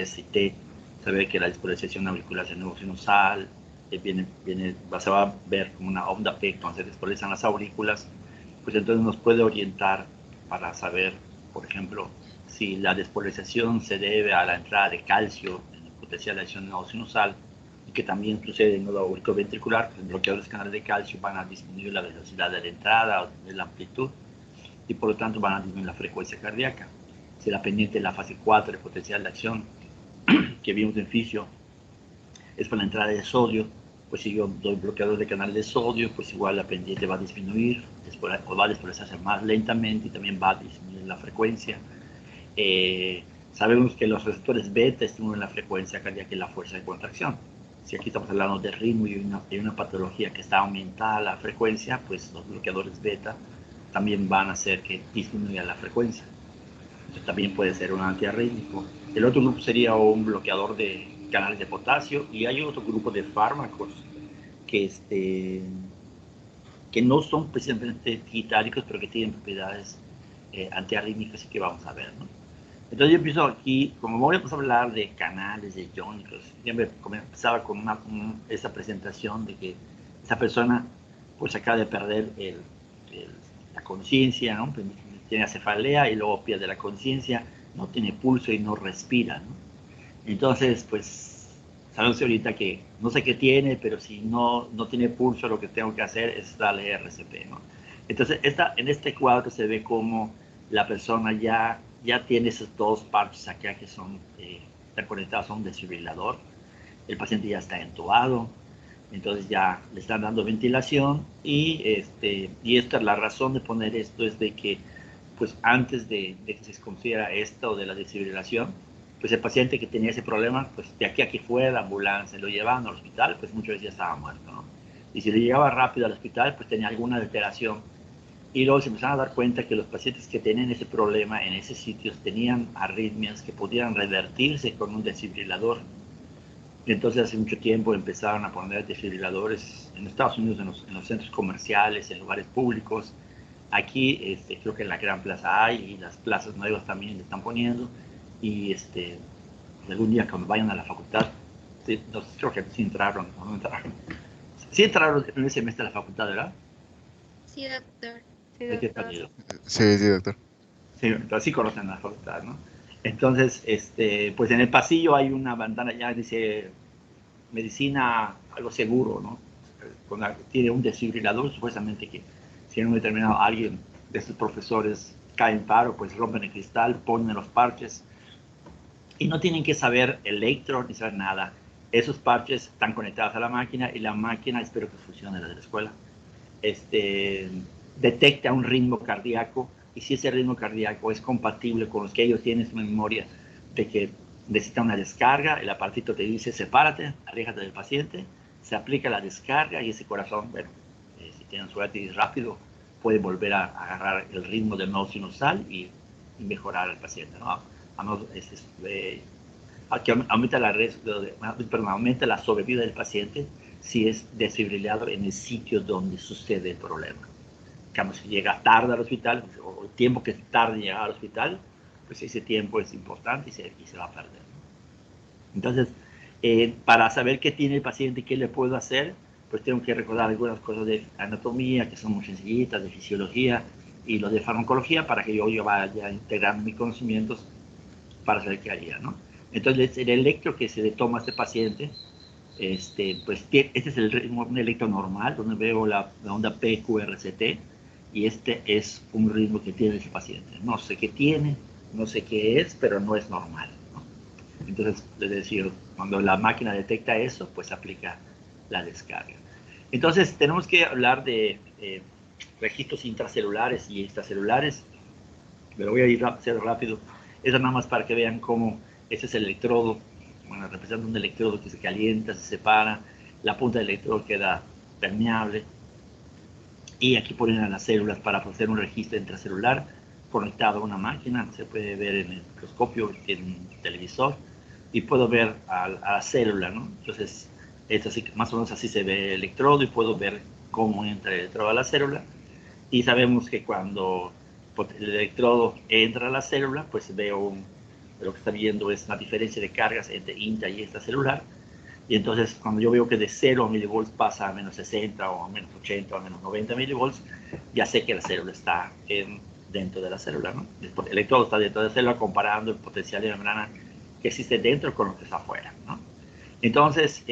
SIT, saber que la despolarización auricular del nudo sinusal se va a ver como una onda P cuando se despolarizan las aurículas, pues entonces nos puede orientar para saber, por ejemplo, si la despolarización se debe a la entrada de calcio en el potencial de acción del nodo sinusal, y que también sucede en el nodo auriculoventricular, pues el bloqueador de canales de calcio van a disminuir la velocidad de la entrada o de la amplitud, y por lo tanto van a disminuir la frecuencia cardíaca. Si la pendiente de la fase 4 de potencial de acción que vimos en fisio es por la entrada de sodio, pues si yo doy bloqueador de canal de sodio, pues igual la pendiente va a disminuir, o va a despolarizarse más lentamente y también va a disminuir la frecuencia. Sabemos que los receptores beta estimulan la frecuencia cardíaca y la fuerza de contracción. Si aquí estamos hablando de ritmo y una patología que está aumentada la frecuencia, pues los bloqueadores beta también van a hacer que disminuya la frecuencia. Entonces, también puede ser un antiarrítmico. El otro grupo sería un bloqueador de canales de potasio, y hay otro grupo de fármacos que, que no son precisamente digitálicos, pero que tienen propiedades antiarrítmicas y que vamos a ver, ¿no? Entonces yo empiezo aquí, como voy a empezar a hablar de canales, de iónicos, siempre empezaba con esa presentación de que esa persona pues acaba de perder la conciencia, ¿no? Tiene cefalea y luego pierde la conciencia, no tiene pulso y no respira, ¿no? Entonces, pues, sabemos ahorita que no sé qué tiene, pero si no tiene pulso, lo que tengo que hacer es darle RCP, ¿no? Entonces, en este cuadro se ve como la persona ya tiene esos dos parches acá que están conectados a un desfibrilador. El paciente ya está entubado, entonces ya le están dando ventilación, y esta es la razón de poner esto, es de que pues antes de que se considera esto de la desfibrilación, pues el paciente que tenía ese problema, pues de aquí a que fuera la ambulancia, lo llevaban al hospital, pues muchas veces ya estaba muerto, ¿no? Y si le llegaba rápido al hospital, pues tenía alguna alteración. Y luego se empezaron a dar cuenta que los pacientes que tenían ese problema en esos sitios tenían arritmias que podían revertirse con un desfibrilador. Y entonces hace mucho tiempo empezaron a poner desfibriladores en Estados Unidos, en los centros comerciales, en lugares públicos. Aquí creo que en la Gran Plaza hay, y las plazas nuevas también le están poniendo. Y algún día cuando vayan a la facultad, creo que sí entraron, no entraron. Sí entraron el primer semestre a la facultad, ¿verdad? Sí, doctor. Sí, Hay que doctor. salir. Sí, sí, doctor. Sí, entonces sí conocen la facultad, ¿no? Entonces, pues en el pasillo hay una bandana, ya dice medicina, algo seguro, ¿no? Tiene un desfibrilador, supuestamente que si en un determinado alguien de estos profesores cae en paro, pues rompen el cristal, ponen los parches, y no tienen que saber electro ni saber nada. Esos parches están conectados a la máquina, y la máquina, espero que funcione desde la escuela, detecta un ritmo cardíaco, y si ese ritmo cardíaco es compatible con los que ellos tienen en su memoria de que necesita una descarga, el aparatito te dice sepárate, aléjate del paciente, se aplica la descarga, y ese corazón, bueno, si tienen suerte y es rápido, puede volver a agarrar el ritmo del nodo sinusal y mejorar al paciente, ¿no? Que aumenta aumenta la sobrevida del paciente si es desfibrilado en el sitio donde sucede el problema. Digamos, si llega tarde al hospital, o el tiempo que tarde en llegar al hospital, pues ese tiempo es importante y se va a perder, ¿no? Entonces, para saber qué tiene el paciente y qué le puedo hacer, pues tengo que recordar algunas cosas de anatomía, que son muy sencillitas, de fisiología, y los de farmacología, para que yo vaya integrando mis conocimientos para saber qué haría, ¿no? Entonces, el electro que se le toma a este paciente, pues este es un electro normal, donde veo la onda PQRCT, y este es un ritmo que tiene ese paciente. No sé qué tiene, no sé qué es, pero no es normal, ¿no? Entonces, es decir, cuando la máquina detecta eso, pues aplica la descarga. Entonces, tenemos que hablar de registros intracelulares y extracelulares, pero voy a ir rápido. Eso nada más para que vean cómo este es el electrodo. Bueno, representa un electrodo que se calienta, se separa, la punta del electrodo queda permeable, y aquí ponen a las células para hacer un registro intracelular conectado a una máquina. Se puede ver en el microscopio, en un televisor, y puedo ver a la célula, ¿no? Entonces, es así, más o menos así se ve el electrodo, y puedo ver cómo entra el electrodo a la célula. Y sabemos que cuando el electrodo entra a la célula, pues veo lo que está viendo es la diferencia de cargas entre intra y extracelular. Y entonces, cuando yo veo que de 0 milivolts pasa a menos 60 o a menos 80 o a menos 90 milivolts, ya sé que la célula está dentro de la célula, ¿no? El electrodo está dentro de la célula comparando el potencial de membrana que existe dentro con lo que está afuera, ¿no? Entonces,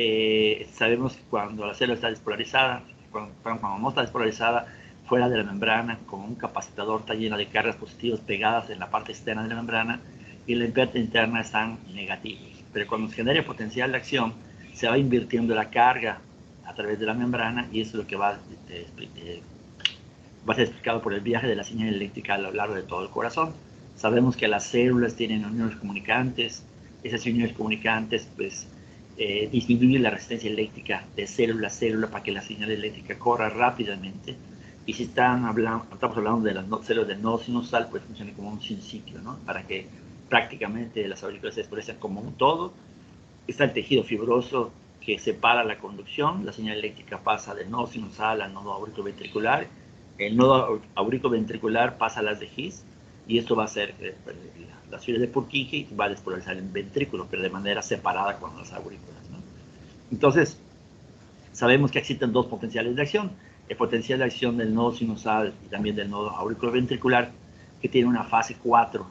sabemos que cuando la célula está despolarizada, cuando no está despolarizada, fuera de la membrana, como un capacitador está llena de cargas positivas pegadas en la parte externa de la membrana y la parte interna están negativos. Pero cuando se genera potencial de acción, se va invirtiendo la carga a través de la membrana y eso es lo que va a ser explicado por el viaje de la señal eléctrica a lo largo de todo el corazón. Sabemos que las células tienen uniones comunicantes, esas uniones comunicantes pues disminuyen la resistencia eléctrica de célula a célula para que la señal eléctrica corra rápidamente. Y si estamos hablando de las células de nodo sinusal, pues funciona como un sinciclo, ¿no? Para que prácticamente las aurículas se expresen como un todo. Está el tejido fibroso que separa la conducción, la señal eléctrica pasa del nodo sinusal al nodo auriculoventricular, el nodo auriculoventricular pasa a las de His, y esto va a ser las fibras de Purkinje va a despolarizar el ventrículo, pero de manera separada con las aurículas, ¿no? Entonces, sabemos que existen dos potenciales de acción, el potencial de acción del nodo sinusal y también del nodo auriculoventricular, que tiene una fase 4,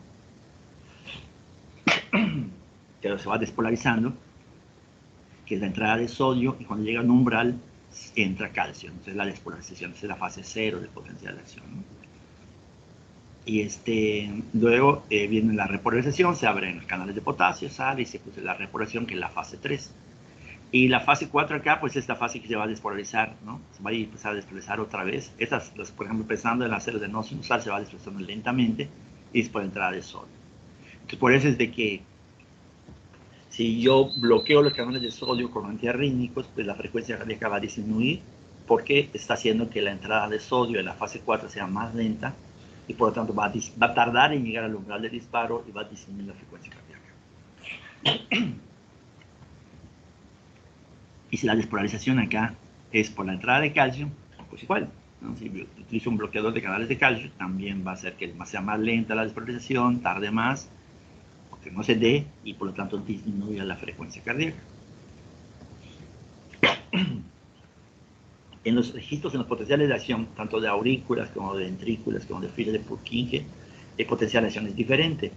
que se va despolarizando, que es la entrada de sodio, y cuando llega a un umbral, entra calcio. Entonces la despolarización es la fase 0 del potencial de acción, ¿no? Y luego viene la repolarización, se abren los canales de potasio, sale y se produce la repolarización, que es la fase 3. Y la fase 4 acá, pues es la fase que se va a despolarizar, ¿no? Se va a empezar a despolarizar otra vez. Estas, por ejemplo, empezando en las células de nodo sinusal, se va despolarizando lentamente y después la entrada de sodio. Entonces, por eso es de que si yo bloqueo los canales de sodio con antiarrítmicos, pues la frecuencia cardíaca va a disminuir porque está haciendo que la entrada de sodio en la fase 4 sea más lenta y por lo tanto va a tardar en llegar al umbral de disparo y va a disminuir la frecuencia cardíaca. Y si la despolarización acá es por la entrada de calcio, pues igual, ¿no? Si yo utilizo un bloqueador de canales de calcio, también va a hacer que sea más lenta la despolarización, tarde más, que no se dé y por lo tanto disminuya la frecuencia cardíaca. En los registros, en los potenciales de acción, tanto de aurículas como de ventrículas, como de filas de Purkinje, el potencial de acción es diferente.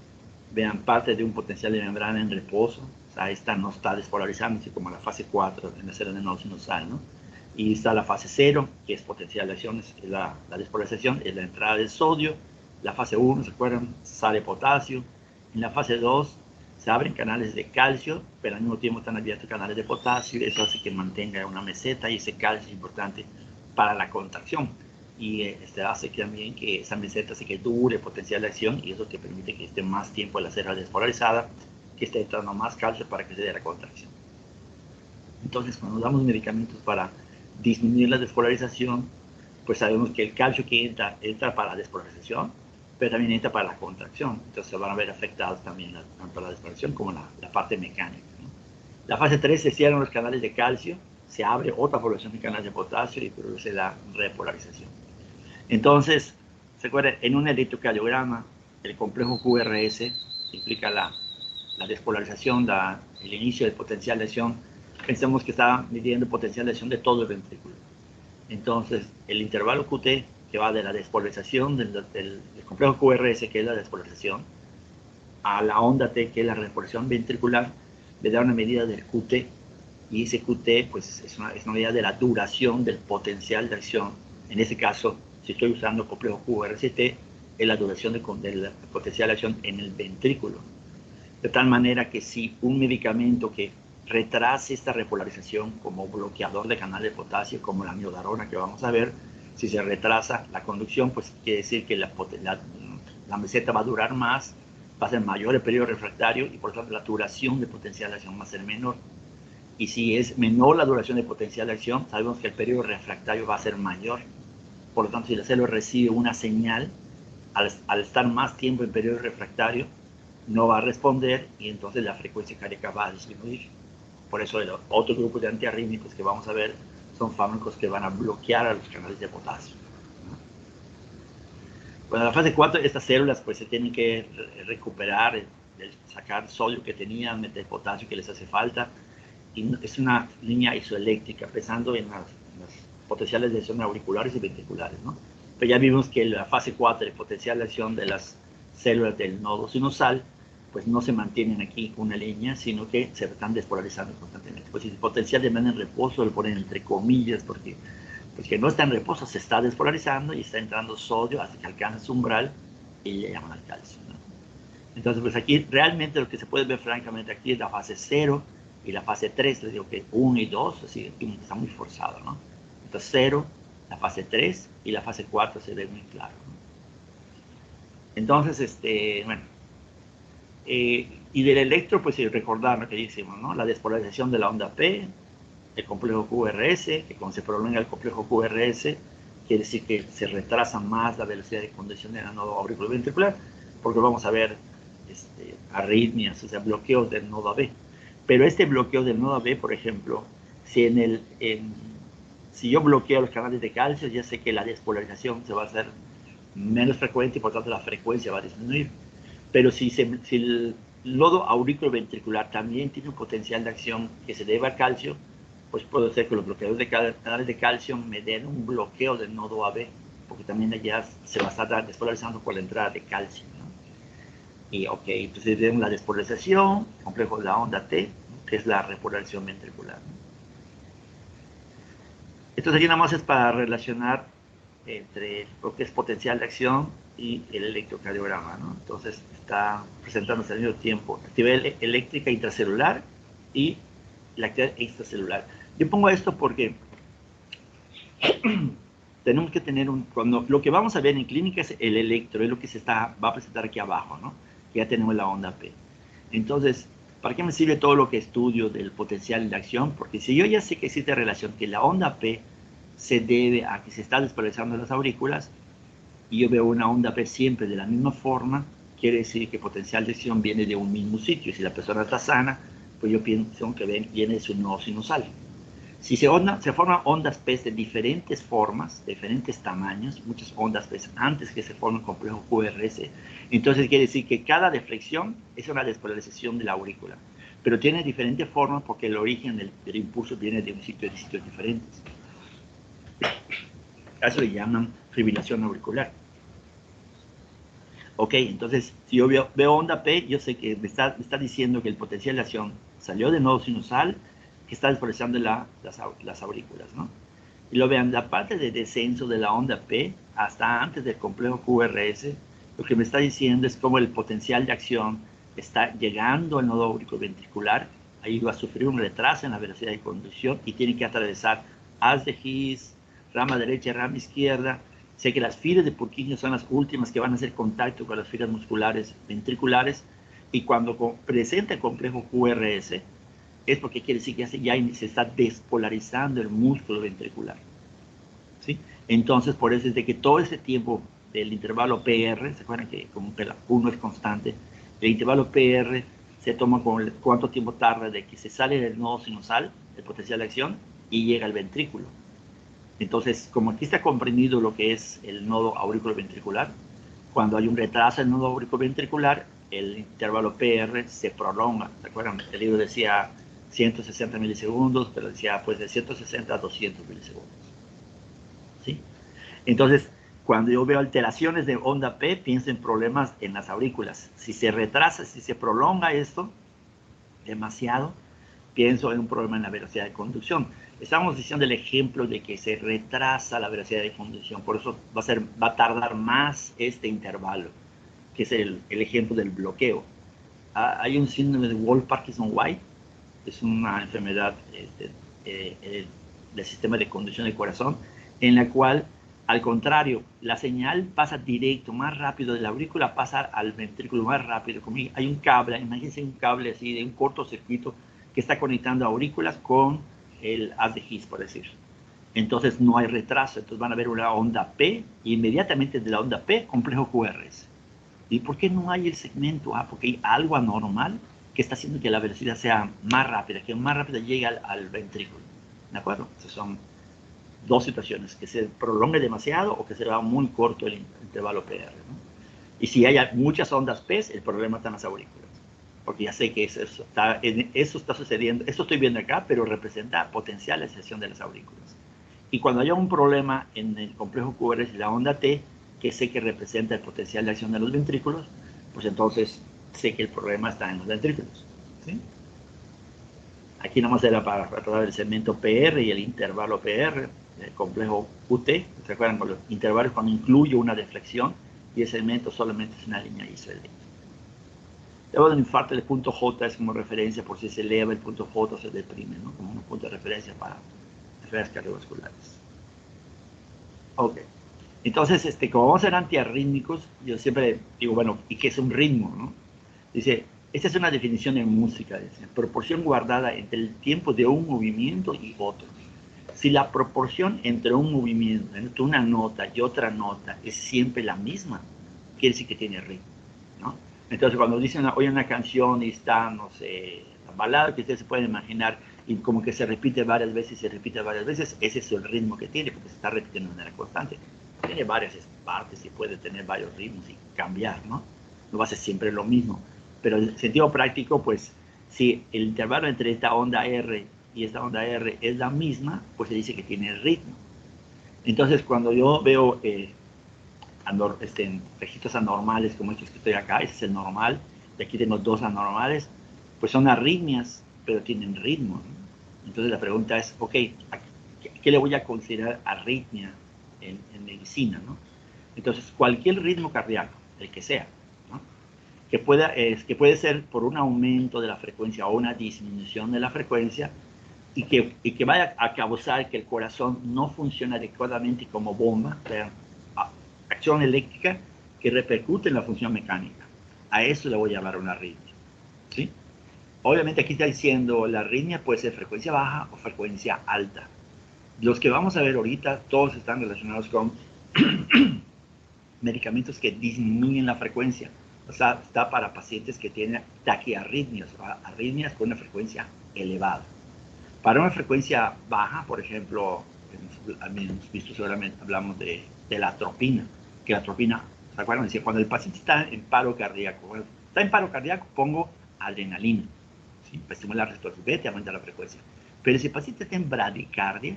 Vean, parte de un potencial de membrana en reposo, o sea, esta no está despolarizándose como la fase 4 en la célula de nodo sinusal, ¿no? Y está la fase 0, que es potencial de acción, es la despolarización, es la entrada del sodio. La fase 1, ¿se acuerdan? Sale potasio. En la fase 2 se abren canales de calcio, pero al mismo tiempo están abiertos canales de potasio. Eso hace que mantenga una meseta y ese calcio es importante para la contracción. Y hace que también que esa meseta hace que dure el potencial de acción y eso te permite que esté más tiempo en la célula despolarizada, que esté entrando más calcio para que se dé la contracción. Entonces, cuando damos medicamentos para disminuir la despolarización, pues sabemos que el calcio que entra para la despolarización, pero también entra para la contracción. Entonces se van a ver afectados también tanto la despolarización como la parte mecánica, ¿no? La fase 3 se cierran los canales de calcio, se abre otra población de canales de potasio y produce la repolarización. Entonces, ¿se acuerdan? En un electrocardiograma, el complejo QRS implica la despolarización, el inicio del potencial de acción. Pensemos que está midiendo el potencial de acción de todo el ventrículo. Entonces, el intervalo QT, que va de la despolarización del complejo QRS, que es la despolarización, a la onda T, que es la repolarización ventricular, le da una medida del QT, y ese QT pues, es una medida de la duración del potencial de acción. En este caso, si estoy usando el complejo QRST, es la duración del potencial de acción en el ventrículo. De tal manera que si un medicamento que retrase esta repolarización como bloqueador de canal de potasio, como la miodarona que vamos a ver, si se retrasa la conducción, pues quiere decir que la meseta va a durar más, va a ser mayor el periodo refractario y por lo tanto la duración de potencial de acción va a ser menor. Y si es menor la duración de potencial de acción, sabemos que el periodo refractario va a ser mayor. Por lo tanto, si la célula recibe una señal, al estar más tiempo en periodo refractario, no va a responder y entonces la frecuencia cardíaca va a disminuir. Por eso el otro grupo de antiarrítmicos que vamos a ver son fármacos que van a bloquear a los canales de potasio. Bueno, en la fase 4 estas células pues se tienen que recuperar sacar sodio que tenían, meter potasio que les hace falta. Y es una línea isoeléctrica, pensando en las potenciales de acción auriculares y ventriculares, ¿no? Pero ya vimos que la fase 4 de potencial de acción de las células del nodo sinusal, pues no se mantienen aquí con una línea, sino que se están despolarizando constantemente. Pues si el potencial de manera en reposo, lo ponen entre comillas, porque pues que no está en reposo, se está despolarizando y está entrando sodio hasta que alcanza su umbral y le llaman al calcio, ¿no? Entonces, pues aquí realmente lo que se puede ver francamente aquí es la fase 0 y la fase 3, les digo que 1 y 2, así está muy forzado, ¿no? Entonces 0, la fase 3 y la fase 4 se ve muy claro, ¿no? Entonces, bueno, y del electro, pues recordar lo que decimos, ¿no? La despolarización de la onda P, el complejo QRS, que cuando se prolonga el complejo QRS, quiere decir que se retrasa más la velocidad de conducción del nodo auriculoventricular, porque vamos a ver arritmias, o sea, bloqueos del nodo AB. Pero este bloqueo del nodo AB, por ejemplo, si yo bloqueo los canales de calcio, ya sé que la despolarización se va a hacer menos frecuente y por tanto la frecuencia va a disminuir. Pero si el nodo auriculoventricular también tiene un potencial de acción que se debe al calcio, pues puede ser que los bloqueadores de canales de calcio me den un bloqueo del nodo AB, porque también allá se va a estar despolarizando por la entrada de calcio, ¿no? Y ok, entonces tenemos la despolarización, complejo de la onda T, que es la repolarización ventricular, ¿no? Entonces aquí nada más es para relacionar entre lo que es potencial de acción y el electrocardiograma, ¿no? Entonces está presentándose al mismo tiempo actividad eléctrica intracelular y la actividad extracelular. Yo pongo esto porque tenemos que tener lo que vamos a ver en clínica es el electro, es lo que va a presentar aquí abajo, ¿no? Que ya tenemos la onda P. Entonces, ¿para qué me sirve todo lo que estudio del potencial de acción? Porque si yo ya sé que existe relación, que la onda P se debe a que se está despolarizando las aurículas, y yo veo una onda P siempre de la misma forma, quiere decir que potencial de acción viene de un mismo sitio. Si la persona está sana, pues yo pienso que viene de su nodo sinusal. Si se forman ondas P de diferentes formas, de diferentes tamaños, muchas ondas P antes que se forme el complejo QRS, entonces quiere decir que cada deflexión es una despolarización de la aurícula, pero tiene diferentes formas porque el origen del impulso viene de sitios diferentes. A eso le llaman fibrilación auricular. Ok, entonces si yo veo onda P, yo sé que me está diciendo que el potencial de acción salió del nodo sinusal, que está despolarizando las aurículas, ¿no? Y lo vean, la parte de descenso de la onda P hasta antes del complejo QRS, lo que me está diciendo es cómo el potencial de acción está llegando al nodo auriculoventricular, ahí va a sufrir un retraso en la velocidad de conducción y tiene que atravesar haz de His, rama derecha, rama izquierda. Sé que las fibras de Purkinje son las últimas que van a hacer contacto con las fibras musculares ventriculares, y cuando presenta el complejo QRS, es porque quiere decir que ya se está despolarizando el músculo ventricular, ¿sí? Entonces, por eso es de que todo ese tiempo del intervalo PR, ¿se acuerdan que como que la Q es constante? El intervalo PR se toma con cuánto tiempo tarda de que se sale del nodo sinusal, el potencial de acción, y llega al ventrículo. Entonces, como aquí está comprimido lo que es el nodo auriculoventricular, cuando hay un retraso en el nodo auriculoventricular, el intervalo PR se prolonga. ¿Se acuerdan? El libro decía 160 milisegundos, pero decía pues de 160 a 200 milisegundos. ¿Sí? Entonces, cuando yo veo alteraciones de onda P, pienso en problemas en las aurículas. Si se retrasa, si se prolonga esto demasiado, pienso en un problema en la velocidad de conducción. Estamos diciendo el ejemplo de que se retrasa la velocidad de conducción, por eso va a tardar más este intervalo, que es el ejemplo del bloqueo. Hay un síndrome de Wolff-Parkinson-White, es una enfermedad del sistema de conducción del corazón, en la cual, al contrario, la señal pasa directo, más rápido de la aurícula, pasa al ventrículo más rápido. Como hay un cable, imagínense un cable así de un cortocircuito que está conectando aurículas con el haz de His, por decir. Entonces no hay retraso, entonces van a ver una onda P, y inmediatamente de la onda P, complejo QRS. ¿Y por qué no hay el segmento A? Porque hay algo anormal que está haciendo que la velocidad sea más rápida, que más rápida llegue al ventrículo. ¿De acuerdo? Entonces son dos situaciones, que se prolongue demasiado o que se va muy corto el intervalo PR, ¿no? Y si hay muchas ondas P, el problema está en las aurículas. porque ya sé que eso está sucediendo, esto estoy viendo acá, pero representa potencial excesión de las aurículas. Y cuando haya un problema en el complejo QRS y la onda T, que sé que representa el potencial de acción de los ventrículos, pues entonces sé que el problema está en los ventrículos. ¿Sí? Aquí nomás era para tratar el segmento PR y el intervalo PR, el complejo QT. ¿Se acuerdan con los intervalos cuando incluyo una deflexión y el segmento solamente es una línea isósceles? Luego del infarto, el punto J es como referencia por si se eleva el punto J o se deprime, ¿no? Como un punto de referencia para enfermedades cardiovasculares. Ok. Entonces, como vamos a ser antiarrítmicos, yo siempre digo, bueno, ¿y qué es un ritmo, no? Dice, esta es una definición de música, dice, proporción guardada entre el tiempo de un movimiento y otro. Si la proporción entre un movimiento, entre una nota y otra nota es siempre la misma, quiere decir que tiene ritmo, ¿no? Entonces, cuando dicen, oye una canción y está, no sé, la balada que ustedes se pueden imaginar, y como que se repite varias veces, ese es el ritmo que tiene, porque se está repitiendo de manera constante. Tiene varias partes y puede tener varios ritmos y cambiar, ¿no? No va a ser siempre lo mismo. Pero en el sentido práctico, pues, si el intervalo entre esta onda R y esta onda R es la misma, pues se dice que tiene ritmo. Entonces, cuando yo veo registros anormales como estos que estoy acá, ese es el normal, y aquí tengo dos anormales, pues son arritmias, pero tienen ritmo, ¿no? Entonces la pregunta es, ok, ¿qué le voy a considerar arritmia en medicina, ¿no? Entonces, cualquier ritmo cardíaco, el que sea, ¿no? que puede ser por un aumento de la frecuencia o una disminución de la frecuencia, y que vaya a causar que el corazón no funcione adecuadamente como bomba, o sea, acción eléctrica que repercute en la función mecánica. A eso le voy a llamar una arritmia, ¿sí? Obviamente aquí está diciendo la arritmia puede ser frecuencia baja o frecuencia alta. Los que vamos a ver ahorita, todos están relacionados con medicamentos que disminuyen la frecuencia. O sea, está para pacientes que tienen taquiarritmias, arritmias con una frecuencia elevada. Para una frecuencia baja, por ejemplo, hemos visto seguramente, hablamos de la atropina, que la atropina, ¿se acuerdan? Decía, cuando el paciente está en paro cardíaco, cuando está en paro cardíaco, pongo adrenalina, ¿sí? Para estimular el resto del y aumentar la frecuencia. Pero si el paciente está en bradicardia,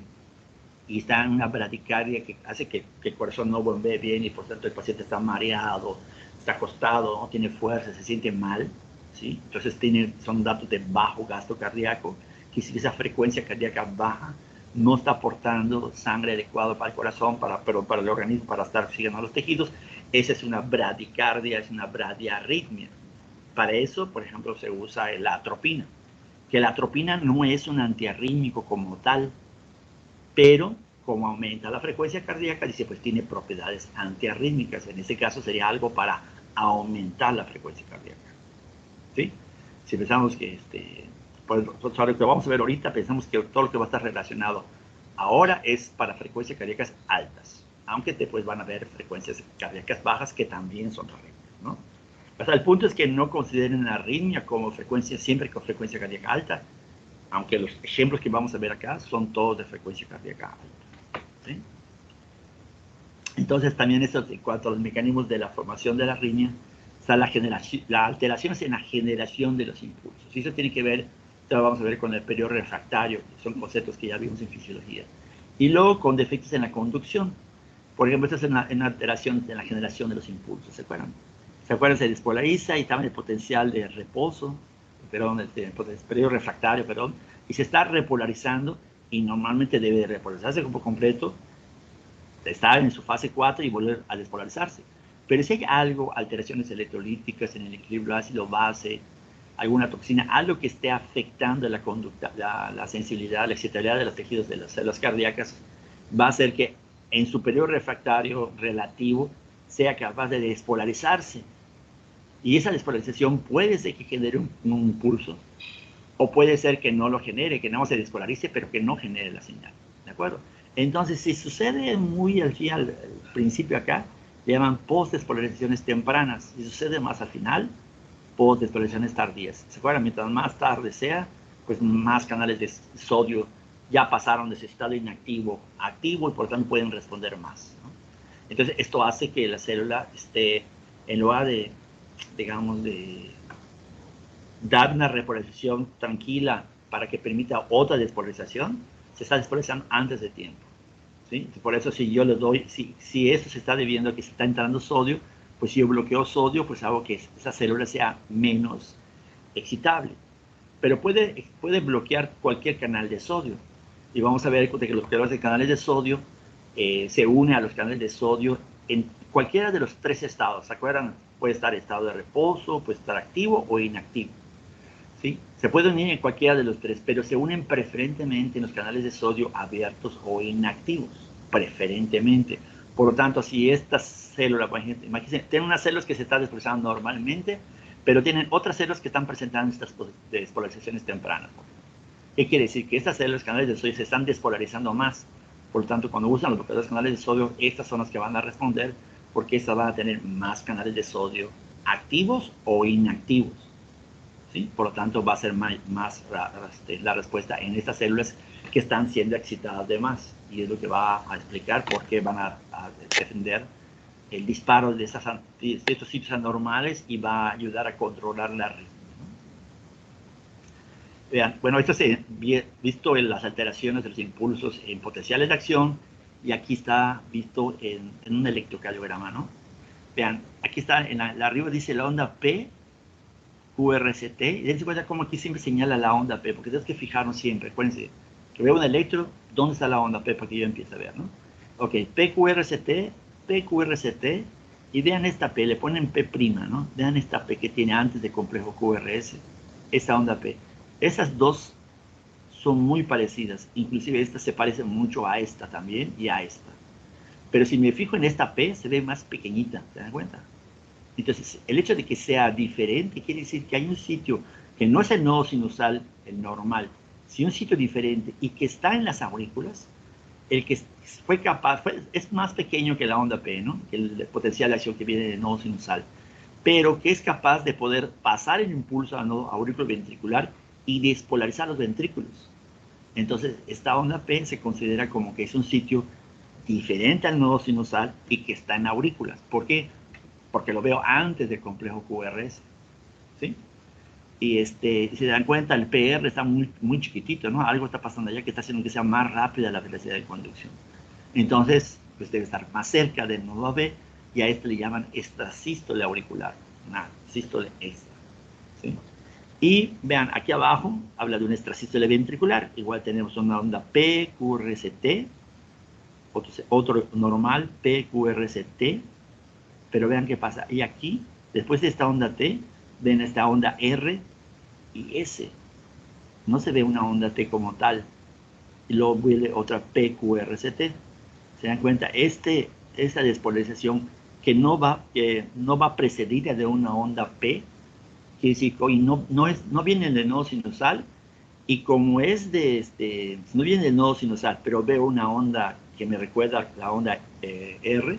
y está en una bradicardia que hace que el corazón no bombee bien y por tanto el paciente está mareado, está acostado, no tiene fuerza, se siente mal, ¿sí? Entonces son datos de bajo gasto cardíaco, que si esa frecuencia cardíaca baja no está aportando sangre adecuada para el corazón, pero para el organismo, para estar oxigenando los tejidos, esa es una bradicardia, es una bradiarritmia. Para eso, por ejemplo, se usa la atropina, que la atropina no es un antiarrítmico como tal, pero como aumenta la frecuencia cardíaca, dice, pues tiene propiedades antiarrítmicas. En este caso sería algo para aumentar la frecuencia cardíaca, ¿sí? Si pensamos que, pues, sobre lo que vamos a ver ahorita, pensamos que todo lo que va a estar relacionado ahora es para frecuencias cardíacas altas, aunque después van a haber frecuencias cardíacas bajas que también son arritmias, ¿no? O sea, el punto es que no consideren la arritmia como frecuencia, siempre con frecuencia cardíaca alta, aunque los ejemplos que vamos a ver acá son todos de frecuencia cardíaca alta, ¿sí? Entonces, también esto, en cuanto a los mecanismos de la formación de la arritmia, está la alteración en la generación de los impulsos. Y eso tiene que ver, lo vamos a ver con el periodo refractario, que son conceptos que ya vimos en fisiología. Y luego con defectos en la conducción. Por ejemplo, esta es una alteración en la generación de los impulsos, ¿se acuerdan? ¿Se acuerdan? Se despolariza y también el potencial de reposo, perdón, el periodo refractario, perdón, y se está repolarizando y normalmente debe de repolarizarse por completo, estar en su fase 4 y volver a despolarizarse. Pero si hay algo, alteraciones electrolíticas en el equilibrio ácido-base, alguna toxina, algo que esté afectando la conducta, la sensibilidad, la excitabilidad de los tejidos de las células cardíacas, va a hacer que en su periodo refractario relativo sea capaz de despolarizarse. Y esa despolarización puede ser que genere un impulso, o puede ser que no lo genere, que no se despolarice, pero que no genere la señal. ¿De acuerdo? Entonces, si sucede muy al principio acá, le llaman post-despolarizaciones tempranas. Si sucede más al final, post-despolarizaciones tardías. ¿Se acuerdan? Mientras más tarde sea, pues más canales de sodio ya pasaron de ese estado inactivo a activo y por tanto pueden responder más, ¿no? Entonces, esto hace que la célula esté, en lugar de, digamos, de dar una repolarización tranquila para que permita otra despolarización, se está despolarizando antes de tiempo. ¿Sí? Por eso si yo le doy, si esto se está debiendo a que se está entrando sodio, pues si yo bloqueo sodio, pues hago que esa célula sea menos excitable. Pero puede bloquear cualquier canal de sodio. Y vamos a ver que los bloqueadores de canales de sodio se unen a los canales de sodio en cualquiera de los tres estados. ¿Se acuerdan? Puede estar en estado de reposo, puede estar activo o inactivo. ¿Sí? Se puede unir en cualquiera de los tres, pero se unen preferentemente en los canales de sodio abiertos o inactivos, preferentemente. Por lo tanto, si estas células, imagínense, tienen unas células que se están despolarizando normalmente, pero tienen otras células que están presentando estas despolarizaciones tempranas. ¿Qué quiere decir? Que estas células, canales de sodio, se están despolarizando más. Por lo tanto, cuando usan los bloqueadores de canales de sodio, estas son las que van a responder, porque estas van a tener más canales de sodio activos o inactivos. ¿Sí? Por lo tanto, va a ser más la respuesta en estas células que están siendo excitadas de más. Y es lo que va a explicar por qué van a defender el disparo de estos sitios anormales y va a ayudar a controlar la arritmia. Vean, bueno, esto se ha visto en las alteraciones de los impulsos en potenciales de acción y aquí está visto en un electrocardiograma, ¿no? Vean, aquí está, arriba dice la onda P, QRST, y dense cuenta cómo aquí siempre señala la onda P, porque tenemos que fijarnos siempre, acuérdense, que veo un electro, ¿dónde está la onda P? Para que yo empiece a ver, ¿no? Ok, PQRST, PQRST, y vean esta P, le ponen P', ¿no? Vean esta P que tiene antes de complejo QRS, esta onda P. Esas dos son muy parecidas, inclusive esta se parece mucho a esta también y a esta. Pero si me fijo en esta P, se ve más pequeñita, ¿se dan cuenta? Entonces, el hecho de que sea diferente quiere decir que hay un sitio que no es el nodo sinusal, el normal, sino un sitio diferente y que está en las aurículas, el que fue capaz, es más pequeño que la onda P, ¿no? Que el potencial de acción que viene del nodo sinusal, pero que es capaz de poder pasar el impulso al nodo auriculoventricular y despolarizar los ventrículos. Entonces, esta onda P se considera como que es un sitio diferente al nodo sinusal y que está en aurículas. ¿Por qué? Porque lo veo antes del complejo QRS, ¿sí? Y si se dan cuenta, el PR está muy, muy chiquitito, ¿no? Algo está pasando allá que está haciendo que sea más rápida la velocidad de conducción. Entonces, pues debe estar más cerca del nodo AB y a esto le llaman extrasístole auricular, una sístole extra, ¿sí? Y vean, aquí abajo habla de un extrasístole ventricular. Igual tenemos una onda PQRST, otro normal PQRST, pero vean qué pasa. Y aquí, después de esta onda T, ven esta onda R y S. No se ve una onda T como tal. Y luego viene otra PQRST. ¿Se dan cuenta? Esta despolarización que no va precedida de una onda P, quiere decir que hoy no viene del nodo sinusal, y como es no viene del nodo sinusal, pero veo una onda que me recuerda a la onda R,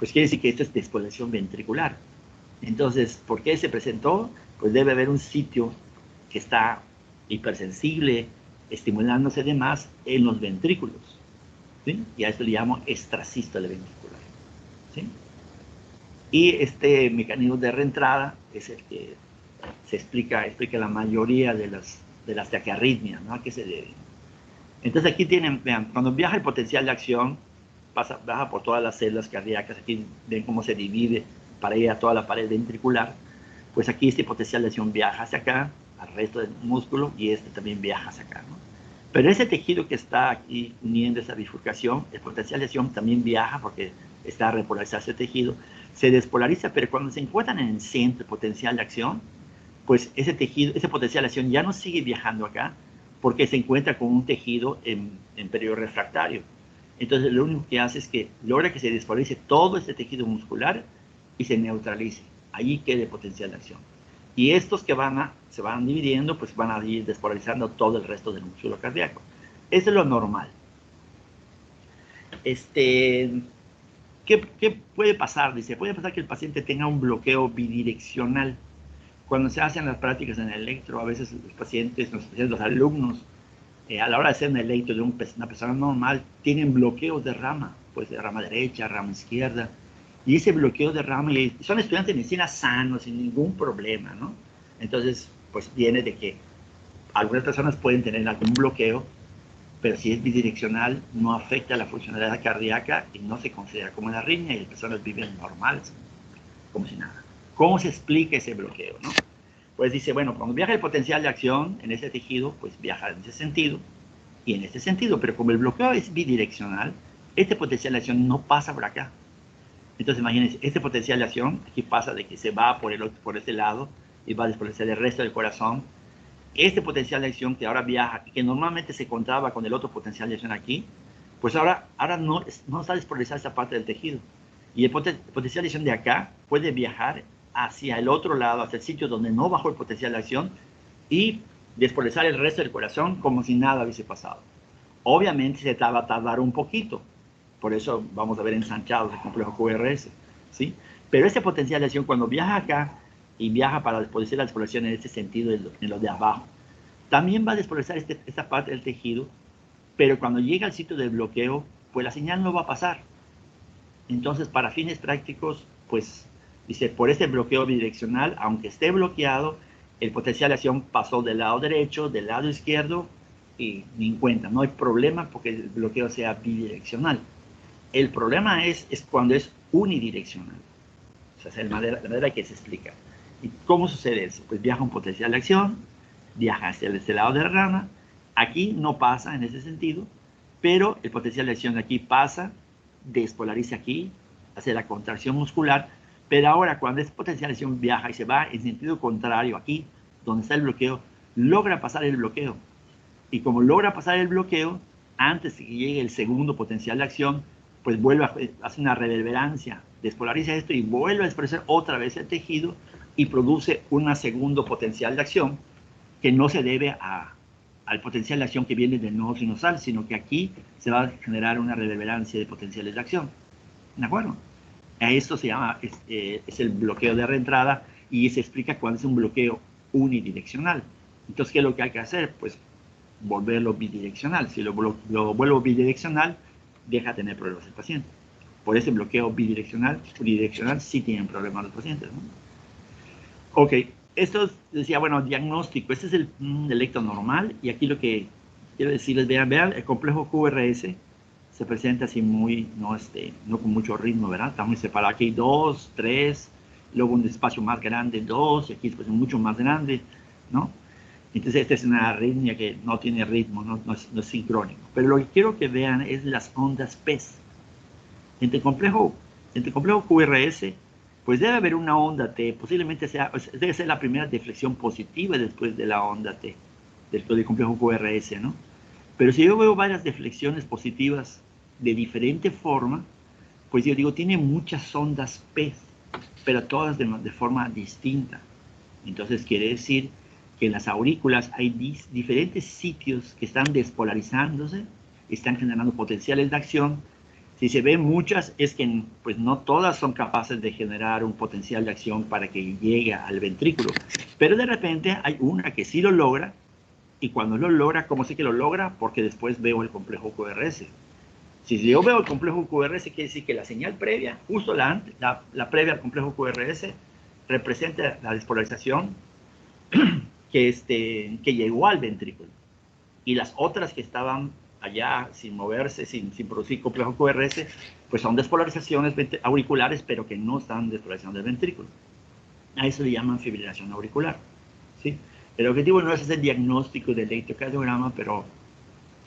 pues quiere decir que esto es despolarización ventricular. Entonces, ¿por qué se presentó? Pues debe haber un sitio que está hipersensible, estimulándose de más en los ventrículos, ¿sí? Y a esto le llamo extrasístole ventricular, ¿sí? Y este mecanismo de reentrada es el que se explica la mayoría de las taquiarritmias, ¿no? ¿A qué se debe? Entonces aquí tienen, vean, cuando viaja el potencial de acción, baja por todas las células cardíacas, aquí ven cómo se divide para ir a toda la pared ventricular, pues aquí este potencial de acción viaja hacia acá, al resto del músculo, y este también viaja hacia acá, ¿no? Pero ese tejido que está aquí uniendo esa bifurcación, el potencial de acción también viaja porque está repolarizado ese tejido, se despolariza, pero cuando se encuentran en el centro potencial de acción, pues ese tejido, ese potencial de acción ya no sigue viajando acá, porque se encuentra con un tejido en periodo refractario. Entonces, lo único que hace es que logra que se despolarice todo este tejido muscular y se neutralice. Allí queda el potencial de acción. Y estos que se van dividiendo, pues van a ir despolarizando todo el resto del músculo cardíaco. Eso es lo normal. ¿Qué puede pasar? Dice, puede pasar que el paciente tenga un bloqueo bidireccional. Cuando se hacen las prácticas en el electro, a veces los pacientes, los alumnos, a la hora de hacer un electro de una persona normal, tienen bloqueos de rama, pues de rama derecha, rama izquierda, y ese bloqueo de rama, y son estudiantes de medicina sanos, sin ningún problema, ¿no? Entonces, pues viene de que algunas personas pueden tener algún bloqueo, pero si es bidireccional no afecta la funcionalidad cardíaca y no se considera como una arritmia y las personas viven normales, como si nada. ¿Cómo se explica ese bloqueo, no? Pues dice, bueno, cuando viaja el potencial de acción en ese tejido, pues viaja en ese sentido y en ese sentido, pero como el bloqueo es bidireccional, este potencial de acción no pasa por acá. Entonces imagínense, este potencial de acción aquí pasa de que se va por este lado y va a desplazar el resto del corazón. Este potencial de acción que ahora viaja y que normalmente se encontraba con el otro potencial de acción aquí, pues ahora no está despolarizada esa parte del tejido. Y el potencial de acción de acá puede viajar hacia el otro lado, hacia el sitio donde no bajó el potencial de acción y despolarizar el resto del corazón como si nada hubiese pasado. Obviamente se va a tardar un poquito, por eso vamos a ver ensanchados el complejo QRS, ¿sí? Pero este potencial de acción cuando viaja acá y viaja para despolarizar la despolarización en este sentido, en lo de abajo, también va a despolarizar esta parte del tejido, pero cuando llega al sitio del bloqueo, pues la señal no va a pasar. Entonces, para fines prácticos, pues, dice, por este bloqueo bidireccional, aunque esté bloqueado, el potencial de acción pasó del lado derecho, del lado izquierdo, y ni en cuenta. No hay problema porque el bloqueo sea bidireccional. El problema es cuando es unidireccional. O sea, es la manera que se explica. ¿Y cómo sucede eso? Pues viaja un potencial de acción, viaja hacia este lado de la rama. Aquí no pasa en ese sentido, pero el potencial de acción de aquí pasa, despolariza aquí, hace la contracción muscular, pero ahora cuando ese potencial de acción viaja y se va en sentido contrario aquí, donde está el bloqueo, logra pasar el bloqueo. Y como logra pasar el bloqueo, antes de que llegue el segundo potencial de acción, pues vuelve a hacer una reverberancia, despolariza esto y vuelve a expresar otra vez el tejido y produce un segundo potencial de acción que no se debe al potencial de acción que viene del nodo sinusal, sino que aquí se va a generar una reverberancia de potenciales de acción. ¿De acuerdo? A esto se llama, es el bloqueo de reentrada y se explica cuando es un bloqueo unidireccional. Entonces, ¿qué es lo que hay que hacer? Pues volverlo bidireccional. Si lo vuelvo bidireccional, deja de tener problemas el paciente. Por ese bloqueo bidireccional, unidireccional, sí tienen problemas los pacientes, ¿no? Ok, esto decía, bueno, diagnóstico. Este es el electronormal y aquí lo que quiero decirles, vean, el complejo QRS se presenta así muy, no con mucho ritmo, ¿verdad? Está muy separado. Aquí 2, 3, luego un espacio más grande, 2, y aquí después mucho más grande, ¿no? Entonces, esta es una arritmia que no tiene ritmo, no es sincrónico. Pero lo que quiero que vean es las ondas PES. Entre el complejo QRS, pues debe haber una onda T, posiblemente debe ser la primera deflexión positiva después de la onda T, del complejo QRS, ¿no? Pero si yo veo varias deflexiones positivas de diferente forma, pues yo digo, tiene muchas ondas PES, pero todas de forma distinta. Entonces quiere decir que en las aurículas hay diferentes sitios que están despolarizándose, están generando potenciales de acción. Si se ven muchas, es que pues no todas son capaces de generar un potencial de acción para que llegue al ventrículo. Pero de repente hay una que sí lo logra, y cuando lo logra, ¿cómo sé que lo logra? Porque después veo el complejo QRS. Si yo veo el complejo QRS, quiere decir que la señal previa, justo la previa al complejo QRS, representa la despolarización que llegó al ventrículo. Y las otras que estaban allá sin moverse, sin producir complejo QRS, pues son despolarizaciones auriculares, pero que no están despolarizando el ventrículo. A eso le llaman fibrilación auricular, ¿sí? El objetivo no es hacer diagnóstico del electrocardiograma, pero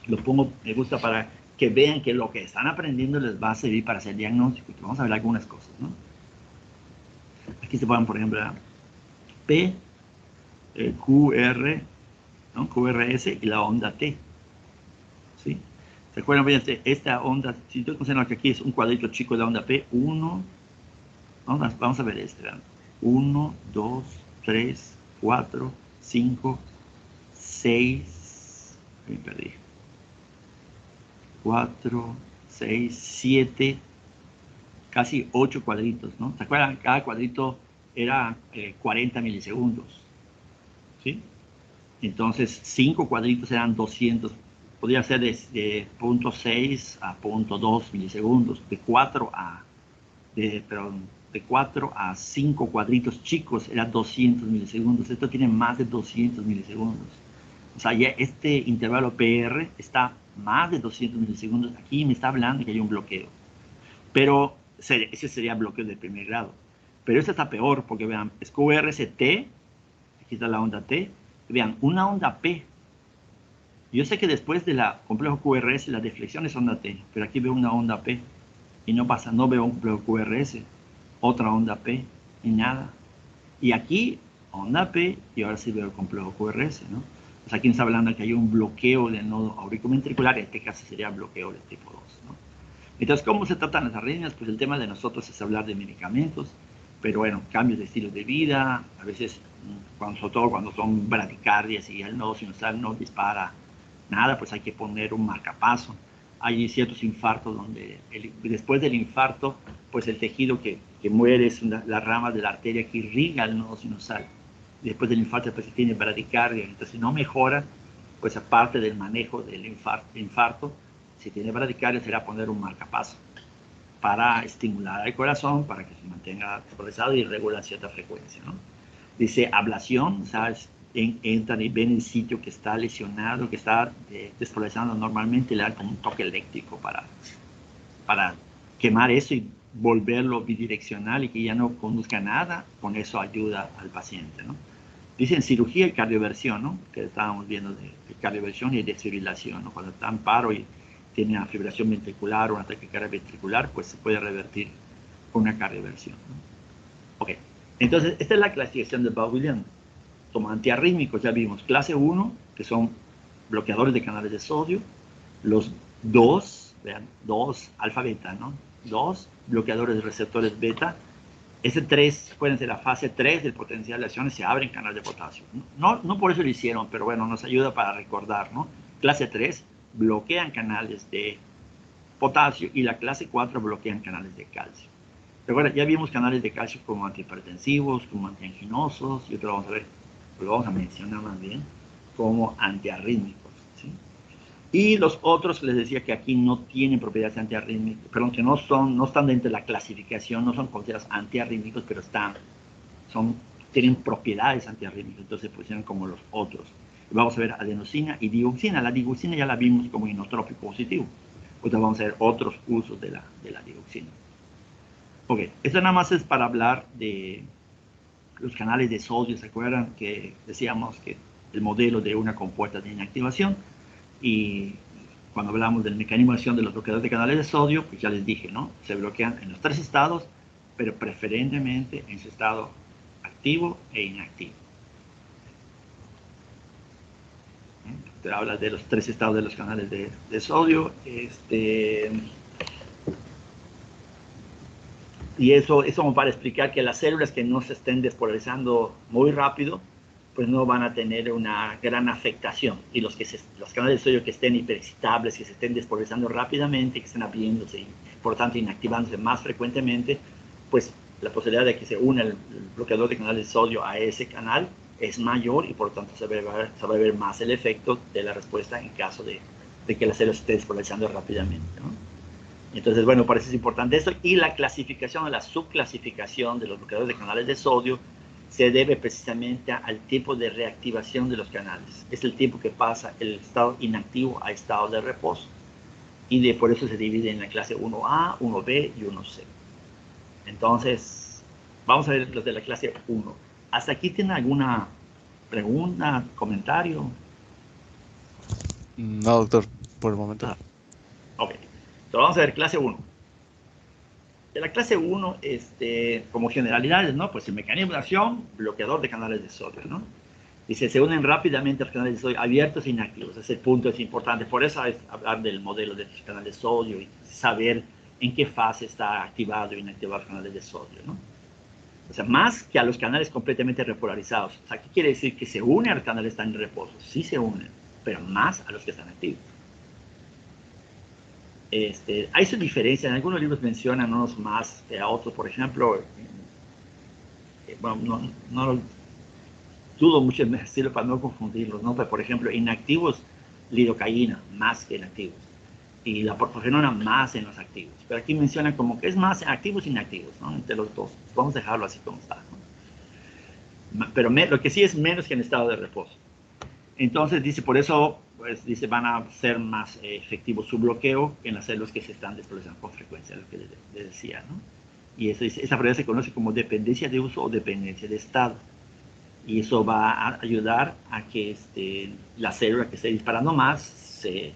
lo pongo, me gusta para que vean que lo que están aprendiendo les va a servir para hacer diagnóstico. Y vamos a ver algunas cosas, ¿no? Aquí se ponen, por ejemplo, P, QR, ¿no? QRS y la onda T, ¿sí? ¿Se acuerdan? Fíjense, esta onda, si estoy considerando que aquí es un cuadrito chico de la onda P, 1, vamos a ver este, ¿verdad? 1, 2, 3, 4, 5, 6, me perdí, 4, 6, 7, casi 8 cuadritos, ¿no? ¿Se acuerdan? Cada cuadrito era 40 milisegundos, ¿sí? Entonces, 5 cuadritos eran 200, podría ser de 0.6 a 0.2 milisegundos, de de 4 a 5 cuadritos chicos era 200 milisegundos. Esto tiene más de 200 milisegundos. O sea, ya este intervalo PR está más de 200 milisegundos. Aquí me está hablando que hay un bloqueo. Pero ese sería bloqueo de primer grado. Pero este está peor porque vean, es QRST, aquí está la onda T. Vean, una onda P. Yo sé que después de la complejo QRS la deflexión es onda T, pero aquí veo una onda P. Y no pasa, no veo un complejo QRS, otra onda P y nada. Y aquí onda P y ahora sí veo el complejo QRS, ¿no? O sea, aquí está hablando que hay un bloqueo del nodo auriculoventricular, en este caso sería bloqueo de tipo 2, ¿no? Entonces, ¿cómo se tratan las arritmias? Pues el tema de nosotros es hablar de medicamentos, pero bueno, cambios de estilo de vida, a veces, sobre todo cuando son bradicardias y el nodo sinusal no dispara nada, pues hay que poner un marcapaso. Hay ciertos infartos donde después del infarto, pues el tejido que muere es la rama de la arteria que irriga el nodo sinusal. Después del infarto, pues se tiene bradicardia. Entonces, si no mejora, pues aparte del manejo del infarto, si tiene bradicardia, será poner un marcapaso para estimular al corazón, para que se mantenga progresado y regula cierta frecuencia, ¿no? Dice ablación, ¿sabes? Entran y ven el sitio que está lesionado, que está despolarizando normalmente, le dan como un toque eléctrico para quemar eso y volverlo bidireccional y que ya no conduzca a nada. Con eso ayuda al paciente, ¿no? Dicen cirugía y cardioversión, ¿no? Que estábamos viendo de cardioversión y desfibrilación, ¿no? Cuando está en paro y tiene una fibrilación ventricular o una taquicardia ventricular, pues se puede revertir con una cardioversión, ¿no? Ok, entonces esta es la clasificación de Bach-Williams. Como antiarrítmicos ya vimos clase 1, que son bloqueadores de canales de sodio, los 2, vean, 2 alfa-beta, ¿no? 2 bloqueadores de receptores beta. Ese 3, pueden ser la fase 3 del potencial de acciones, se abren canales de potasio. No por eso lo hicieron, pero bueno, nos ayuda para recordar, ¿no? Clase 3 bloquean canales de potasio y la clase 4 bloquean canales de calcio. Recuerda, ya vimos canales de calcio como antihipertensivos, como antianginosos, y otro vamos a ver, lo vamos a mencionar más bien, como antiarrítmicos, ¿sí? Y los otros, les decía que aquí no tienen propiedades antiarrítmicas, perdón, que no están dentro de la clasificación, no son considerados antiarrítmicos, pero tienen propiedades antiarrítmicas, entonces se pusieron como los otros. Y vamos a ver adenosina y digoxina. La digoxina ya la vimos como inotrópico positivo. Entonces vamos a ver otros usos de la digoxina. Ok, esto nada más es para hablar de los canales de sodio. ¿Se acuerdan que decíamos que el modelo de una compuerta de inactivación? Y cuando hablamos del mecanismo de acción de los bloqueadores de canales de sodio, pues ya les dije, ¿no? Se bloquean en los 3 estados, pero preferentemente en su estado activo e inactivo. Te habla de los 3 estados de los canales de sodio. Y eso como para explicar que las células que no se estén despolarizando muy rápido, pues no van a tener una gran afectación. Y los canales de sodio que estén hiperexcitables, que se estén despolarizando rápidamente, que estén abriéndose y por tanto inactivándose más frecuentemente, pues la posibilidad de que se una el bloqueador de canales de sodio a ese canal es mayor y por tanto se va a ver más el efecto de la respuesta en caso de que la célula se esté despolarizando rápidamente, ¿no? Entonces, bueno, por eso es importante esto. Y la clasificación o la subclasificación de los bloqueadores de canales de sodio se debe precisamente al tipo de reactivación de los canales. Es el tiempo que pasa el estado inactivo a estado de reposo. Y por eso se divide en la clase 1A, 1B y 1C. Entonces, vamos a ver los de la clase 1. ¿Hasta aquí tienen alguna pregunta, comentario? No, doctor, por el momento. Ok. Entonces, vamos a ver clase 1. De la clase 1, como generalidades, ¿no? Pues el mecanismo de acción, bloqueador de canales de sodio, ¿no? Dice, se unen rápidamente los canales de sodio abiertos e inactivos. Ese punto es importante. Por eso es hablar del modelo de los canales de sodio y saber en qué fase está activado o inactivado los canales de sodio, ¿no? O sea, más que a los canales completamente repolarizados. O sea, ¿qué quiere decir? Que se unen a los canales que están en reposo. Sí se unen, pero más a los que están activos. Hay su diferencia. En algunos libros mencionan unos más que a otros. Por ejemplo, bueno, no dudo mucho en mi estilo para no confundirlos, ¿no? Pero, por ejemplo, inactivos, lidocaína, más que inactivos. y la propafenona más en los activos. Pero aquí menciona como que es más en activos e inactivos, ¿no? Entre los dos. Vamos a dejarlo así como está, ¿no? Pero lo que sí es menos que en estado de reposo. Entonces dice, por eso, pues dice, van a ser más efectivo su bloqueo en las células que se están desplazando con frecuencia, lo que le decía, ¿no? Y eso, esa propiedad se conoce como dependencia de uso o dependencia de estado. Y eso va a ayudar a que la célula que esté disparando más se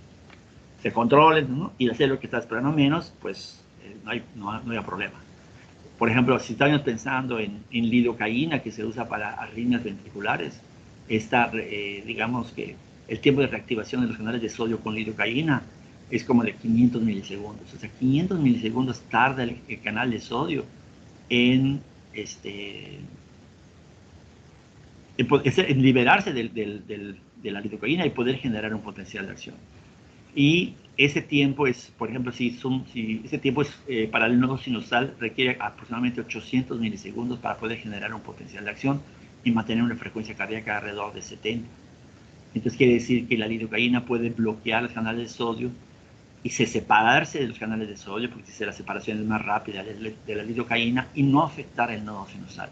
controle, ¿no? Y la célula que está disparando menos, pues no hay problema. Por ejemplo, si estamos pensando en lidocaína, que se usa para arritmias ventriculares, digamos que el tiempo de reactivación de los canales de sodio con lidocaína es como de 500 milisegundos. O sea, 500 milisegundos tarda el canal de sodio en liberarse de la lidocaína y poder generar un potencial de acción. Y ese tiempo es, por ejemplo, si ese tiempo es para el nodo sinusal, requiere aproximadamente 800 milisegundos para poder generar un potencial de acción y mantener una frecuencia cardíaca alrededor de 70. Entonces quiere decir que la lidocaína puede bloquear los canales de sodio y separarse de los canales de sodio, porque la separación es más rápida de la lidocaína, y no afectar el nodo sinusal.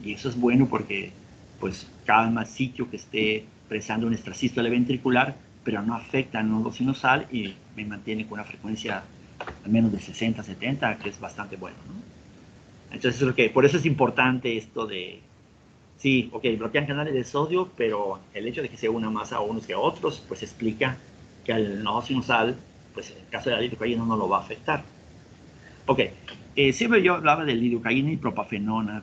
Y eso es bueno porque pues calma el sitio que esté presando una extrasístole ventricular, pero no afecta al nodo sinusal y me mantiene con una frecuencia al menos de 60, 70, que es bastante bueno, ¿no? Entonces, por eso es importante esto de, sí, ok, bloquean canales de sodio, pero el hecho de que se una más a unos que a otros, pues explica que al nodo sinusal, pues en el caso de la lidocaína no lo va a afectar. Ok, siempre yo hablaba de lidocaína y propafenona,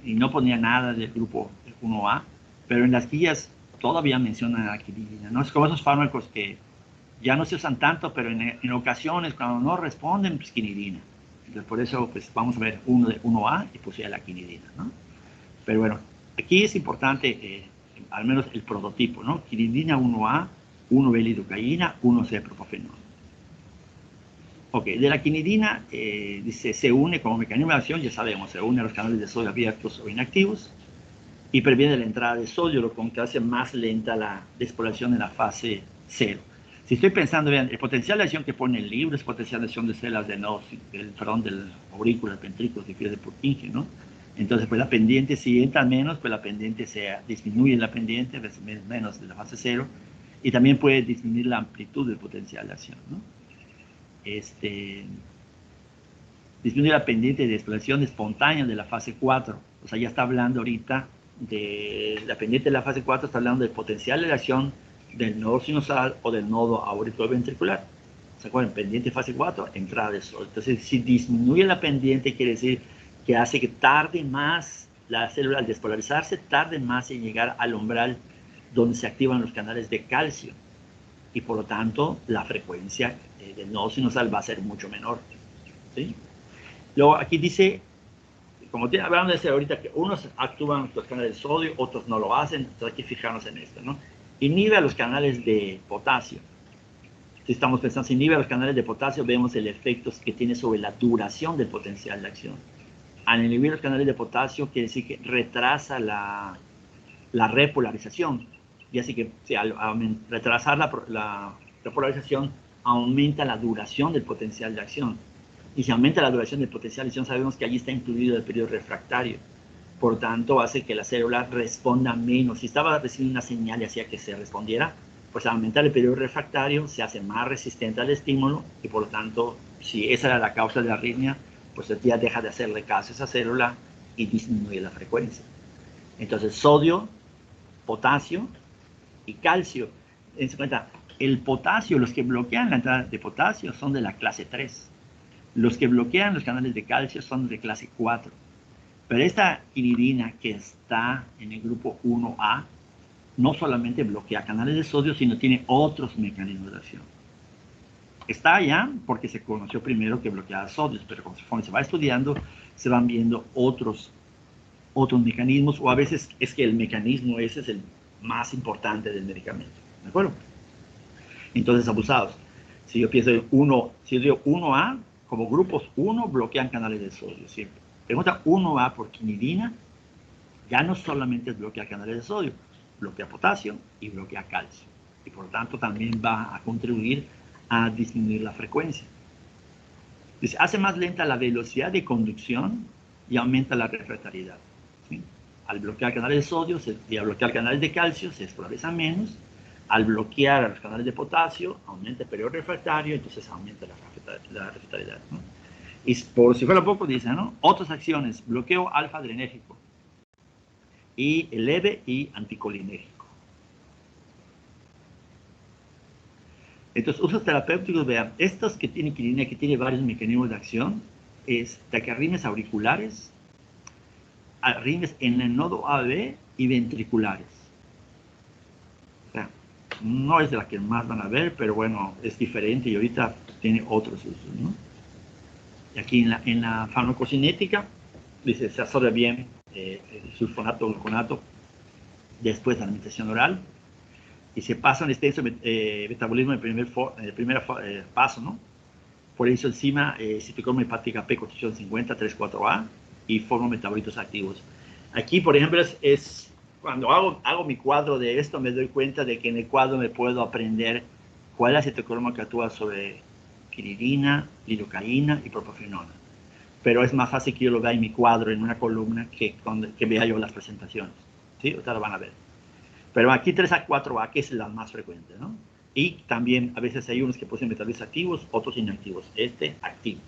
y no ponía nada del grupo 1A, pero en las guías todavía mencionan la quinidina, ¿no? Es como esos fármacos que ya no se usan tanto, pero en ocasiones cuando no responden, pues quinidina. Entonces por eso pues vamos a ver uno de 1A y pues ya la quinidina, ¿no? Pero bueno, aquí es importante al menos el prototipo, ¿no? Quinidina 1A, 1B lidocaína, 1C propafenona. Ok, de la quinidina, dice, se une como mecanismo de acción, ya sabemos, se une a los canales de sodio abiertos o inactivos y previene la entrada de sodio, lo que hace más lenta la despoblación en la fase 0. Si estoy pensando, vean, el potencial de acción que pone el libro es potencial de acción de células del aurícula, del ventrículo, difiere de Purkinje, ¿no? Entonces, pues la pendiente, si entra menos, pues la pendiente disminuye la pendiente, menos de la fase 0, y también puede disminuir la amplitud del potencial de acción, ¿no? Disminuye la pendiente de exploración espontánea de la fase 4. O sea, ya está hablando ahorita de la pendiente de la fase 4, está hablando del potencial de acción del nodo sinusal o del nodo auriculoventricular. ¿Se acuerdan? Pendiente fase 4, entrada de sol. Entonces, si disminuye la pendiente, quiere decir que hace que tarde más la célula al despolarizarse, tarde más en llegar al umbral donde se activan los canales de calcio. Y por lo tanto, la frecuencia del nodo sinusal va a ser mucho menor, ¿sí? Luego aquí dice, como hablamos de decir ahorita, que unos actúan los canales de sodio, otros no lo hacen, entonces hay que fijarnos en esto, ¿no? Inhibe a los canales de potasio. Si estamos pensando, si inhibe a los canales de potasio, vemos el efecto que tiene sobre la duración del potencial de acción. Al inhibir los canales de potasio, quiere decir que retrasa la repolarización. Y así que al retrasar la repolarización, aumenta la duración del potencial de acción. Y si aumenta la duración del potencial de acción, sabemos que allí está incluido el periodo refractario. Por tanto, hace que la célula responda menos. Si estaba recibiendo una señal y hacía que se respondiera, pues al aumentar el periodo refractario se hace más resistente al estímulo y por lo tanto, si esa era la causa de la arritmia, pues ya deja de hacerle caso a esa célula y disminuye la frecuencia. Entonces, sodio, potasio y calcio. Dense cuenta, el potasio, los que bloquean la entrada de potasio son de la clase 3. Los que bloquean los canales de calcio son de clase 4. Pero esta quinidina que está en el grupo 1A no solamente bloquea canales de sodio, sino tiene otros mecanismos de acción. Está allá porque se conoció primero que bloqueaba sodios, pero conforme se va estudiando, se van viendo otros mecanismos, o a veces es que el mecanismo ese es el más importante del medicamento. ¿De acuerdo? Entonces, abusados. Si yo pienso en si yo digo 1A, como grupos 1 bloquean canales de sodio siempre. Pregunta 1A por quinidina, ya no solamente bloquea canales de sodio, bloquea potasio y bloquea calcio. Y por lo tanto también va a contribuir a disminuir la frecuencia. Dice, hace más lenta la velocidad de conducción y aumenta la refractariedad. ¿Sí? Al bloquear canales de sodio y al bloquear canales de calcio se esclarece menos. Al bloquear los canales de potasio aumenta el periodo refractario, entonces aumenta la refractariedad, ¿no? Y por si fuera poco, dice, ¿no? Otras acciones, bloqueo alfa-adrenérgico y leve y anticolinérgico. Entonces, usos terapéuticos, vean, estos que tienen quinidina, que tiene varios mecanismos de acción, es taquiarritmias auriculares, arritmias en el nodo AB y ventriculares. O sea, no es de la que más van a ver, pero bueno, es diferente y ahorita tiene otros usos, ¿no? Y aquí en la farmacocinética, dice, se absorbe bien el sulfonato o gluconato después de la alimentación oral y se pasa un extenso metabolismo en el primer paso, ¿no? Por eso enzima citocromo hepática P constitución 50, 3,4-A y forma metabolitos activos. Aquí, por ejemplo, es cuando hago mi cuadro de esto, me doy cuenta de que en el cuadro me puedo aprender cuál es la citocromo que actúa sobre quinidina, lidocaína y propafenona. Pero es más fácil que yo lo vea en mi cuadro, en una columna, que vea yo las presentaciones. ¿Sí? Ustedes lo van a ver. Pero aquí 3A4A, que es la más frecuente, ¿no? Y también a veces hay unos que poseen metabolitos activos, otros inactivos. Activos.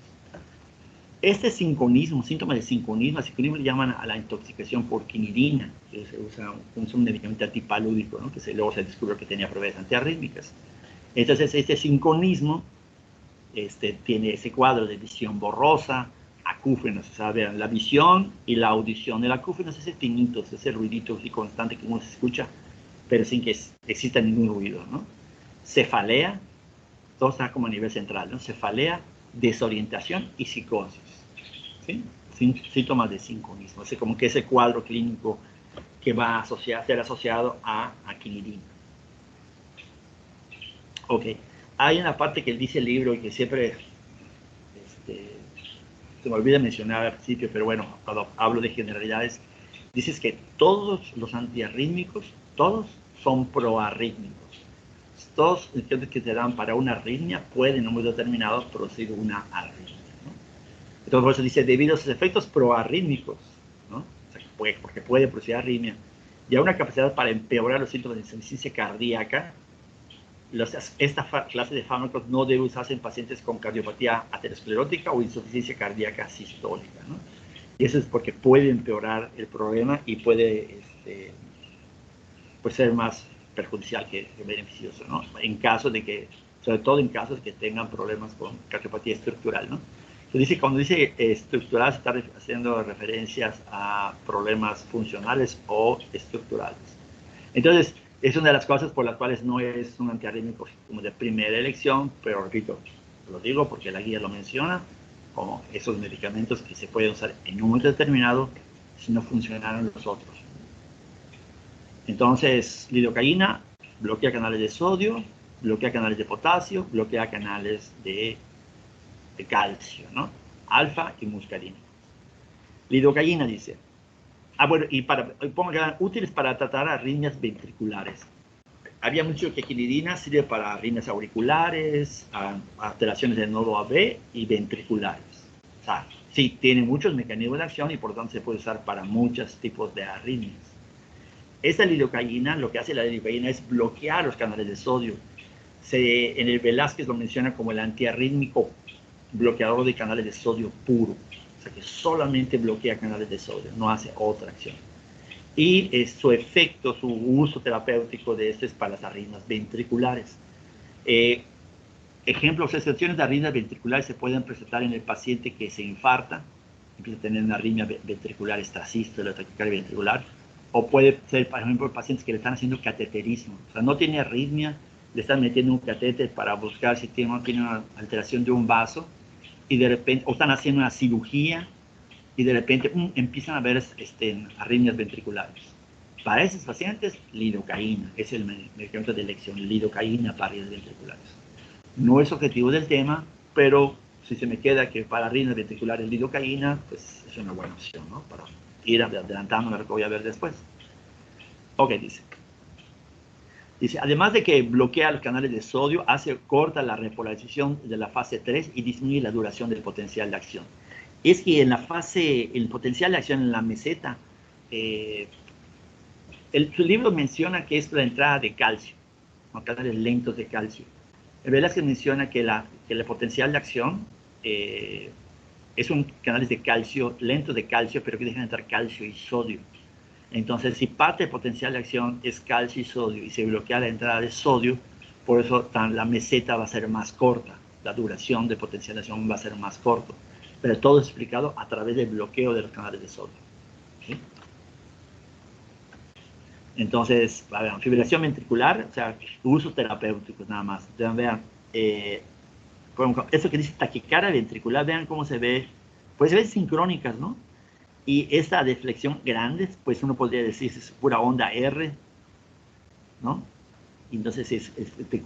Este sincronismo, síntoma de sincronismo, al sincronismo le llaman a la intoxicación por quinidina, que se usa un medicamento antipalúdico, ¿no? Que luego se descubrió que tenía propiedades antiarrítmicas. Entonces, este sincronismo tiene ese cuadro de visión borrosa, acúfenos, ¿sabe? La visión y la audición. El acúfenos es ese tinito, ese ruidito así constante que uno se escucha, pero sin que exista ningún ruido, ¿no? Cefalea, todo está como a nivel central, ¿no? Cefalea, desorientación y psicosis, ¿sí? Síntomas de sincronismo. Es como que ese cuadro clínico que va a ser asociado a quinidina. Ok. Hay una parte que él dice el libro y que siempre se me olvida mencionar al principio, pero bueno, cuando hablo de generalidades, dices que todos los antiarrítmicos, todos son proarrítmicos. Todos los que te dan para una arritmia pueden en un momento determinado producir una arritmia, ¿no? Entonces, por eso dice, debido a sus efectos proarrítmicos, ¿no? O sea, porque puede producir arritmia, y a una capacidad para empeorar los síntomas de insuficiencia cardíaca, esta clase de fármacos no debe usarse en pacientes con cardiopatía aterosclerótica o insuficiencia cardíaca sistólica, ¿no? Y eso es porque puede empeorar el problema y puede ser más perjudicial que beneficioso, ¿no? En caso de que, sobre todo en casos que tengan problemas con cardiopatía estructural, ¿no? Entonces, cuando dice estructural, se está haciendo referencias a problemas funcionales o estructurales. Entonces, es una de las cosas por las cuales no es un antiarrítmico como de primera elección, pero repito, lo digo porque la guía lo menciona, como esos medicamentos que se pueden usar en un momento determinado si no funcionaron los otros. Entonces, lidocaína bloquea canales de sodio, bloquea canales de potasio, bloquea canales de calcio, ¿no? Alfa y muscarina. Lidocaína dice, bueno, y pongan útiles para tratar arritmias ventriculares. Había mucho que quinidina sirve para arritmias auriculares, alteraciones del nodo AB y ventriculares. O sea, sí, tiene muchos mecanismos de acción y por lo tanto se puede usar para muchos tipos de arritmias. Esta lidocaína, lo que hace la lidocaína es bloquear los canales de sodio. En el Velázquez lo menciona como el antiarrítmico bloqueador de canales de sodio puro. O sea que solamente bloquea canales de sodio, no hace otra acción. Y su efecto, su uso terapéutico de esto es para las arritmias ventriculares. Ejemplos, excepciones de arritmias ventriculares se pueden presentar en el paciente que se infarta, empieza a tener una arritmia ventricular extrasístole, taquicardia ventricular, o puede ser, por ejemplo, pacientes que le están haciendo cateterismo. O sea, no tiene arritmia, le están metiendo un catéter para buscar si tiene una alteración de un vaso, y de repente, o están haciendo una cirugía, y de repente empiezan a ver arritmias ventriculares. Para esos pacientes, lidocaína es el medicamento de elección, lidocaína para arritmias ventriculares. No es objetivo del tema, pero si se me queda que para arritmias ventriculares lidocaína, pues es una buena opción, ¿no? Para ir adelantando a lo que voy a ver después. Ok, dice. Dice, además de que bloquea los canales de sodio, corta la repolarización de la fase 3 y disminuye la duración del potencial de acción. Es que en la fase, el potencial de acción en la meseta, su libro menciona que es la entrada de calcio, ¿no? Canales lentos de calcio. En verdad es que menciona que el potencial de acción es un canales de calcio, lentos de calcio, pero que dejan entrar calcio y sodio. Entonces, si parte del potencial de acción es calcio y sodio y se bloquea la entrada de sodio, por eso la meseta va a ser más corta, la duración de potencial de acción va a ser más corto. Pero todo es explicado a través del bloqueo de los canales de sodio. ¿Sí? Entonces, a ver, fibrilación ventricular, o sea, usos terapéuticos nada más. Vean, eso que dice taquicardia ventricular, vean cómo se ve, pues se ven sincrónicas, ¿no? Y esta deflexión grande, pues uno podría decir es pura onda R, ¿no? Y entonces es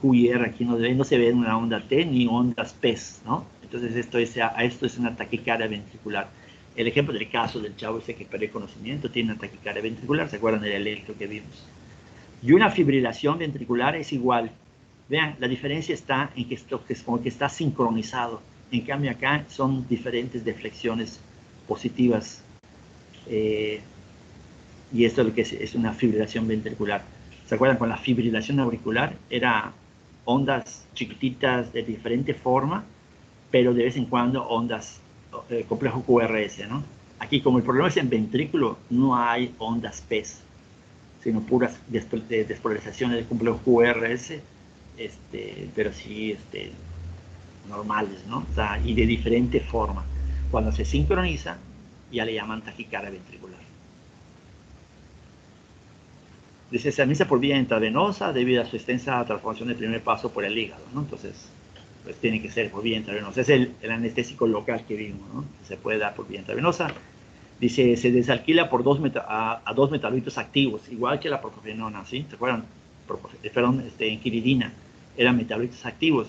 Q y R aquí no se ve una onda T ni ondas P, ¿no? Entonces esto es una taquicardia ventricular. El ejemplo del caso del chavo ese que perdió conocimiento tiene una taquicardia ventricular, ¿se acuerdan del electro que vimos? Y una fibrilación ventricular es igual. Vean, la diferencia está en que esto es como que está sincronizado. En cambio acá son diferentes deflexiones positivas. Y esto es lo que es una fibrilación ventricular. ¿Se acuerdan? Con la fibrilación auricular era ondas chiquititas de diferente forma, pero de vez en cuando ondas complejo QRS, ¿no? Aquí, como el problema es en ventrículo, no hay ondas PES, sino puras despolarizaciones del complejo QRS, pero sí normales, ¿no? O sea, y de diferente forma. Cuando se sincroniza, ya le llaman taquicardia ventricular. Dice, se administra por vía intravenosa debido a su extensa transformación del primer paso por el hígado, ¿no? Entonces, pues tiene que ser por vía intravenosa. Es el anestésico local que vimos, ¿no? Se puede dar por vía intravenosa. Dice, se desalquila por dos metabolitos activos, igual que la propofenona, ¿sí? ¿Se acuerdan? Quiridina, eran metabolitos activos.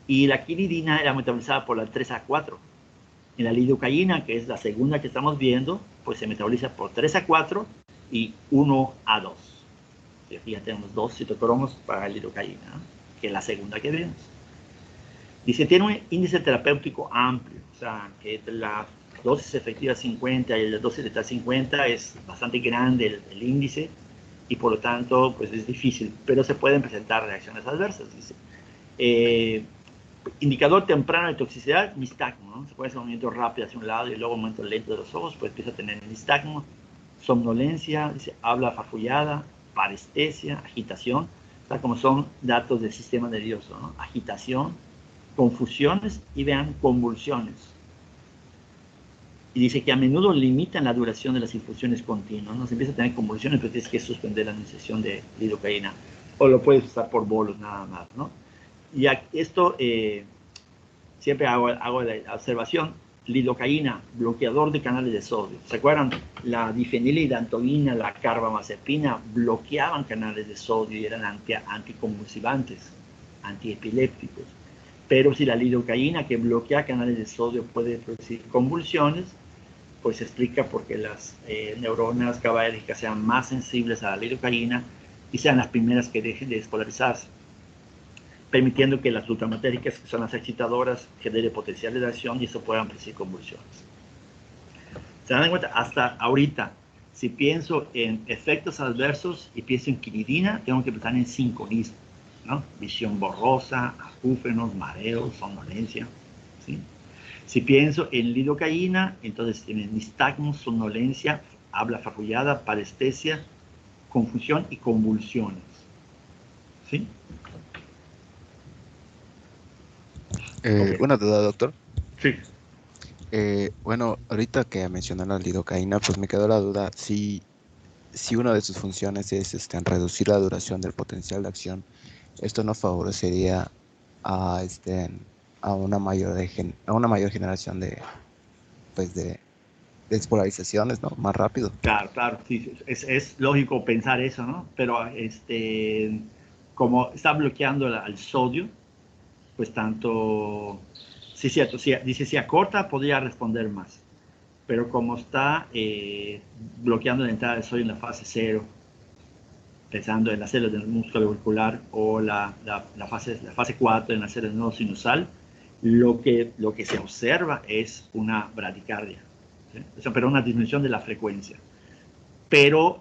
Y la quiridina era metabolizada por la 3A4. En la lidocaína, que es la segunda que estamos viendo, pues se metaboliza por 3A4 y 1A2. Y aquí ya tenemos dos citocromos para la lidocaína, ¿no? Que es la segunda que vemos. Dice, tiene un índice terapéutico amplio, o sea, que la dosis efectiva 50 y la dosis letal 50 es bastante grande el índice y por lo tanto pues es difícil, pero se pueden presentar reacciones adversas. Dice. Indicador temprano de toxicidad, nistagmo, ¿no? Se puede hacer un movimiento rápido hacia un lado y luego un movimiento lento de los ojos, pues empieza a tener nistagmo, somnolencia, dice, habla farfullada, parestesia, agitación, o sea, como son datos del sistema nervioso, ¿no? Agitación, confusiones y vean convulsiones. Y dice que a menudo limitan la duración de las infusiones continuas, ¿no? Se empieza a tener convulsiones, pero tienes que suspender la administración de lidocaína, o lo puedes usar por bolos nada más, ¿no? Y esto, siempre hago la observación, lidocaína, bloqueador de canales de sodio. ¿Se acuerdan? La difenilidantoína, la carbamazepina bloqueaban canales de sodio y eran anticonvulsivantes, antiepilépticos. Pero si la lidocaína que bloquea canales de sodio puede producir convulsiones, pues se explica por qué las neuronas GABAérgicas sean más sensibles a la lidocaína y sean las primeras que dejen de despolarizarse, permitiendo que las glutamatéricas, que son las excitadoras, generen potenciales de acción y eso puedan producir convulsiones. ¿Se dan cuenta? Hasta ahorita, si pienso en efectos adversos y pienso en quiridina, tengo que pensar en sinconismo, ¿no? Visión borrosa, acúfenos, mareos, somnolencia, ¿sí? Si pienso en lidocaína, entonces en nistagmo, somnolencia, habla farfullada, parestesia, confusión y convulsiones, ¿sí? Okay. Una duda, doctor. Sí. Bueno, ahorita que mencionó la lidocaína, pues me quedó la duda si una de sus funciones es reducir la duración del potencial de acción, esto no favorecería a, a una mayor generación de, pues de despolarizaciones, ¿no? Más rápido. Claro, sí, es lógico pensar eso, ¿no? Pero como está bloqueando al sodio, pues tanto, sí, cierto, dice si acorta podría responder más, pero como está bloqueando la entrada del sodio en la fase 0, pensando en las células del músculo auricular o la fase 4 en las células del nodo sinusal, lo que se observa es una bradicardia, ¿sí? O sea, pero una disminución de la frecuencia. Pero,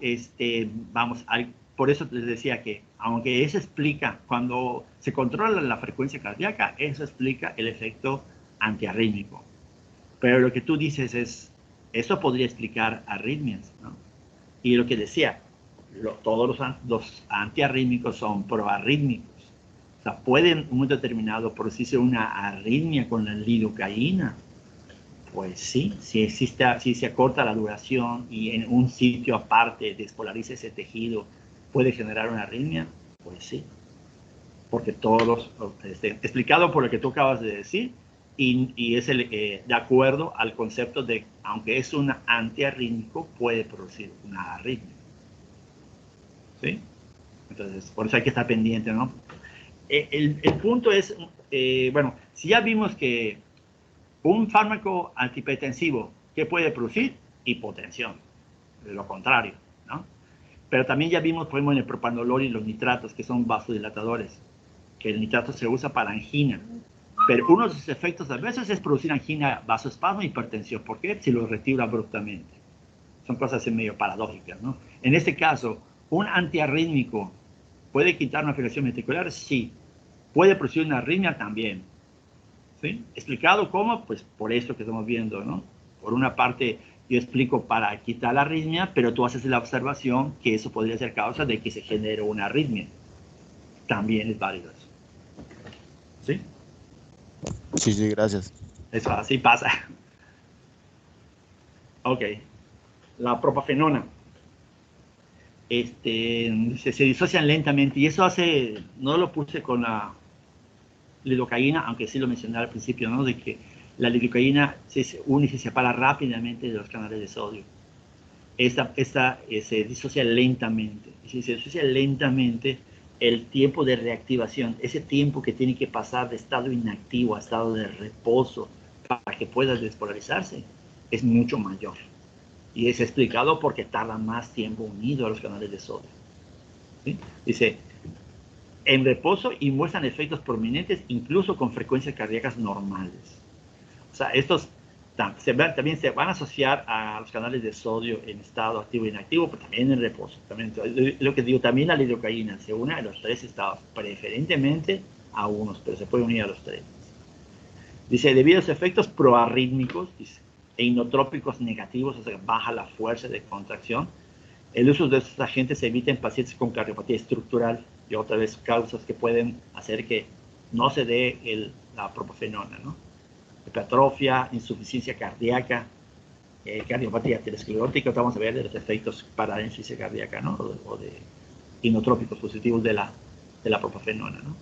vamos, por eso les decía que, aunque eso explica, cuando se controla la frecuencia cardíaca, eso explica el efecto antiarrítmico. Pero lo que tú dices es, eso podría explicar arritmias, ¿no? Y lo que decía, todos los antiarrítmicos son proarrítmicos. O sea, pueden en un momento determinado producirse una arritmia con la lidocaína. Pues sí, si se acorta la duración y en un sitio aparte despolariza ese tejido, puede generar una arritmia, pues sí. Porque explicado por lo que tú acabas de decir, y es de acuerdo al concepto de, aunque es un antiarrítmico, puede producir una arritmia. ¿Sí? Entonces, por eso hay que estar pendiente, ¿no? El punto es, bueno, si ya vimos que un fármaco antihipertensivo, ¿qué puede producir? Hipotensión, de lo contrario, ¿no? Pero también ya vimos, por ejemplo, en el propanolol y los nitratos, que son vasodilatadores, que el nitrato se usa para angina. Pero uno de sus efectos a veces es producir angina, vasoespasmo y hipertensión. ¿Por qué? Si lo retira abruptamente. Son cosas medio paradójicas, ¿no? En este caso, un antiarrítmico puede quitar una fibrilación ventricular, sí. Puede producir una arritmia también. ¿Sí? ¿Explicado cómo? Pues por esto que estamos viendo, ¿no? Por una parte, yo explico para quitar la arritmia, pero tú haces la observación que eso podría ser causa de que se genere una arritmia. También es válido eso. ¿Sí? Sí, gracias. Eso así pasa. Ok. La propafenona. Se disocian lentamente y eso hace, no lo puse con la lidocaína, aunque sí lo mencioné al principio, ¿no? De que la lidocaína se une y se separa rápidamente de los canales de sodio. Esta se disocia lentamente. Y si se disocia lentamente, el tiempo de reactivación, ese tiempo que tiene que pasar de estado inactivo a estado de reposo para que pueda despolarizarse, es mucho mayor. Y es explicado porque tarda más tiempo unido a los canales de sodio. ¿Sí? Dice, en reposo y muestran efectos prominentes incluso con frecuencias cardíacas normales. O sea, estos también se van a asociar a los canales de sodio en estado activo e inactivo, pero también en reposo. También, lo que digo, también la lidocaína se une a los tres estados, preferentemente a unos, pero se puede unir a los tres. Dice, debido a los efectos proarrítmicos e inotrópicos negativos, o sea, baja la fuerza de contracción, el uso de estos agentes se evita en pacientes con cardiopatía estructural y otra vez causas que pueden hacer que no se dé la propafenona, ¿no? Hipertrofia, insuficiencia cardíaca, cardiopatía aterosclerótica, vamos a ver de los efectos para la insuficiencia cardíaca, ¿no? O de inotrópicos positivos de la propafenona, ¿no?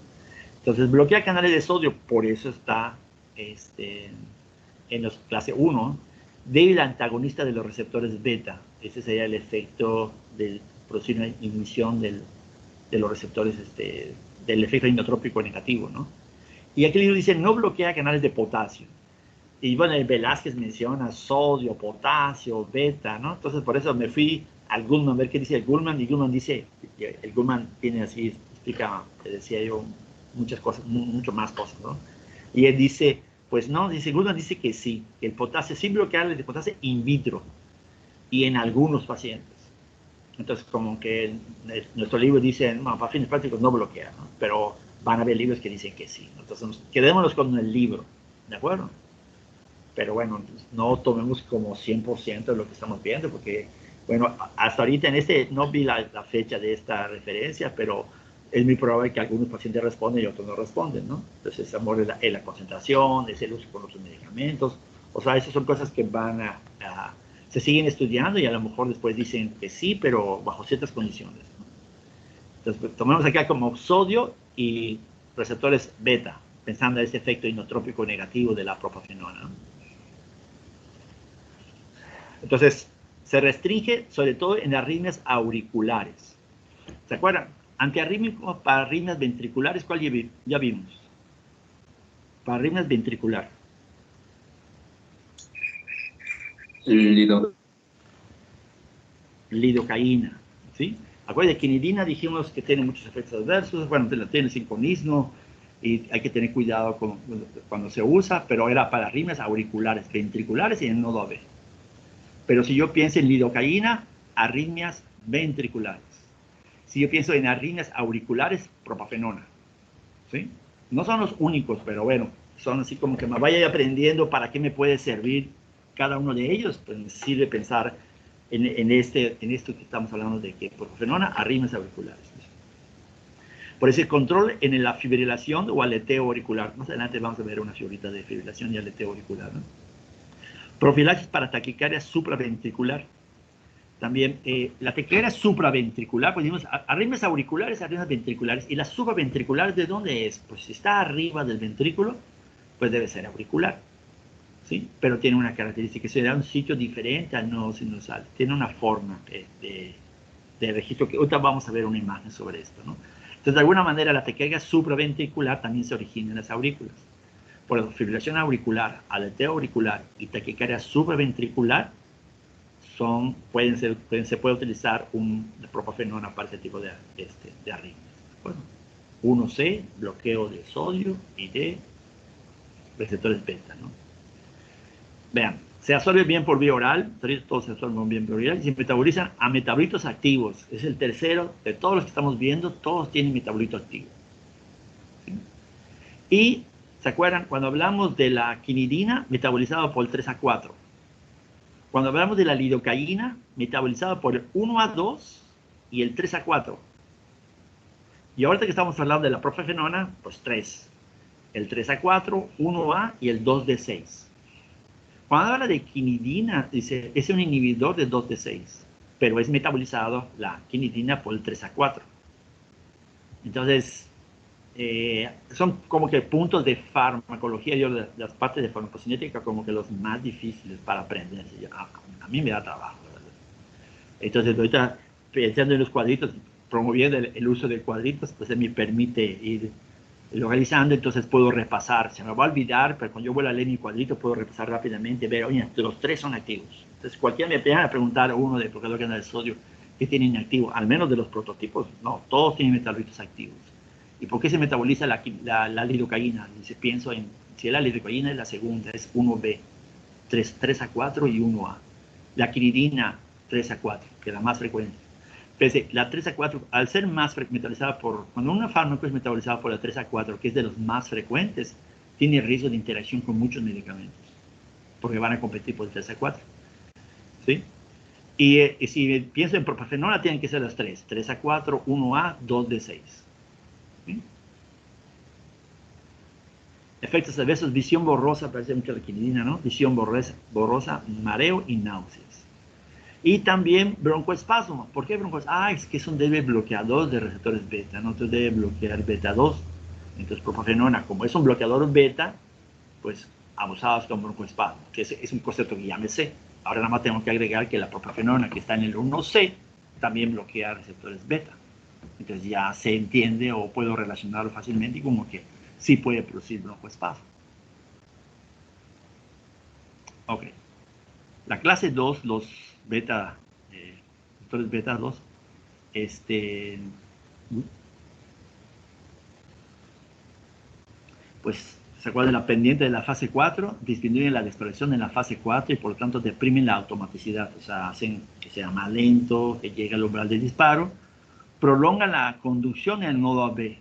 Entonces, bloquea canales de sodio, por eso está en los clase 1, débil antagonista de los receptores beta. Ese sería el efecto de producir una inhibición de los receptores, del efecto inotrópico negativo, ¿no? Y aquí el libro dice, no bloquea canales de potasio. Y bueno, el Velázquez menciona sodio, potasio, beta, ¿no? Entonces, por eso me fui al Goldman a ver qué dice el Goldman, y Goldman dice, el Goldman tiene así, explica, te decía yo, muchas cosas, mucho más cosas, ¿no? Y él dice, pues no, dice, Goldman dice que sí, que el potasio, sí bloquear el de potasio in vitro, y en algunos pacientes. Entonces, como que nuestro libro dice, no, para fines prácticos no bloquea, ¿no? Pero van a haber libros que dicen que sí. Entonces, quedémonos con el libro, ¿de acuerdo? Pero bueno, no tomemos como 100% de lo que estamos viendo, porque, bueno, hasta ahorita no vi la fecha de esta referencia, pero es muy probable que algunos pacientes responden y otros no responden, ¿no? Entonces, amor, es la concentración, es el uso con los medicamentos, o sea, esas son cosas que se siguen estudiando y a lo mejor después dicen que sí, pero bajo ciertas condiciones, ¿no? Entonces, pues, tomemos acá como sodio y receptores beta, pensando en ese efecto inotrópico negativo de la propafenona, ¿no? Entonces, se restringe sobre todo en arritmias auriculares. ¿Se acuerdan? Antiarrítmico para arritmias ventriculares, ¿cuál ya vimos? Para arritmias ventricular. Lido. Lidocaína, ¿sí? Acuérdense, quinidina dijimos que tiene muchos efectos adversos, bueno, tiene sinconismo y hay que tener cuidado cuando se usa, pero era para arritmias auriculares, ventriculares y en el nodo AB. Pero si yo pienso en lidocaína, arritmias ventriculares. Si yo pienso en arritmias auriculares, propafenona. ¿Sí? No son los únicos, pero bueno, son así como que me vaya aprendiendo para qué me puede servir cada uno de ellos. Pues me sirve pensar en esto que estamos hablando de que propafenona, arritmias auriculares. Por ese control en la fibrilación o aleteo auricular. Más adelante vamos a ver una figurita de fibrilación y aleteo auricular, ¿no? Profilaxis para taquicardia supraventricular. También la taquicardia supraventricular, pues decimos arritmias auriculares, arritmias ventriculares. ¿Y las supraventriculares de dónde es? Pues si está arriba del ventrículo, pues debe ser auricular, ¿sí? Pero tiene una característica, se da un sitio diferente al nodo sinusal. Tiene una forma de registro, que ahorita vamos a ver una imagen sobre esto, ¿no? Entonces, de alguna manera, la taquicardia supraventricular también se origina en las aurículas. Por la fibrilación auricular, aleteo auricular y taquicardia supraventricular se puede utilizar un propafenona para ese tipo de arritmias. Bueno, 1C, bloqueo de sodio y de receptores beta, ¿no? Vean, se absorbe bien por vía oral, todos se absorben bien por vía oral y se metabolizan a metabolitos activos. Es el tercero de todos los que estamos viendo, todos tienen metabolito activo. ¿Sí? Y, ¿se acuerdan? Cuando hablamos de la quinidina, metabolizado por el 3A4. Cuando hablamos de la lidocaína, metabolizado por el 1A2 y el 3A4. Y ahorita que estamos hablando de la propafenona, pues 3. El 3A4, 1A y el 2D6. Cuando habla de quinidina, dice, es un inhibidor de 2D6, pero es metabolizado la quinidina por el 3A4. Entonces, son como que puntos de farmacología, yo las partes de farmacocinética como que los más difíciles para aprender. A mí me da trabajo, ¿verdad? Entonces, ahorita pensando en los cuadritos, promoviendo el uso de cuadritos, pues me permite ir localizando, entonces puedo repasar. Se me va a olvidar, pero cuando yo voy a leer mi cuadrito puedo repasar rápidamente, ver, oye, los tres son activos. Entonces, cualquiera me empieza a preguntar uno de bloqueador canal de sodio, ¿qué tiene inactivo? Al menos de los prototipos, no, todos tienen metabolitos activos. ¿Y por qué se metaboliza la lidocaína? Dice, pienso en, si la lidocaína es la segunda, es 1B, 3A4 y 1A. La quinidina, 3A4, que es la más frecuente. Pese, la 3A4, al ser más metabolizada cuando un fármaco es metabolizado por la 3A4, que es de los más frecuentes, tiene riesgo de interacción con muchos medicamentos, porque van a competir por el 3A4. ¿Sí? Y si pienso en propafenona, tienen que ser las 3A4, 1A, 2D6. ¿Sí? Efectos adversos, visión borrosa, parece mucho la quinidina, ¿no? Visión borrosa, mareo y náuseas. Y también broncoespasmo. ¿Por qué broncoespasmo? Es que es un débil bloqueador de receptores beta, ¿no? Entonces debe bloquear beta 2. Entonces propafenona, como es un bloqueador beta, pues abusados con broncoespasmo, que es un concepto que ya me sé. Ahora nada más tengo que agregar que la propafenona que está en el 1C también bloquea receptores beta. Entonces ya se entiende o puedo relacionarlo fácilmente como que sí puede producir broncoespasmo. Ok. La clase 2, los receptores beta 2, pues se acuerdan de la pendiente de la fase 4, disminuyen la expresión en la fase 4 y por lo tanto deprimen la automaticidad, o sea, hacen que sea más lento, que llegue al umbral de disparo, prolongan la conducción en el nodo AB.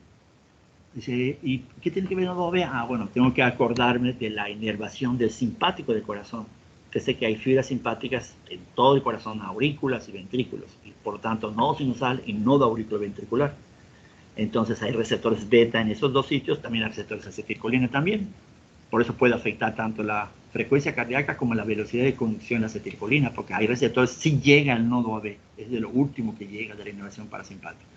Dice, ¿y qué tiene que ver el nodo AB? Bueno, tengo que acordarme de la inervación del simpático del corazón. Que sé que hay fibras simpáticas en todo el corazón, aurículas y ventrículos, y por lo tanto nodo sinusal y nodo auriculoventricular. Entonces hay receptores beta en esos dos sitios, también hay receptores acetilcolina también. Por eso puede afectar tanto la frecuencia cardíaca como la velocidad de conducción de la acetilcolina, porque hay receptores, sí llega al nodo AB, es de lo último que llega de la inervación parasimpática.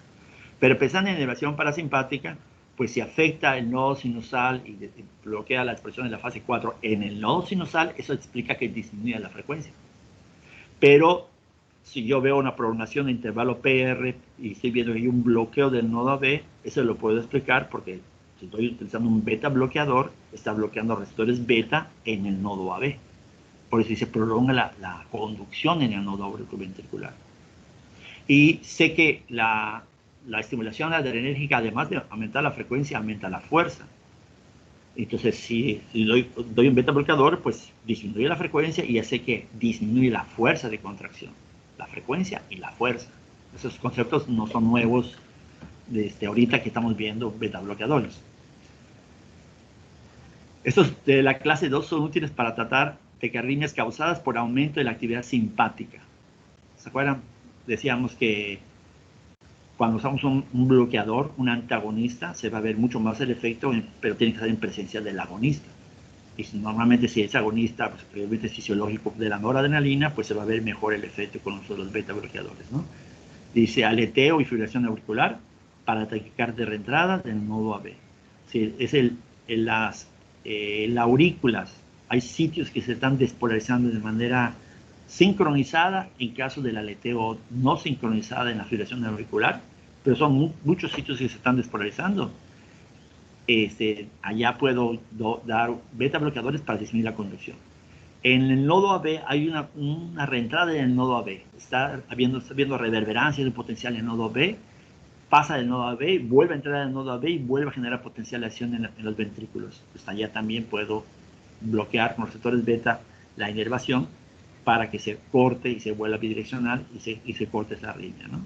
Pero pensando en inervación parasimpática, pues si afecta el nodo sinusal y bloquea la expresión de la fase 4 en el nodo sinusal, eso explica que disminuye la frecuencia. Pero si yo veo una prolongación de intervalo PR y estoy viendo que hay un bloqueo del nodo AB, eso lo puedo explicar porque si estoy utilizando un beta bloqueador, está bloqueando receptores beta en el nodo AB. Por eso se prolonga la conducción en el nodo auriculoventricular. Y sé que la estimulación adrenérgica, además de aumentar la frecuencia, aumenta la fuerza. Entonces, si doy un beta bloqueador, pues disminuye la frecuencia y ya sé que disminuye la fuerza de contracción. La frecuencia y la fuerza. Esos conceptos no son nuevos desde ahorita que estamos viendo beta bloqueadores. Estos de la clase 2 son útiles para tratar taquiarritmias causadas por aumento de la actividad simpática. ¿Se acuerdan? Decíamos que cuando usamos un bloqueador, un antagonista, se va a ver mucho más el efecto, pero tiene que ser en presencia del agonista. Y normalmente si es agonista, pues previamente es fisiológico de la noradrenalina, pues se va a ver mejor el efecto con uso de los beta bloqueadores, ¿no? Dice aleteo y fibrilación auricular para taquicardia de reentrada del nodo AB. Sí, es las aurículas. Hay sitios que se están despolarizando de manera sincronizada en caso del aleteo no sincronizada en la fibrilación auricular, pero son muchos sitios que se están despolarizando. Allá puedo dar beta bloqueadores para disminuir la conducción. En el nodo AB hay una reentrada en el nodo AB. Está habiendo reverberancia del potencial en el nodo AB, pasa del nodo AB, vuelve a entrar en el nodo AB y vuelve a generar potencial de acción en los ventrículos. Pues allá también puedo bloquear con receptores beta la inervación para que se corte y se vuelva bidireccional y se corte esa arritmia, ¿no?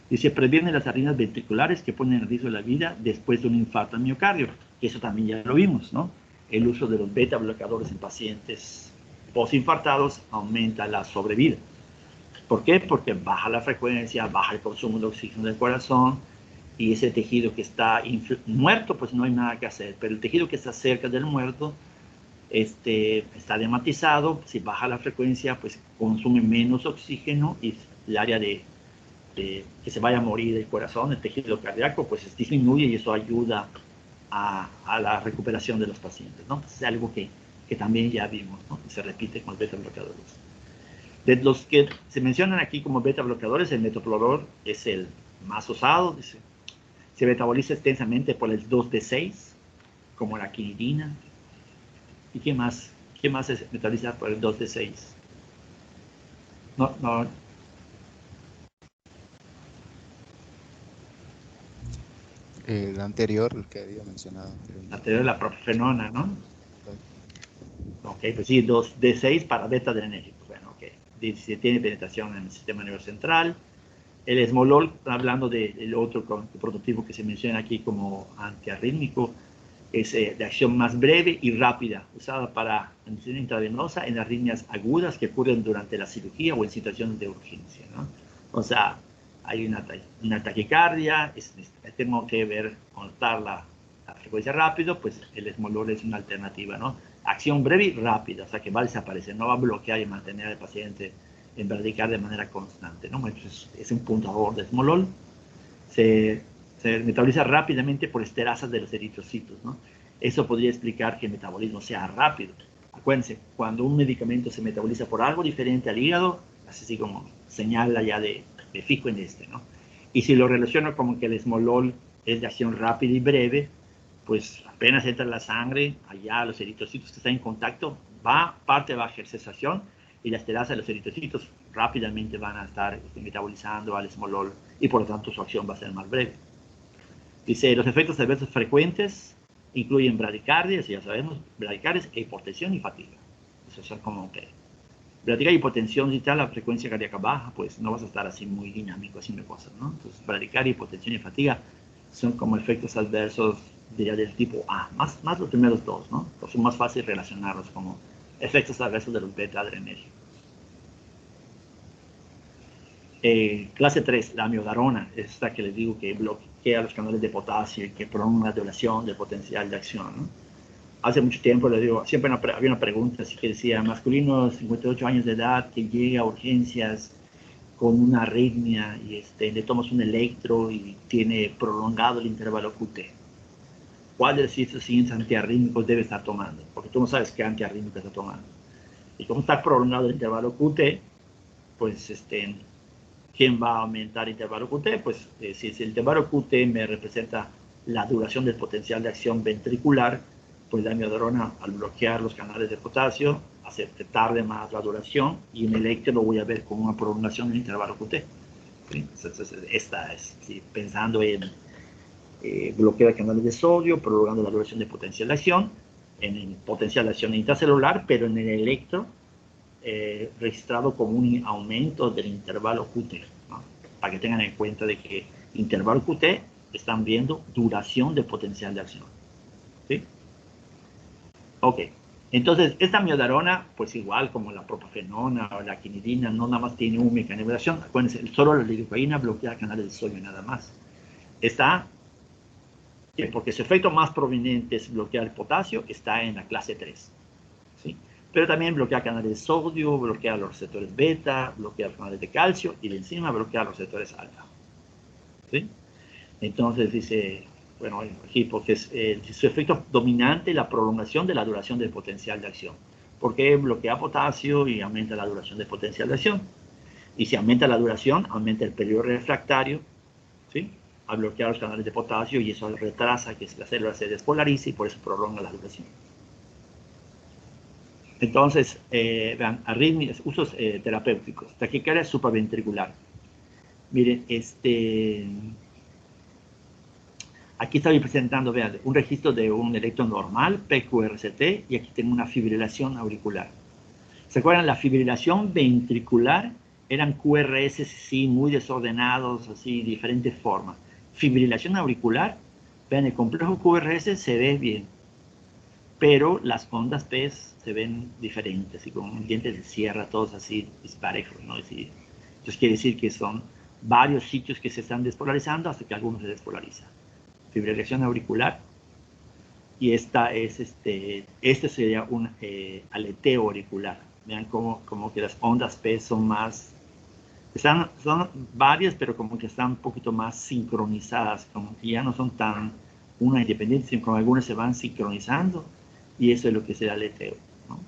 Y se previene las arritmias ventriculares que ponen en riesgo la vida después de un infarto al miocardio. Eso también ya lo vimos, ¿no? El uso de los beta bloqueadores en pacientes postinfartados aumenta la sobrevida. ¿Por qué? Porque baja la frecuencia, baja el consumo de oxígeno del corazón y ese tejido que está muerto, pues no hay nada que hacer. Pero el tejido que está cerca del muerto está dematizado, si baja la frecuencia, pues consume menos oxígeno y el área de que se vaya a morir el corazón, el tejido cardíaco, pues disminuye y eso ayuda a la recuperación de los pacientes, ¿no? Es algo que también ya vimos, ¿no? Se repite con los beta bloqueadores. De los que se mencionan aquí como beta bloqueadores, el metoprolol es el más usado, se metaboliza extensamente por el 2D6, como la quinidina. ¿Y qué más se metaboliza por el 2D6? No. El anterior, el que había mencionado anteriormente. Anterior la profenona, ¿no? Ok, pues sí, 2D6 para beta adrenérgicos. Bueno, ok. Dice, tiene penetración en el sistema nervioso central. El esmolol, hablando del otro prototipo que se menciona aquí como antiarrítmico, es de acción más breve y rápida, usada para inducción intravenosa en arritmias agudas que ocurren durante la cirugía o en situaciones de urgencia, ¿no? O sea, hay una taquicardia, tengo que contar la frecuencia rápido, pues el esmolol es una alternativa, ¿no? Acción breve y rápida, o sea que va a desaparecer, no va a bloquear y mantener al paciente en bradicardia de manera constante, ¿no? Entonces es un punto a favor de esmolol. Se metaboliza rápidamente por esterazas de los eritrocitos, ¿no? Eso podría explicar que el metabolismo sea rápido. Acuérdense, cuando un medicamento se metaboliza por algo diferente al hígado, así como señala ya de fijo en ¿no? Y si lo relaciono como que el esmolol es de acción rápida y breve, pues apenas entra la sangre, allá los eritrocitos que están en contacto, parte va a ejercer acción y las terazas de los eritrocitos rápidamente van a estar metabolizando al esmolol y por lo tanto su acción va a ser más breve. Dice, los efectos adversos frecuentes incluyen bradicardias, ya sabemos, bradicardias, hipotensión y fatiga. Eso son como que bradicardia y hipotensión, si está la frecuencia cardíaca baja, pues no vas a estar así muy dinámico haciendo cosas, ¿no? Entonces, bradicardia, hipotensión y fatiga son como efectos adversos, diría, del tipo A, más los primeros dos, ¿no? Entonces es más fácil relacionarlos como efectos adversos de los beta adrenérgicos. Clase 3, la amiodarona, es esta que les digo que bloquea los canales de potasio y que prolonga la duración del potencial de acción, ¿no? Hace mucho tiempo, les digo, siempre había una pregunta así que decía, masculino, 58 años de edad, que llega a urgencias con una arritmia y le tomas un electro y tiene prolongado el intervalo QT. ¿Cuál de estos siguientes antiarrítmicos debe estar tomando? Porque tú no sabes qué antiarrítmico está tomando. Y como está prolongado el intervalo QT, pues ¿quién va a aumentar el intervalo QT? Pues si el intervalo QT me representa la duración del potencial de acción ventricular, pues la amiodarona, al bloquear los canales de potasio, hace que tarde más la duración y en el electro lo voy a ver con una prolongación del intervalo QT. ¿sí? Entonces, esta es, ¿sí? Pensando en bloqueo de canales de sodio, prolongando la duración de potencial de acción, en el potencial de acción intracelular, pero en el electro, registrado como un aumento del intervalo QT, ¿no? Para que tengan en cuenta de que intervalo QT están viendo duración de potencial de acción, ¿sí? Ok, entonces esta miodarona, pues igual como la propafenona o la quinidina, no nada más tiene un mecanismo de acción. Acuérdense, solo la lidocaína bloquea canales de sodio nada más. Está, porque su efecto más proveniente es bloquear el potasio, está en la clase 3, ¿sí? Pero también bloquea canales de sodio, bloquea los receptores beta, bloquea los canales de calcio y de encima bloquea los receptores alfa, ¿sí? Entonces dice, bueno, aquí porque es su efecto dominante la prolongación de la duración del potencial de acción. Porque bloquea potasio y aumenta la duración del potencial de acción. Y si aumenta la duración, aumenta el periodo refractario, ¿sí? Al bloquear los canales de potasio y eso retrasa que la célula se despolarice y por eso prolonga la duración. Entonces, vean, arritmias, usos terapéuticos, taquicardia supraventricular. Miren, aquí estoy presentando, vean, un registro de un electro normal, PQRCT, y aquí tengo una fibrilación auricular. ¿Se acuerdan? La fibrilación ventricular eran QRS, sí, muy desordenados, así, diferentes formas. Fibrilación auricular, vean, el complejo QRS se ve bien, pero las ondas P se ven diferentes, y con dientes de sierra, todos así disparejos, ¿no? Entonces quiere decir que son varios sitios que se están despolarizando hasta que algunos se despolarizan. Fibrilación auricular, y esta es este sería un aleteo auricular. Vean como que las ondas P son más, son varias, pero como que están un poquito más sincronizadas, como que ya no son tan una independiente, sino como algunas se van sincronizando, y eso es lo que es el aleteo, ¿no?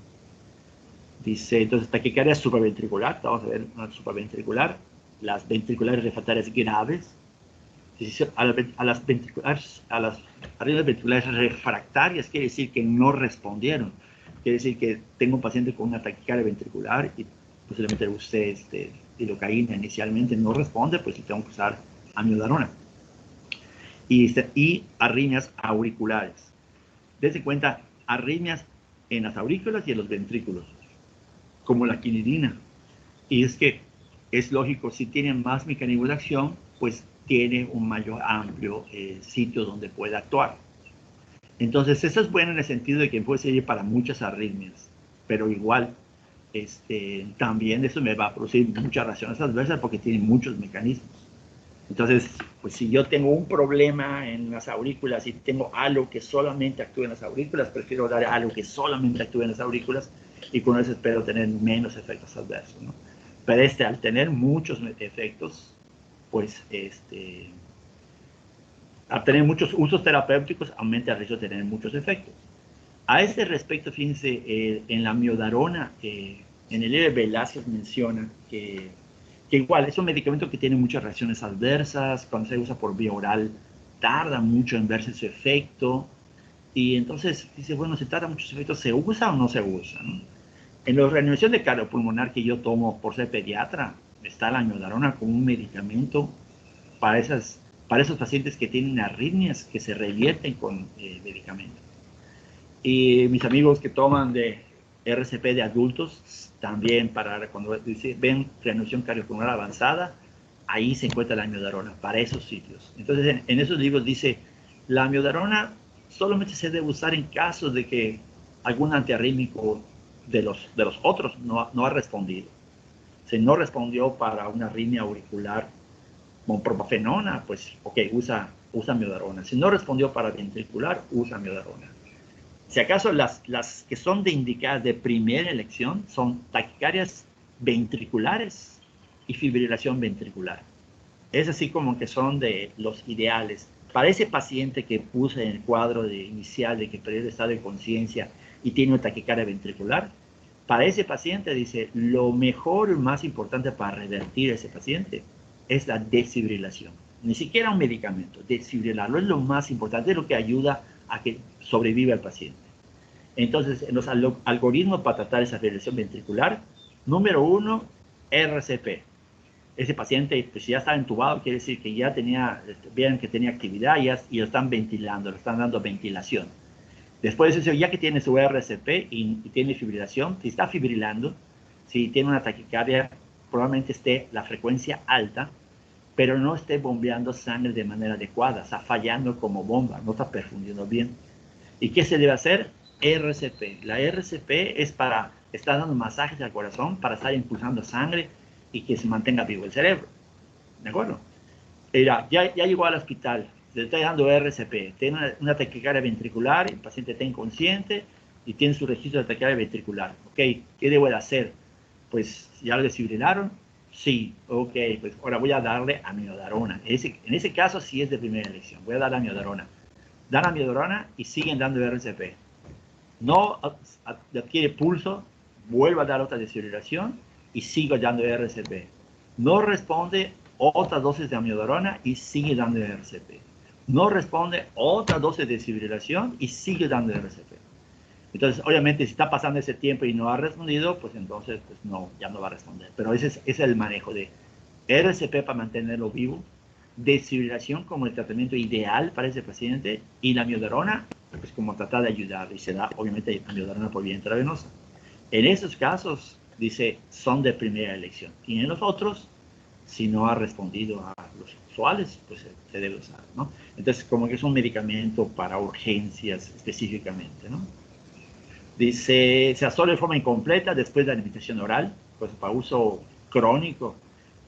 Dice, entonces, taquicardia supraventricular, vamos a ver una supraventricular, las ventriculares refractarias graves, a las arritmias ventriculares refractarias, quiere decir que no respondieron. Quiere decir que tengo un paciente con una taquicardia ventricular y posiblemente usted lidocaína inicialmente no responde, pues tengo que usar amiodarona. Y arritmias auriculares. Dense cuenta, arritmias en las aurículas y en los ventrículos, como la quinidina. Y es que es lógico, si tienen más mecanismos de acción, pues tiene un mayor amplio sitio donde puede actuar. Entonces, eso es bueno en el sentido de que puede servir para muchas arritmias, pero igual, también eso me va a producir muchas reacciones adversas porque tiene muchos mecanismos. Entonces, pues si yo tengo un problema en las aurículas y tengo algo que solamente actúa en las aurículas, prefiero dar algo que solamente actúa en las aurículas y con eso espero tener menos efectos adversos, ¿no? Pero al tener muchos efectos, pues al tener muchos usos terapéuticos, aumenta el riesgo de tener muchos efectos. A este respecto, fíjense, en la miodarona, en el libro de Velázquez menciona que igual es un medicamento que tiene muchas reacciones adversas, cuando se usa por vía oral tarda mucho en verse su efecto, y entonces dice, bueno, si tarda muchos efectos, ¿se usa o no se usa, ¿no? En la reanimación de cardiopulmonar que yo tomo por ser pediatra, está la miodarona como un medicamento para esos pacientes que tienen arritmias que se revierten con medicamentos. Y mis amigos que toman de RCP de adultos, también para cuando ven reanimación cardiopulmonar avanzada, ahí se encuentra la amiodarona, para esos sitios. Entonces, en esos libros dice, la amiodarona solamente se debe usar en casos de que algún antiarrítmico de los otros no ha respondido. Si no respondió para una arritmia auricular con propafenona, pues, ok, usa amiodarona. Si no respondió para ventricular, usa amiodarona. Si acaso las que son de indicadas de primera elección son taquicardias ventriculares y fibrilación ventricular. Es así como que son de los ideales. Para ese paciente que puse en el cuadro inicial de que perdió el estado de conciencia y tiene una taquicardia ventricular, para ese paciente dice, lo mejor y más importante para revertir a ese paciente es la desfibrilación. Ni siquiera un medicamento, desfibrilarlo es lo más importante, es lo que ayuda a que sobreviva el paciente. Entonces, en los algoritmos para tratar esa fibrilación ventricular, número 1, RCP. ese paciente, pues si ya estaba entubado, quiere decir que ya tenía, vieron que tenía actividad y lo están ventilando, le están dando ventilación. Después de eso, ya que tiene su RCP y tiene fibrilación, si está fibrilando, si tiene una taquicardia, probablemente esté la frecuencia alta, pero no esté bombeando sangre de manera adecuada, está fallando como bomba, no está perfundiendo bien. ¿Y qué se debe hacer? RCP. La RCP es para estar dando masajes al corazón, para estar impulsando sangre y que se mantenga vivo el cerebro. ¿De acuerdo? Mira, ya llegó al hospital, se le está dando RCP, tiene una taquicardia ventricular, el paciente está inconsciente y tiene su registro de taquicardia ventricular. Ok, ¿qué debo de hacer? Pues, ¿ya lo desfibrilaron? Sí, ok, pues ahora voy a darle amiodarona. En ese caso sí es de primera elección, voy a dar amiodarona. Dan amiodarona y siguen dando RCP. No adquiere pulso, vuelvo a dar otra desfibrilación y sigo dando RCP. No responde, otra dosis de amiodarona y sigue dando RCP. No responde, otra dosis de desfibrilación y sigue dando RCP. Entonces, obviamente, si está pasando ese tiempo y no ha respondido, pues entonces pues no, ya no va a responder. Pero ese es el manejo de RCP para mantenerlo vivo, desfibrilación como el tratamiento ideal para ese paciente y la amiodarona, pues como tratar de ayudar. Y se da, obviamente, amiodarona por vía intravenosa. En esos casos, dice, son de primera elección. Y en los otros, si no ha respondido a los usuales, pues se debe usar, ¿no? Entonces, como que es un medicamento para urgencias específicamente, ¿no? Dice, se absorbe de forma incompleta después de la alimentación oral, pues para uso crónico,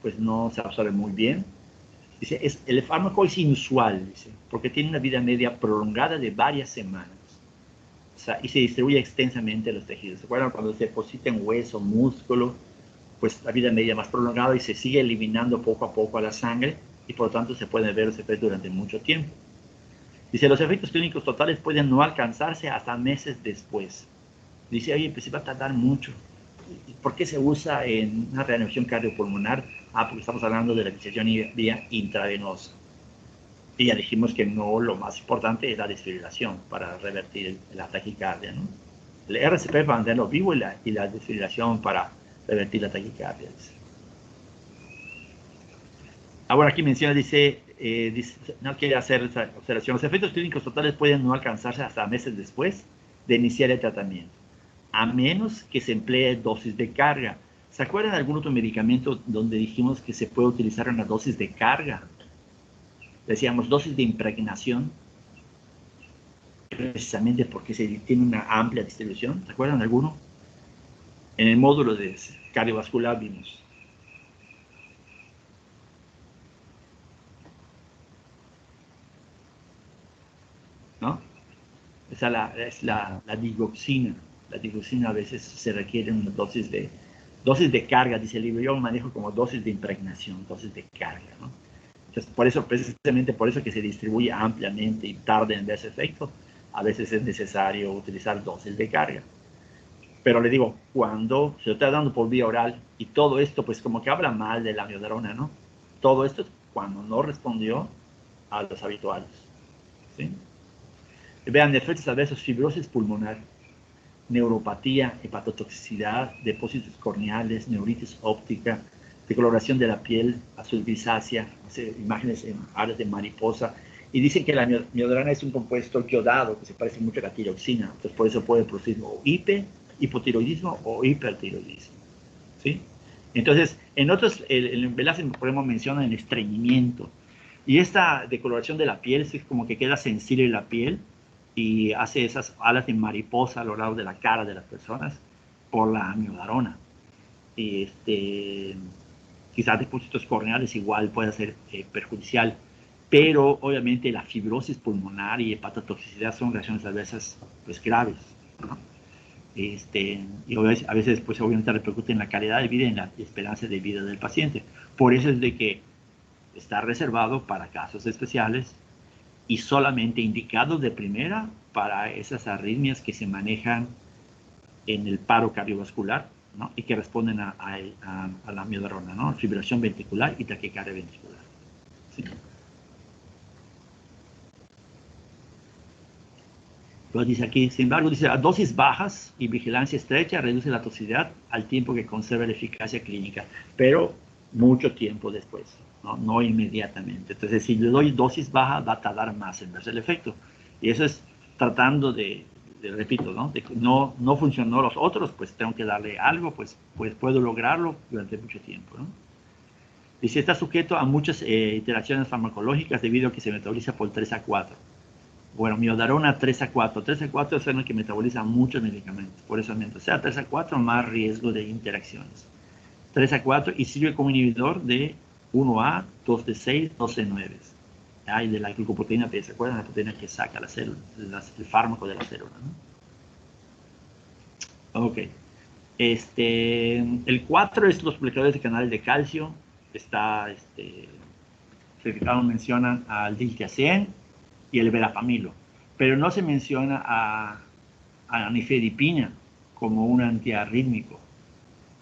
pues no se absorbe muy bien. Dice, el fármaco es inusual, dice, porque tiene una vida media prolongada de varias semanas. O sea, y se distribuye extensamente en los tejidos. ¿Se acuerdan cuando se deposita en hueso, músculo? Pues la vida media más prolongada y se sigue eliminando poco a poco a la sangre y por lo tanto se pueden ver los efectos durante mucho tiempo. Dice, los efectos clínicos totales pueden no alcanzarse hasta meses después. Dice, oye, pues se va a tardar mucho. ¿Por qué se usa en una reanimación cardiopulmonar? Ah, porque estamos hablando de la iniciación vía intravenosa. Y ya dijimos que no, lo más importante es la desfibrilación para revertir la taquicardia, ¿no? El RCP para mantenerlo vivo y la desfibrilación para revertir la taquicardia. Ahora aquí menciona, dice, no quiere hacer esa observación. Los efectos clínicos totales pueden no alcanzarse hasta meses después de iniciar el tratamiento, a menos que se emplee dosis de carga. ¿Se acuerdan de algún otro medicamento donde dijimos que se puede utilizar una dosis de carga? Decíamos dosis de impregnación, precisamente porque tiene una amplia distribución. ¿Se acuerdan de alguno? En el módulo de cardiovascular vimos. ¿No? Esa es la digoxina. La digoxina a veces se requiere una dosis de carga, dice el libro. Yo manejo como dosis de impregnación, dosis de carga, ¿no? Entonces, por eso, precisamente por eso que se distribuye ampliamente y tarda en verse efecto, a veces es necesario utilizar dosis de carga. Pero le digo, cuando se lo está dando por vía oral y todo esto, pues como que habla mal de la amiodarona, ¿no? Todo esto es cuando no respondió a los habituales, ¿sí? Vean, efectos adversos, fibrosis pulmonar, neuropatía, hepatotoxicidad, depósitos corneales, neuritis óptica, decoloración de la piel azul grisácea, imágenes en áreas de mariposa, y dicen que la amiodarona es un compuesto iodado que se parece mucho a la tiroxina, entonces por eso puede producir o hipotiroidismo o hipertiroidismo, ¿sí? Entonces, en otros, el Velázquez, por ejemplo, menciona el estreñimiento, y esta decoloración de la piel es como que queda sensible la piel, y hace esas alas de mariposa a lo largo de la cara de las personas por la amiodarona. Y quizás depósitos corneales igual puede ser perjudicial, pero obviamente la fibrosis pulmonar y hepatotoxicidad son reacciones adversas pues graves, ¿no? Y a veces pues obviamente repercute en la calidad de vida y en la esperanza de vida del paciente. Por eso es de que está reservado para casos especiales y solamente indicados de primera para esas arritmias que se manejan en el paro cardiovascular, ¿no? Y que responden a la amiodarona, ¿no? Fibrilación ventricular y taquicardia ventricular. ¿Sí? Luego dice aquí, sin embargo, dice, a dosis bajas y vigilancia estrecha reduce la toxicidad al tiempo que conserva la eficacia clínica. Pero mucho tiempo después, ¿no? No inmediatamente. Entonces, si le doy dosis baja, va a tardar más en verse el efecto. Y eso es tratando repito, ¿no? De que no funcionó los otros, pues tengo que darle algo, pues puedo lograrlo durante mucho tiempo, ¿no? Dice, está sujeto a muchas interacciones farmacológicas debido a que se metaboliza por 3 a 4. Bueno, miodarona 3 a 4. 3 a 4 es el que metaboliza muchos medicamentos. Por eso, mientras sea 3 a 4, más riesgo de interacciones. 3 a 4 y sirve como inhibidor de 1A, 2D6, 12-9. Y de la glucoproteína P, ¿se acuerdan? La proteína que saca la célula, el fármaco de la célula, ¿no? Ok. El 4 es los bloqueadores de canales de calcio. Está, certificado mencionan al diltiazem y el verapamilo, pero no se menciona a nifedipina como un antiarrítmico.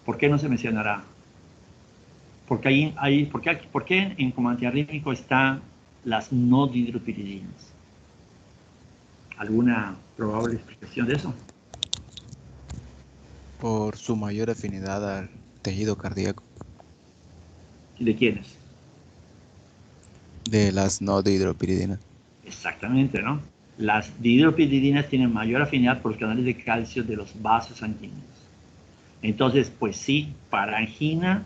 ¿Por qué no se mencionará? Porque ¿por qué como antiarrítmico están las no dihidropiridinas? ¿Alguna probable explicación de eso? Por su mayor afinidad al tejido cardíaco. ¿Y de quiénes? De las no dihidropiridinas. Exactamente, ¿no? Las dihidropiridinas tienen mayor afinidad por los canales de calcio de los vasos sanguíneos. Entonces, pues sí, para angina,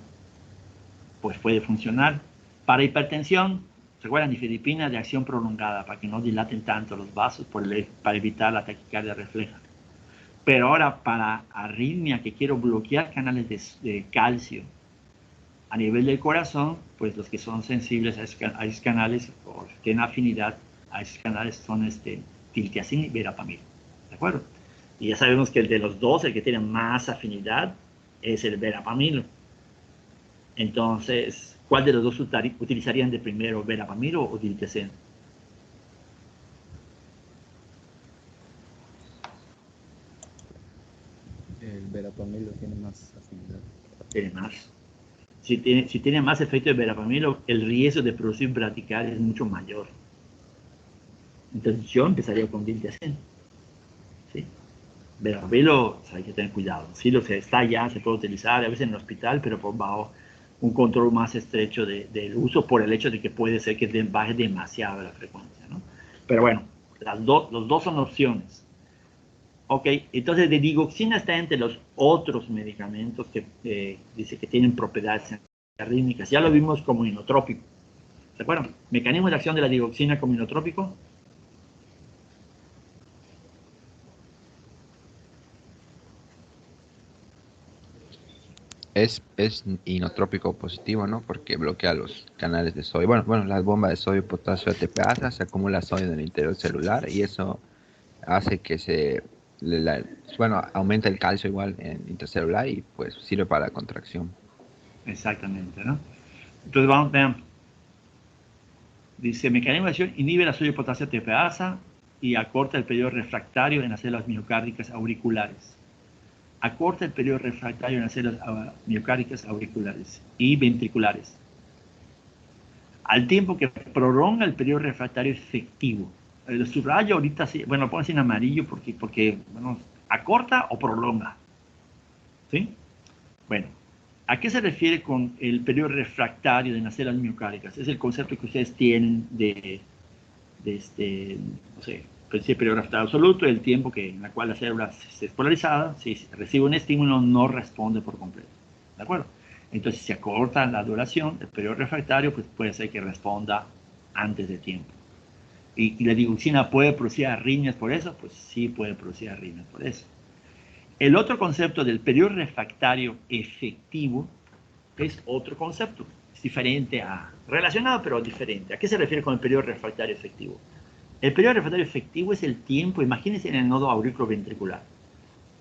pues puede funcionar. Para hipertensión, recuerdan, nifedipina de acción prolongada, para que no dilaten tanto los vasos, para evitar la taquicardia refleja. Pero ahora, para arritmia, que quiero bloquear canales de calcio a nivel del corazón, pues los que son sensibles a esos canales, o tienen afinidad a esos canales, son diltiazem y verapamil. ¿De acuerdo? Y ya sabemos que el de los dos, el que tiene más afinidad, es el verapamil. Entonces, ¿cuál de los dos utilizarían de primero, verapamil o diltiazem? El verapamilo tiene más afinidad. Tiene más. Si tiene más efecto de verapamil, el riesgo de producir bradicardia es mucho mayor. Entonces, yo empezaría con diltiazem. ¿Sí? Verapamilo, hay que tener cuidado. Si lo que está ya, se puede utilizar, a veces en el hospital, pero bajo un control más estrecho del uso por el hecho de que puede ser que baje demasiado la frecuencia, ¿no? Pero bueno, los dos son opciones. Ok, entonces de digoxina está entre los otros medicamentos que dice que tienen propiedades arrítmicas. Ya lo vimos como inotrópico. ¿Se acuerdan? Mecanismo de acción de la digoxina como inotrópico. Es inotrópico positivo, ¿no? Porque bloquea los canales de sodio. Bueno, las bombas de sodio, potasio, ATPasa, se acumula sodio en el interior celular y eso hace que aumenta el calcio igual en intracelular y pues sirve para la contracción. Exactamente, ¿no? Entonces vamos, vean. Dice, mecanismo de acción inhibe la sodio potasio ATPasa y acorta el periodo refractario en las células miocárdicas auriculares. Acorta el periodo refractario en las células miocárdicas auriculares y ventriculares, al tiempo que prolonga el periodo refractario efectivo. El subrayo ahorita, sí, bueno, lo pongo así en amarillo porque bueno, acorta o prolonga. ¿Sí? Bueno, ¿a qué se refiere con el periodo refractario de las células miocárdicas? Es el concepto que ustedes tienen no sé, el periodo refractario absoluto, el tiempo en el cual la célula se despolarizada, si recibe un estímulo, no responde por completo. ¿De acuerdo? Entonces, si se acorta la duración del periodo refractario, pues puede ser que responda antes de tiempo. ¿Y la digoxina puede producir arritmias por eso? Pues sí puede producir arritmias por eso. El otro concepto del periodo refractario efectivo es otro concepto. Es diferente relacionado pero diferente. ¿A qué se refiere con el periodo refractario efectivo? El periodo refractario efectivo es el tiempo, imagínense en el nodo auriculoventricular.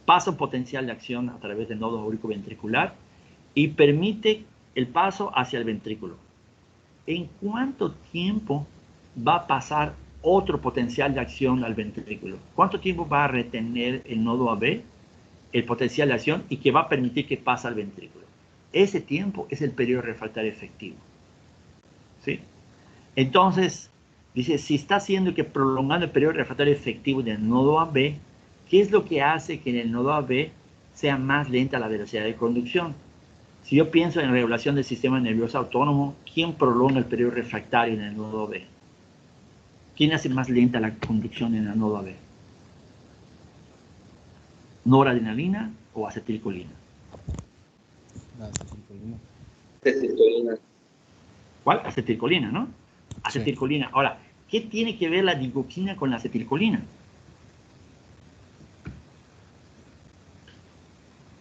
Pasa un potencial de acción a través del nodo auriculoventricular y permite el paso hacia el ventrículo. ¿En cuánto tiempo va a pasar otro potencial de acción al ventrículo? ¿Cuánto tiempo va a retener el nodo AB el potencial de acción y que va a permitir que pase al ventrículo? Ese tiempo es el periodo refractario efectivo. ¿Sí? Entonces, dice, si está haciendo que prolongando el periodo refractario efectivo del nodo AB, ¿qué es lo que hace que en el nodo AB sea más lenta la velocidad de conducción? Si yo pienso en regulación del sistema nervioso autónomo, ¿quién prolonga el periodo refractario en el nodo B? ¿Quién hace más lenta la conducción en el nodo B? ¿Noradrenalina o acetilcolina? La acetilcolina. Acetilcolina. ¿Cuál? Acetilcolina, ¿no? Acetilcolina. Ahora, ¿qué tiene que ver la digoxina con la acetilcolina?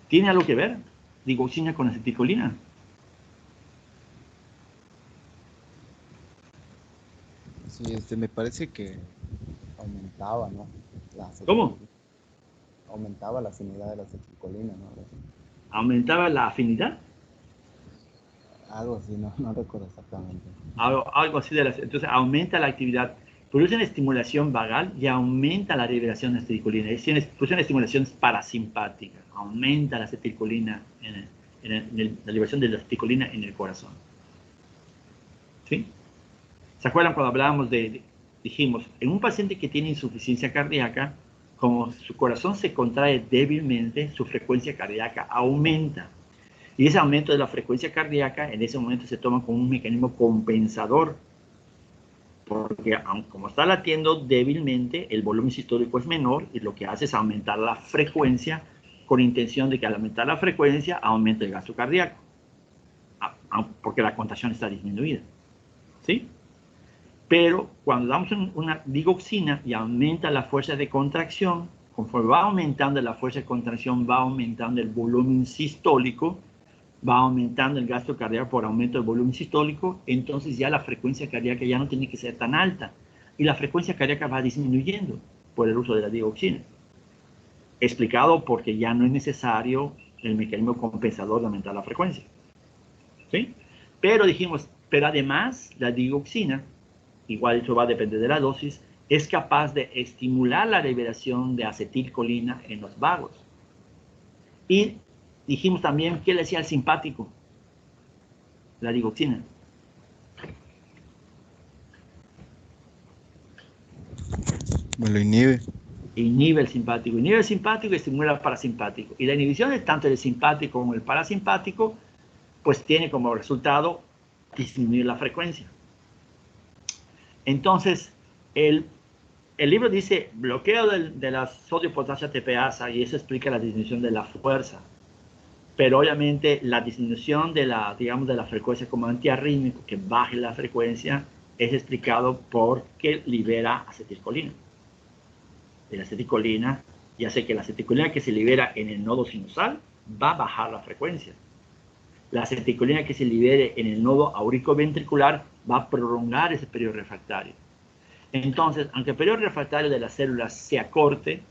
¿Tiene algo que ver digoxina con acetilcolina? Sí, me parece que aumentaba, ¿no? ¿Cómo? Aumentaba la afinidad de la acetilcolina, ¿no? ¿Aumentaba la afinidad? Algo así, no recuerdo exactamente. Algo así entonces aumenta la actividad, produce una estimulación vagal y aumenta la liberación de acetilcolina. Es decir, produce una estimulación parasimpática, aumenta la acetilcolina, la liberación de la acetilcolina en el corazón. ¿Sí? ¿Se acuerdan cuando hablábamos dijimos, en un paciente que tiene insuficiencia cardíaca, como su corazón se contrae débilmente, su frecuencia cardíaca aumenta. Y ese aumento de la frecuencia cardíaca en ese momento se toma como un mecanismo compensador, porque como está latiendo débilmente, el volumen sistólico es menor y lo que hace es aumentar la frecuencia con intención de que al aumentar la frecuencia aumente el gasto cardíaco, porque la contracción está disminuida. ¿Sí? Pero cuando damos una digoxina y aumenta la fuerza de contracción, conforme va aumentando la fuerza de contracción, va aumentando el volumen sistólico, va aumentando el gasto cardíaco por aumento del volumen sistólico, entonces ya la frecuencia cardíaca ya no tiene que ser tan alta. Y la frecuencia cardíaca va disminuyendo por el uso de la digoxina. Explicado porque ya no es necesario el mecanismo compensador de aumentar la frecuencia. ¿Sí? Pero dijimos, pero además la digoxina, igual eso va a depender de la dosis, es capaz de estimular la liberación de acetilcolina en los vagos. Y dijimos también qué le hacía al simpático, la digoxina. Me lo inhibe. Inhibe el simpático. Inhibe el simpático y estimula el parasimpático. Y la inhibición de tanto del simpático como el parasimpático, pues tiene como resultado disminuir la frecuencia. Entonces, el libro dice bloqueo de la sodio-potasio ATPasa y eso explica la disminución de la fuerza. Pero obviamente la disminución de la, digamos, de la frecuencia como antiarrítmico, que baje la frecuencia, es explicado porque libera acetilcolina. Y la acetilcolina, ya sé que la acetilcolina que se libera en el nodo sinusal va a bajar la frecuencia. La acetilcolina que se libere en el nodo auricoventricular va a prolongar ese periodo refractario. Entonces, aunque el periodo refractario de las células se acorte,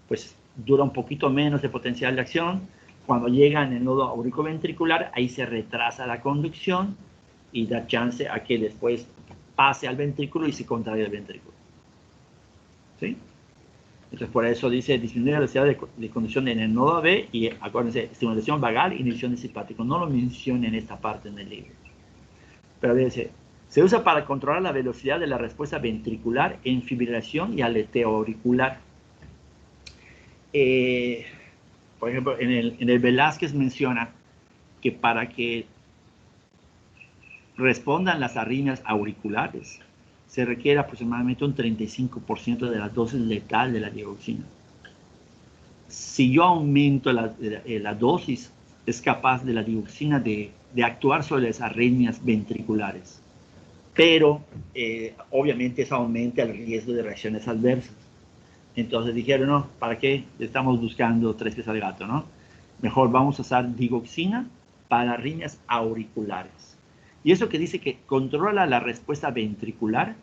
pues dura un poquito menos de potencial de acción. Cuando llega en el nodo auricoventricular, ahí se retrasa la conducción y da chance a que después pase al ventrículo y se contraiga el ventrículo. ¿Sí? Entonces, por eso dice disminuir la velocidad de conducción en el nodo B y acuérdense, estimulación vagal y inhibición de simpático. No lo menciona en esta parte en el libro. Pero dice, se usa para controlar la velocidad de la respuesta ventricular en fibrilación y aleteo auricular. Por ejemplo, en el Velázquez menciona que para que respondan las arritmias auriculares se requiere aproximadamente un 35% de la dosis letal de la digoxina. Si yo aumento la dosis, es capaz de la digoxina de actuar sobre las arritmias ventriculares. Pero, obviamente, eso aumenta el riesgo de reacciones adversas. Entonces dijeron, no, ¿para qué estamos buscando tres pies al gato, no? Mejor vamos a usar digoxina para arritmias auriculares. Y eso que dice que controla la respuesta ventricular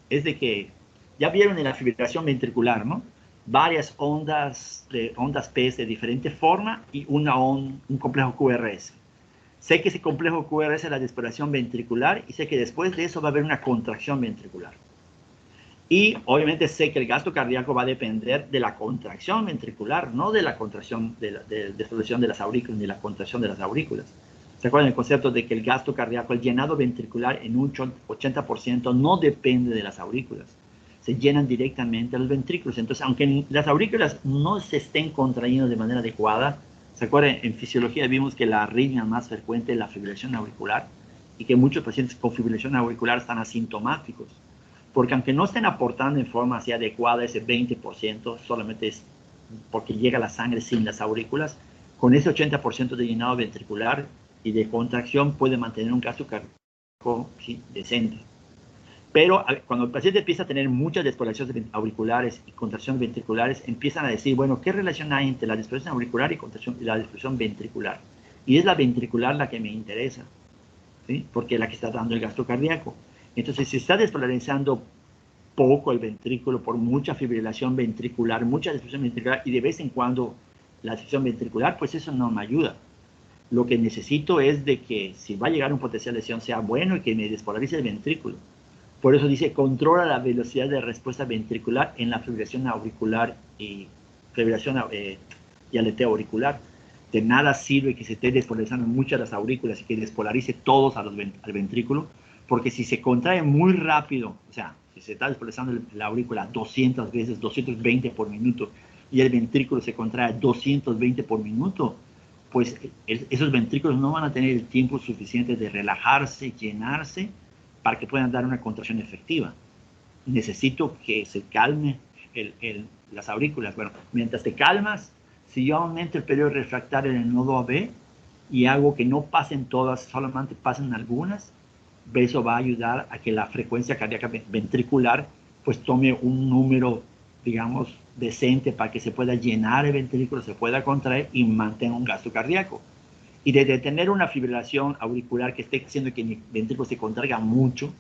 es de que, ya vieron en la fibrilación ventricular, ¿no? Varias ondas P de diferente forma y un complejo QRS. Sé que ese complejo QRS es la desesperación ventricular y sé que después de eso va a haber una contracción ventricular. Y obviamente sé que el gasto cardíaco va a depender de la contracción ventricular, no de la contracción de desolación de las aurículas ni la contracción de las aurículas. ¿Se acuerdan el concepto de que el gasto cardíaco, el llenado ventricular en un 80% no depende de las aurículas? Se llenan directamente los ventrículos. Entonces, aunque las aurículas no se estén contrayendo de manera adecuada, ¿Se acuerdan? En fisiología vimos que la arritmia más frecuente es la fibrilación auricular y que muchos pacientes con fibrilación auricular están asintomáticos. Porque aunque no estén aportando en forma así adecuada ese 20%, solamente es porque llega la sangre sin las aurículas, con ese 80% de llenado ventricular y de contracción puede mantener un gasto cardíaco ¿sí? decente. Pero cuando el paciente empieza a tener muchas despolaciones auriculares y contracciones ventriculares, empiezan a decir, bueno, ¿qué relación hay entre la despolación auricular y la despolación ventricular? Y es la ventricular la que me interesa, ¿sí? Porque es la que está dando el gasto cardíaco. Entonces, si está despolarizando poco el ventrículo por mucha fibrilación ventricular, mucha despolación ventricular y de vez en cuando la despolación ventricular, pues eso no me ayuda. Lo que necesito es de que si va a llegar un potencial de lesión sea bueno y que me despolarice el ventrículo. Por eso dice, controla la velocidad de respuesta ventricular en la fibrilación auricular y aleteo auricular. De nada sirve que se esté despolarizando muchas las aurículas y que despolarice todos al ventrículo, porque si se contrae muy rápido, o sea, si se está despolarizando la aurícula 200 veces, 220 por minuto, y el ventrículo se contrae 220 por minuto, pues esos ventrículos no van a tener el tiempo suficiente de relajarse, llenarse, para que puedan dar una contracción efectiva. Necesito que se calme las aurículas. Bueno, mientras te calmas, si yo aumento el periodo refractario en el nodo AB y hago que no pasen todas, solamente pasen algunas, eso va a ayudar a que la frecuencia cardíaca ventricular pues tome un número, digamos, decente para que se pueda llenar el ventrículo, se pueda contraer y mantenga un gasto cardíaco. Y de tener una fibrilación auricular que esté haciendo que mi ventrículo se contraiga mucho,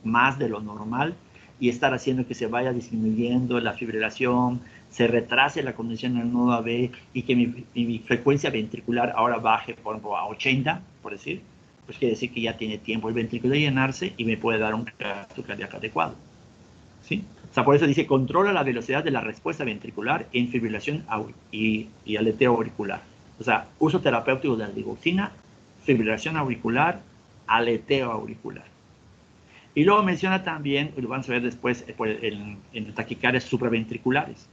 más de lo normal, y estar haciendo que se vaya disminuyendo la fibrilación, se retrase la conducción en el nodo AB y que mi frecuencia ventricular ahora baje, por ejemplo, a 80, por decir, pues quiere decir que ya tiene tiempo el ventrículo de llenarse y me puede dar un gasto cardíaco adecuado. ¿Sí? O sea, por eso dice, controla la velocidad de la respuesta ventricular en fibrilación y aleteo auricular. O sea, uso terapéutico de la digoxina, fibrilación auricular, aleteo auricular. Y luego menciona también, lo vamos a ver después, en taquicardias supraventriculares,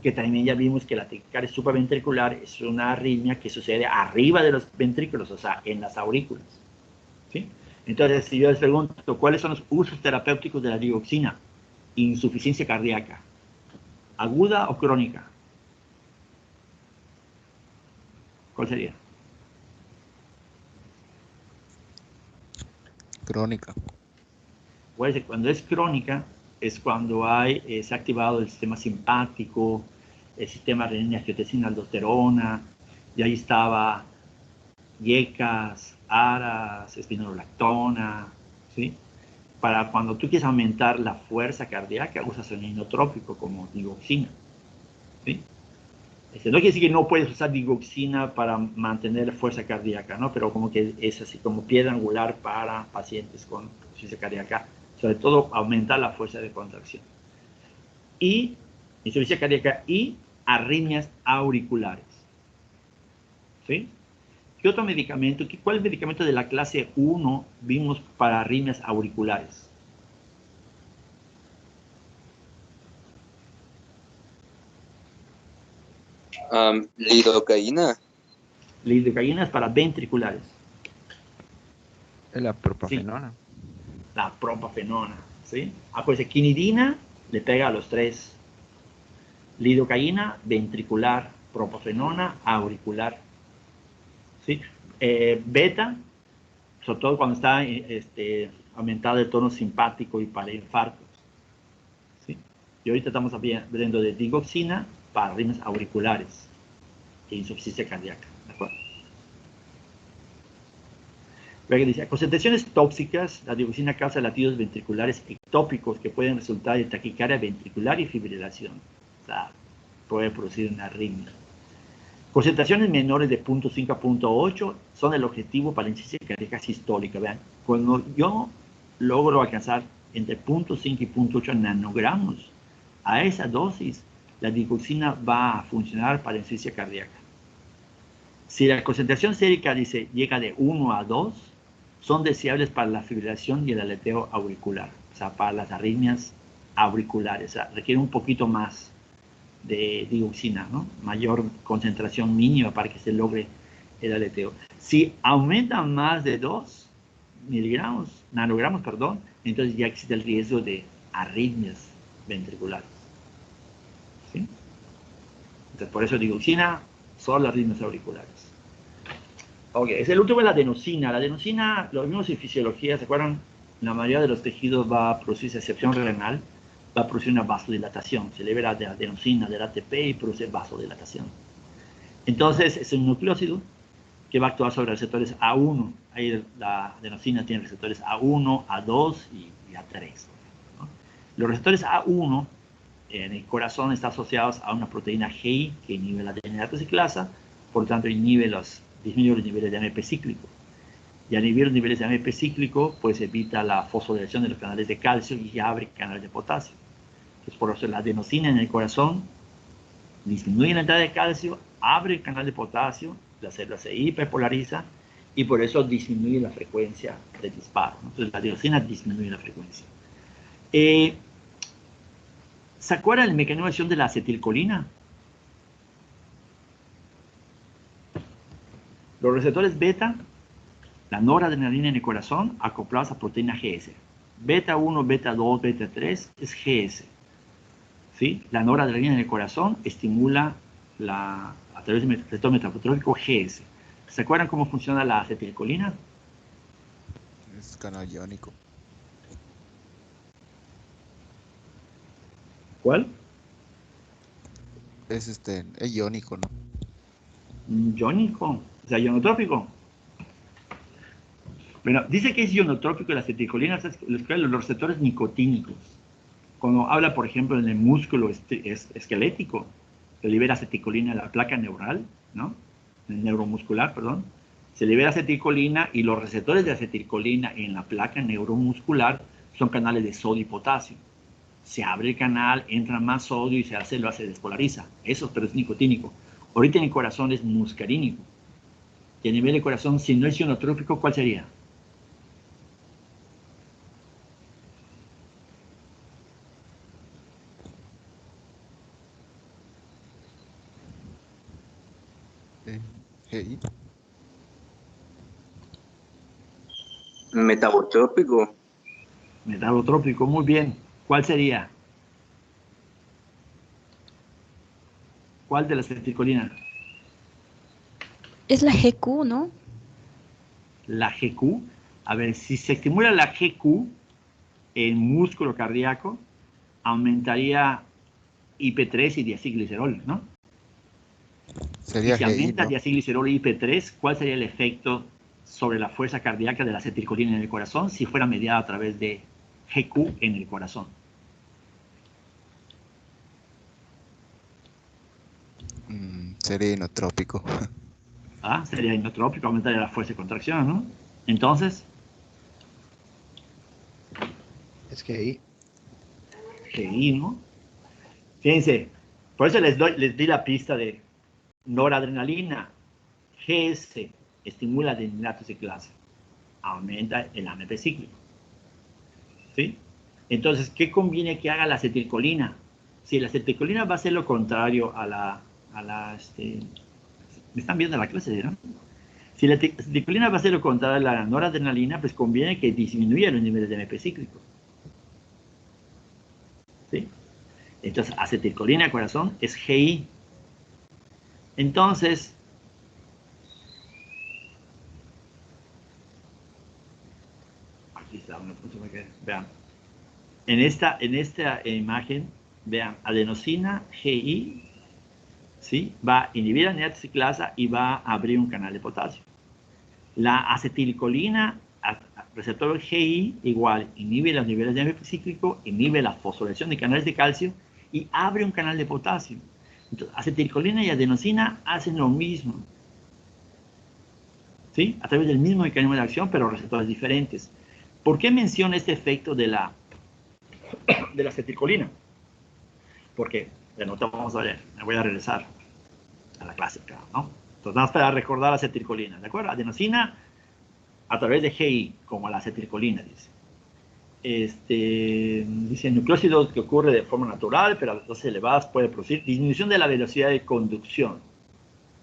que también ya vimos que la taquicardia supraventricular es una arritmia que sucede arriba de los ventrículos, o sea, en las aurículas. ¿Sí? Entonces, si yo les pregunto, ¿cuáles son los usos terapéuticos de la digoxina? Insuficiencia cardíaca, ¿aguda o crónica? ¿Cuál sería? Crónica. Pues cuando es crónica, es cuando se ha activado el sistema simpático, el sistema renina-angiotensina aldosterona, y ahí estaba yecas, aras, espironolactona, ¿sí? Para cuando tú quieres aumentar la fuerza cardíaca, usas el inotrópico como digoxina, ¿sí? No quiere decir que no puedes usar digoxina para mantener fuerza cardíaca, ¿no? Pero como que es así como piedra angular para pacientes con insuficiencia cardíaca, sobre todo aumentar la fuerza de contracción. Y insuficiencia cardíaca y arritmias auriculares, ¿sí? ¿Qué otro medicamento? ¿Cuál es el medicamento de la clase 1 vimos para arritmias auriculares? Lidocaína. Lidocaína es para ventriculares. Es la ¿Sí? propafenona. La propafenona, ¿sí? Pues quinidina le pega a los tres. Lidocaína, ventricular, propafenona, auricular, ¿sí? Beta, sobre todo cuando está aumentado el tono simpático y para infartos, ¿sí? Y ahorita estamos hablando de digoxina para arritmias auriculares e insuficiencia cardíaca, ¿de acuerdo? Luego dice, concentraciones tóxicas, la digoxina causa latidos ventriculares ectópicos que pueden resultar de taquicardia ventricular y fibrilación. O sea, puede producir una arritmia. Concentraciones menores de 0.5 a 0.8 son el objetivo para la insuficiencia cardíaca sistólica. Vean, cuando yo logro alcanzar entre 0.5 y 0.8 nanogramos, a esa dosis, la digoxina va a funcionar para la insuficiencia cardíaca. Si la concentración sérica dice llega de 1 a 2, son deseables para la fibrilación y el aleteo auricular, o sea, para las arritmias auriculares, o sea, requiere un poquito más de dioxina, ¿no? Mayor concentración mínima para que se logre el aleteo. Si aumenta más de 2 nanogramos, perdón, entonces ya existe el riesgo de arritmias ventriculares. ¿Sí? Entonces, por eso dioxina, solo arritmias auriculares. Ok, es el último de la adenosina. La adenosina, lo vimos en fisiología, ¿se acuerdan? La mayoría de los tejidos va a producir, a excepción renal, va a producir una vasodilatación. Se libera de adenosina, del ATP y produce vasodilatación. Entonces, es un nucleócido que va a actuar sobre receptores A1. Ahí la adenosina tiene receptores A1, A2 y A3. ¿No? Los receptores A1 en el corazón están asociados a una proteína GI que inhibe la adenylato ciclasa, por lo tanto disminuye los niveles de AMP cíclico. Y al inhibir los niveles de AMP cíclico, pues evita la fosforilación de los canales de calcio y abre canales de potasio. Entonces, por eso la adenosina en el corazón disminuye la entrada de calcio, abre el canal de potasio, la célula se hiperpolariza y por eso disminuye la frecuencia de disparo. Entonces la adenosina disminuye la frecuencia. ¿Se acuerdan del mecanismo de acción de la acetilcolina? Los receptores beta, la noradrenalina en el corazón, acoplados a proteína GS. Beta 1, beta 2, beta 3 es GS. ¿Sí? La noradrenalina en el corazón estimula a través del receptor metapotrófico GS. ¿Se acuerdan cómo funciona la acetilcolina? Es canal iónico. ¿Cuál? Es iónico, ¿no? Iónico, o sea, ionotrópico. Bueno, dice que es ionotrópico la acetilcolina, los receptores nicotínicos. Cuando habla, por ejemplo, en el músculo esquelético, se libera acetilcolina en la placa neural, ¿no? En el neuromuscular, perdón. Se libera acetilcolina y los receptores de acetilcolina en la placa neuromuscular son canales de sodio y potasio. Se abre el canal, entra más sodio y se despolariza. Eso, pero es nicotínico. Ahorita en el corazón es muscarínico. Y a nivel del corazón, si no es ionotrópico, ¿cuál sería? GI. Metabotrópico. Metabotrópico, muy bien. ¿Cuál sería? ¿Cuál de las acetilcolinas? Es la GQ, ¿no? La GQ. A ver, si se estimula la GQ, el músculo cardíaco, aumentaría IP3 y diacilglicerol, ¿no? Sería Y si GI, aumenta ¿no? diacilglicerol y IP3, ¿cuál sería el efecto sobre la fuerza cardíaca de la acetilcolina en el corazón si fuera mediada a través de GQ en el corazón? Sería inotrópico. ¿Ah? Sería inotrópico, aumentaría la fuerza de contracción, ¿no? Entonces, Es que GI, ¿no? Fíjense, por eso les di la pista de noradrenalina. GS estimula adenylato ciclasa, aumenta el AMP cíclico. ¿Sí? Entonces, ¿qué conviene que haga la acetilcolina? Si la acetilcolina va a hacer lo contrario me están viendo la clase, ¿no? Si la acetilcolina va a hacer lo contrario a la noradrenalina, pues conviene que disminuya los niveles de AMP cíclico. ¿Sí? Entonces, acetilcolina, corazón, es GI. Entonces, aquí está una función que vean. En esta imagen, vean, adenosina, GI, ¿sí? Va a inhibir la adenylato ciclasa y va a abrir un canal de potasio. La acetilcolina, receptor GI, igual, inhibe los niveles de AMP cíclico, inhibe la fosforilación de canales de calcio y abre un canal de potasio. Entonces, acetilcolina y adenosina hacen lo mismo, ¿sí? A través del mismo mecanismo de acción, pero receptores diferentes. ¿Por qué menciono este efecto de la acetilcolina? Porque, de nuevo vamos a ver, me voy a regresar a la clásica, ¿no? Entonces, vamos a recordar la acetilcolina, ¿de acuerdo? Adenosina a través de GI, como la acetilcolina, dice. Dice, nucleócidos que ocurre de forma natural, pero a dosis elevadas puede producir disminución de la velocidad de conducción.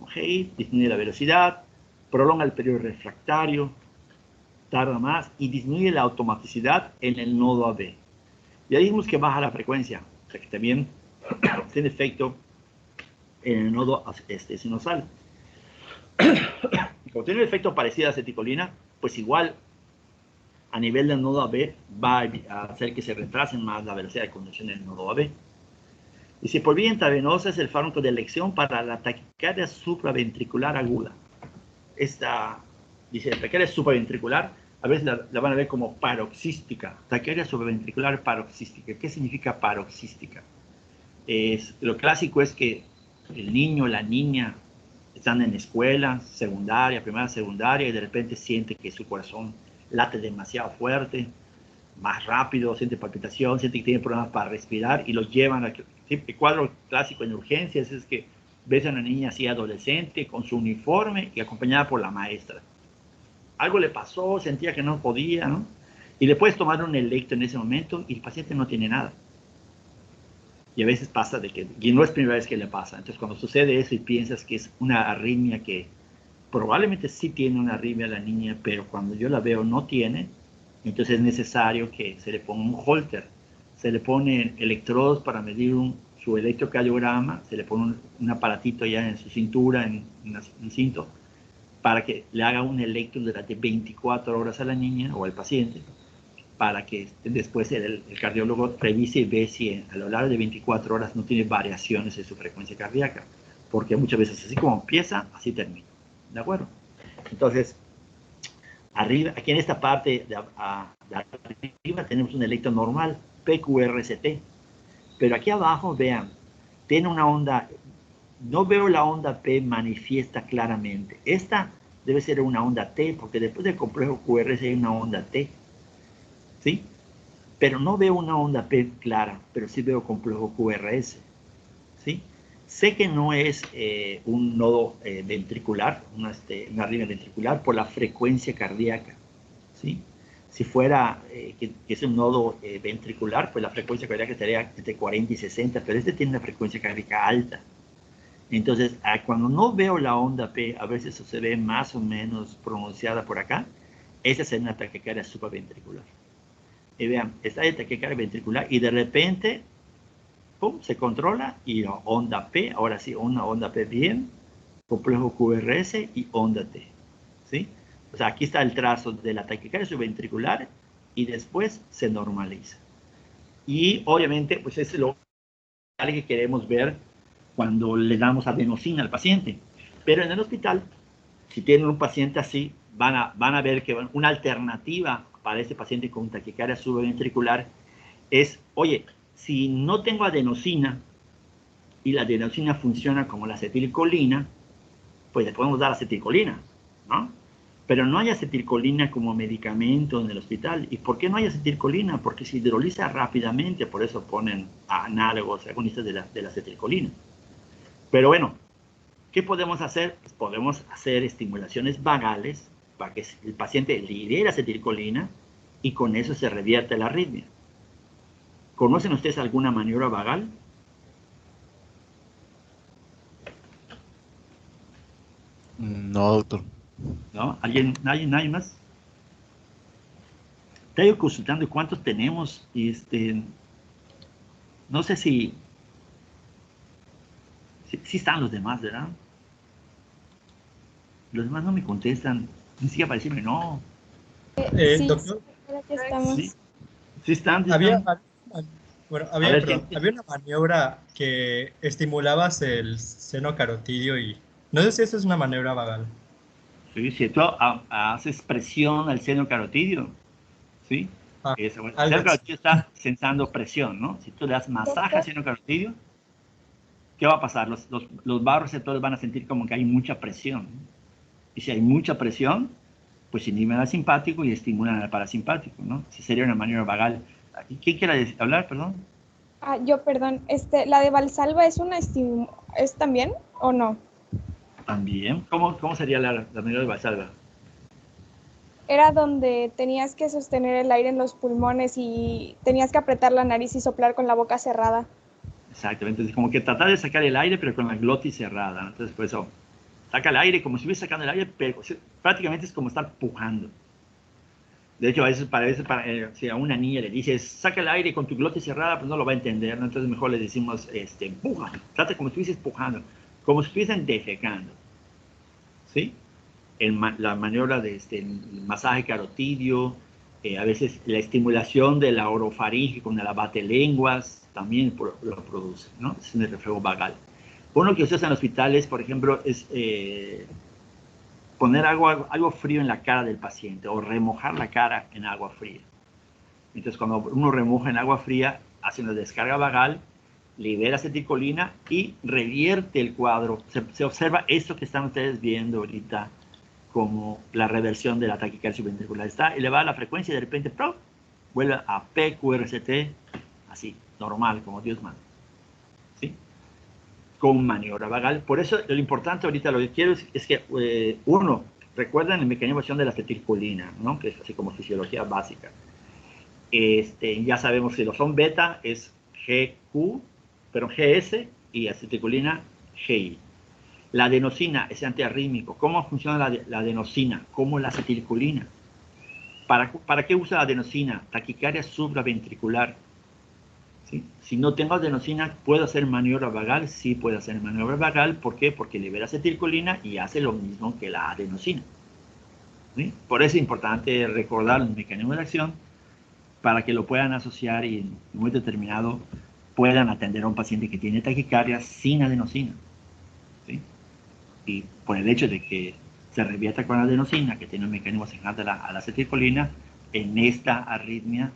¿Ok? Disminuye la velocidad, prolonga el periodo refractario, tarda más y disminuye la automaticidad en el nodo AB. Ya dijimos que baja la frecuencia, o sea que también tiene efecto en el nodo sinusal. Como tiene un efecto parecido a aceticolina, pues igual a nivel del nodo AB va a hacer que se retrase más la velocidad de conducción en el nodo AB. Dice, por vía intravenosa es el fármaco de elección para la taquicardia supraventricular aguda. Dice, taquicardia supraventricular, a veces la van a ver como paroxística. Taquicardia supraventricular paroxística. ¿Qué significa paroxística? Lo clásico es que el niño, la niña, están en escuela, secundaria, primaria, secundaria, y de repente siente que su corazón late demasiado fuerte, más rápido, siente palpitación, siente que tiene problemas para respirar y los llevan a... El cuadro clásico en urgencias es que ves a una niña así adolescente con su uniforme y acompañada por la maestra. Algo le pasó, sentía que no podía, ¿no? Y le puedes tomar un electro en ese momento y el paciente no tiene nada. Y a veces pasa y no es primera vez que le pasa. Entonces cuando sucede eso y piensas que es una arritmia que probablemente sí tiene una arritmia la niña, pero cuando yo la veo no tiene, entonces es necesario que se le ponga un holter, se le ponen electrodos para medir su electrocardiograma, se le pone un aparatito ya en su cintura, en un cinto, para que le haga un electro durante 24 horas a la niña o al paciente, para que después el cardiólogo revise y ve si a lo largo de 24 horas no tiene variaciones en su frecuencia cardíaca, porque muchas veces así como empieza, así termina. ¿De acuerdo? Entonces, arriba, aquí en esta parte de arriba tenemos un electro normal, PQRST. Pero aquí abajo, vean, tiene una onda, no veo la onda P manifiesta claramente. Esta debe ser una onda T, porque después del complejo QRS hay una onda T. ¿Sí? Pero no veo una onda P clara, pero sí veo complejo QRS. ¿Sí? Sé que no es un nodo ventricular, una arritmia ventricular, por la frecuencia cardíaca. ¿Sí? Si fuera que es un nodo ventricular, pues la frecuencia cardíaca estaría entre 40 y 60, pero este tiene una frecuencia cardíaca alta. Entonces, cuando no veo la onda P, a veces se ve más o menos pronunciada por acá, esa es una taquicardia supraventricular. Y vean, está de taquicardia ventricular y de repente ¡pum!, se controla y onda P, ahora sí, una onda P bien, complejo QRS y onda T, ¿sí? O sea, aquí está el trazo de la taquicardia subventricular y después se normaliza. Y obviamente, pues es lo que queremos ver cuando le damos adenosina al paciente. Pero en el hospital, si tienen un paciente así, van a ver que una alternativa para ese paciente con taquicardia subventricular es, oye, si no tengo adenosina y la adenosina funciona como la acetilcolina, pues le podemos dar acetilcolina, ¿no? Pero no hay acetilcolina como medicamento en el hospital. ¿Y por qué no hay acetilcolina? Porque se hidroliza rápidamente, por eso ponen análogos, agonistas de la acetilcolina. Pero bueno, ¿qué podemos hacer? Pues podemos hacer estimulaciones vagales para que el paciente libere acetilcolina y con eso se revierte la arritmia. ¿Conocen ustedes alguna maniobra vagal? No, doctor. ¿No? ¿Nadie más? Te he ido consultando cuántos tenemos y no sé si están los demás, ¿verdad? Los demás no me contestan, ni siquiera para decirme no. Sí, doctor, Aquí estamos. Sí están. había una maniobra que estimulabas el seno carotidio y no sé si eso es una maniobra vagal. Sí, si tú haces presión al seno carotidio, ¿sí? El seno carotidio está sensando presión, ¿no? Si tú le das masaje al seno carotidio, ¿qué va a pasar? Los barroreceptores van a sentir como que hay mucha presión. Y si hay mucha presión, pues inhiben al simpático y estimulan al parasimpático, ¿no? Si sería una maniobra vagal. ¿Quién quiere hablar, perdón? Yo, perdón. ¿La de Valsalva es es también o no? También. ¿Cómo sería la maniobra de Valsalva? era donde tenías que sostener el aire en los pulmones y tenías que apretar la nariz y soplar con la boca cerrada. Exactamente, entonces como que tratar de sacar el aire, pero con la glotis cerrada, ¿no? Entonces, por eso, saca el aire como si estuviese sacando el aire, pero o sea, prácticamente es como estar pujando. De hecho, a veces, si a una niña le dices, saca el aire con tu glotis cerrada, pues no lo va a entender, ¿no? Entonces mejor le decimos, empuja, trata como si estuvieses pujando, como si estuviesen defecando, ¿sí? La maniobra de el masaje carotidio, a veces la estimulación de la orofaringe con el abate-lenguas también lo produce, ¿no? Es un reflejo vagal. Uno que se usa en hospitales, por ejemplo, es poner algo frío en la cara del paciente o remojar la cara en agua fría. Entonces, cuando uno remoja en agua fría, hace una descarga vagal, libera acetilcolina y revierte el cuadro. Se observa esto que están ustedes viendo ahorita como la reversión de la taquicardia subventricular. Está elevada la frecuencia y de repente ¡pum!, vuelve a PQRCT, así, normal, como Dios manda. ¿Sí? Con maniobra vagal. Por eso lo importante ahorita, lo que quiero es que uno, recuerden el mecanismo de acción de la acetilcolina, ¿no? Que es así como fisiología básica. Ya sabemos que los son beta es GQ, pero GS y acetilcolina GI. La adenosina es antiarrítmico. ¿Cómo funciona la adenosina? Como la acetilcolina. ¿Para qué usa la adenosina? Taquicardia supraventricular. ¿Sí? Si no tengo adenosina, ¿puedo hacer maniobra vagal? Sí, puedo hacer maniobra vagal. ¿Por qué? Porque libera acetilcolina y hace lo mismo que la adenosina. ¿Sí? Por eso es importante recordar el mecanismo de acción para que lo puedan asociar y en un momento determinado puedan atender a un paciente que tiene taquicardia sin adenosina. ¿Sí? Y por el hecho de que se revierta con la adenosina, que tiene un mecanismo semejante a la acetilcolina, en esta arritmia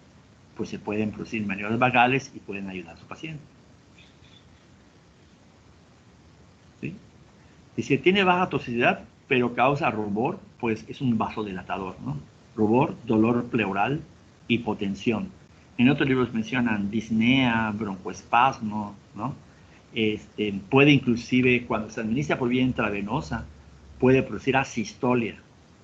pues se pueden producir maniobras vagales y pueden ayudar a su paciente. ¿Sí? Y si tiene baja toxicidad, pero causa rubor, pues es un vasodilatador, ¿no? Rubor, dolor pleural, hipotensión. En otros libros mencionan disnea, broncoespasmo, ¿no? Puede inclusive, cuando se administra por vía intravenosa, puede producir asistolia.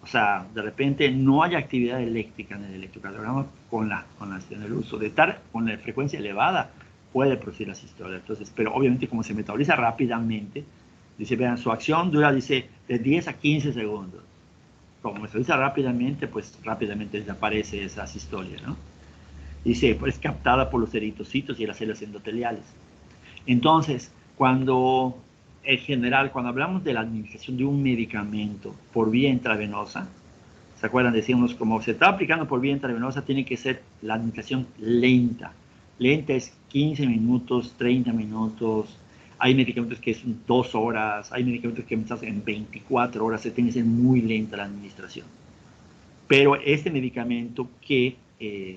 O sea, de repente no hay actividad eléctrica en el electrocardiograma con la acción del uso. De estar con la frecuencia elevada, puede producir asistolia. Entonces, pero obviamente como se metaboliza rápidamente, dice, vean, su acción dura, dice, de 10 a 15 segundos. Como metaboliza rápidamente, pues rápidamente desaparece esa asistolia, ¿no? Dice, pues es captada por los eritrocitos y las células endoteliales. Entonces, en general, cuando hablamos de la administración de un medicamento por vía intravenosa, ¿se acuerdan? Decíamos, como se está aplicando por vía intravenosa, tiene que ser la administración lenta. Lenta es 15 minutos, 30 minutos. Hay medicamentos que son 2 horas, hay medicamentos que en 24 horas, se tiene que ser muy lenta la administración. Pero este medicamento que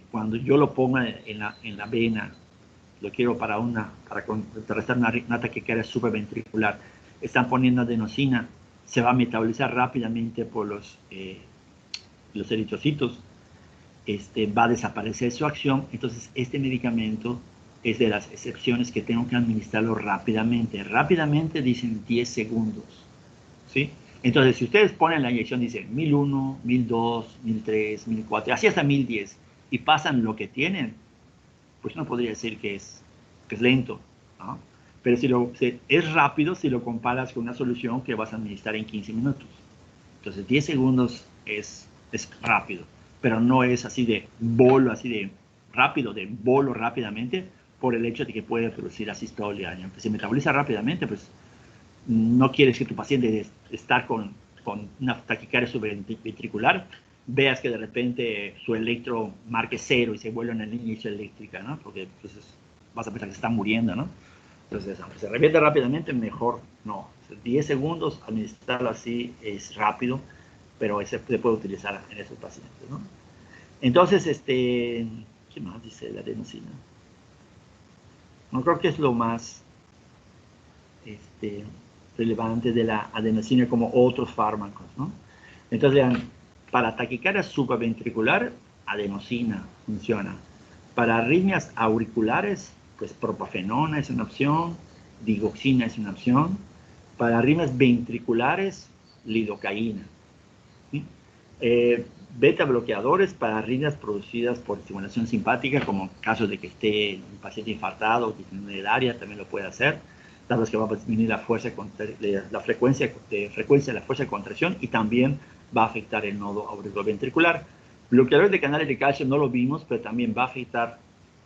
cuando yo lo pongo en la vena, lo quiero para contrarrestar una taquicardia supraventricular, están poniendo adenosina, se va a metabolizar rápidamente por los eritrocitos, va a desaparecer su acción. Entonces este medicamento es de las excepciones que tengo que administrarlo rápidamente. Rápidamente dicen 10 segundos, ¿sí? Entonces si ustedes ponen la inyección, dicen 1001, 1002, 1003, 1004, así hasta 1010, y pasan lo que tienen, pues no podría decir que es lento, ¿no? Pero es rápido si lo comparas con una solución que vas a administrar en 15 minutos. Entonces 10 segundos es rápido, pero no es así de bolo, así de rápido, de bolo rápidamente, por el hecho de que puede producir asistolia. Aunque se metaboliza rápidamente, pues no quieres que tu paciente estar con una taquicardia subventricular, veas que de repente su electro marque 0 y se vuelve una línea isoeléctrica, ¿no? Porque entonces vas a pensar que se está muriendo, ¿no? Entonces, aunque se revierte rápidamente, mejor no. 10 segundos, administrarlo así es rápido, pero se puede utilizar en esos pacientes, ¿no? Entonces, ¿qué más dice la adenosina? No creo que es lo más relevante de la adenosina como otros fármacos, ¿no? Entonces, vean, para taquicardia supraventricular, adenosina funciona. Para arritmias auriculares, pues propafenona es una opción, digoxina es una opción. Para arritmias ventriculares, lidocaína. ¿Sí? beta bloqueadores para arritmias producidas por estimulación simpática, como en caso de que esté un paciente infartado o disminuye el área, también lo puede hacer. Dado que va a disminuir la frecuencia de la fuerza de contracción y también va a afectar el nodo auriculoventricular. Bloqueadores de canales de calcio no lo vimos, pero también va a afectar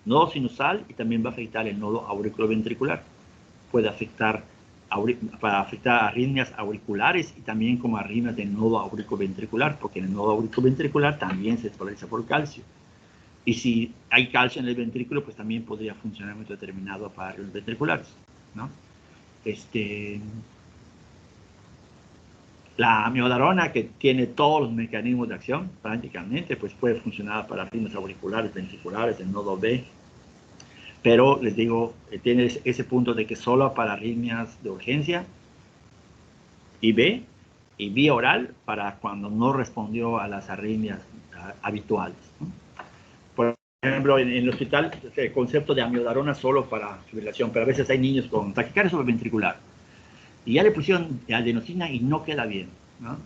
nodo sinusal y también va a afectar el nodo auriculoventricular. Puede afectar para afectar arritmias auriculares y también como arritmias del nodo auriculoventricular, porque en el nodo auriculoventricular también se polariza por calcio. Y si hay calcio en el ventrículo, pues también podría funcionar muy determinado para arritmias ventriculares, ¿no? La amiodarona, que tiene todos los mecanismos de acción, prácticamente, pues puede funcionar para arritmias auriculares, ventriculares, el nodo B. Pero les digo, tiene ese punto de que solo para arritmias de urgencia y vía oral para cuando no respondió a las arritmias habituales, ¿no? Por ejemplo, en el hospital, el concepto de amiodarona solo para fibrilación, pero a veces hay niños con taquicardia supraventricular y ya le pusieron adenosina y no queda bien, ¿no?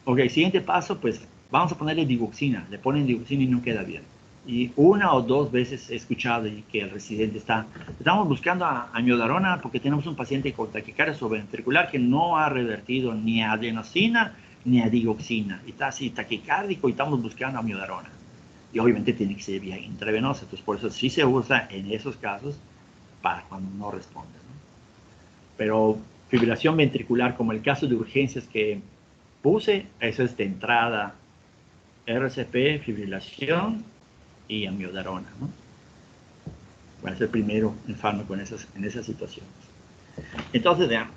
Ok, siguiente paso, pues vamos a ponerle digoxina. Le ponen digoxina y no queda bien. Y una o dos veces he escuchado que el residente estamos buscando a amiodarona porque tenemos un paciente con taquicardia subventricular que no ha revertido ni a adenosina ni a digoxina. Y está así taquicárdico y estamos buscando amiodarona. Y obviamente tiene que ser vía intravenosa. Entonces, por eso sí se usa en esos casos para cuando no responde, ¿no? Pero fibrilación ventricular, como el caso de urgencias que puse, eso es de entrada RCP, fibrilación y amiodarona, ¿no? Va a ser primero el fármaco en esas situaciones. Entonces, vean.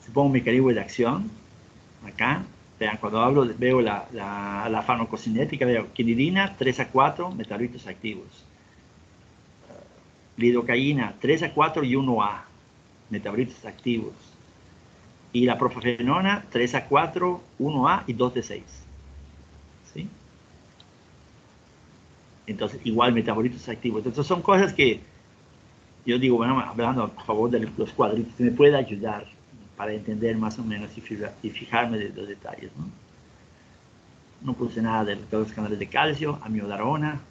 Si pongo un mecanismo de acción, acá, vean, cuando veo la farmacocinética, veo quinidina, 3 a 4 metabolitos activos. Lidocaína, 3 a 4 y 1A, metabolitos activos. Y la profenona, 3 a 4, 1A y 2 de 6. ¿Sí? Entonces, igual metabolitos activos. Entonces, son cosas que yo digo, bueno, hablando a favor de los cuadritos, me puede ayudar para entender más o menos y fijarme de los detalles, ¿no? No puse nada de los canales de calcio, amiodarona.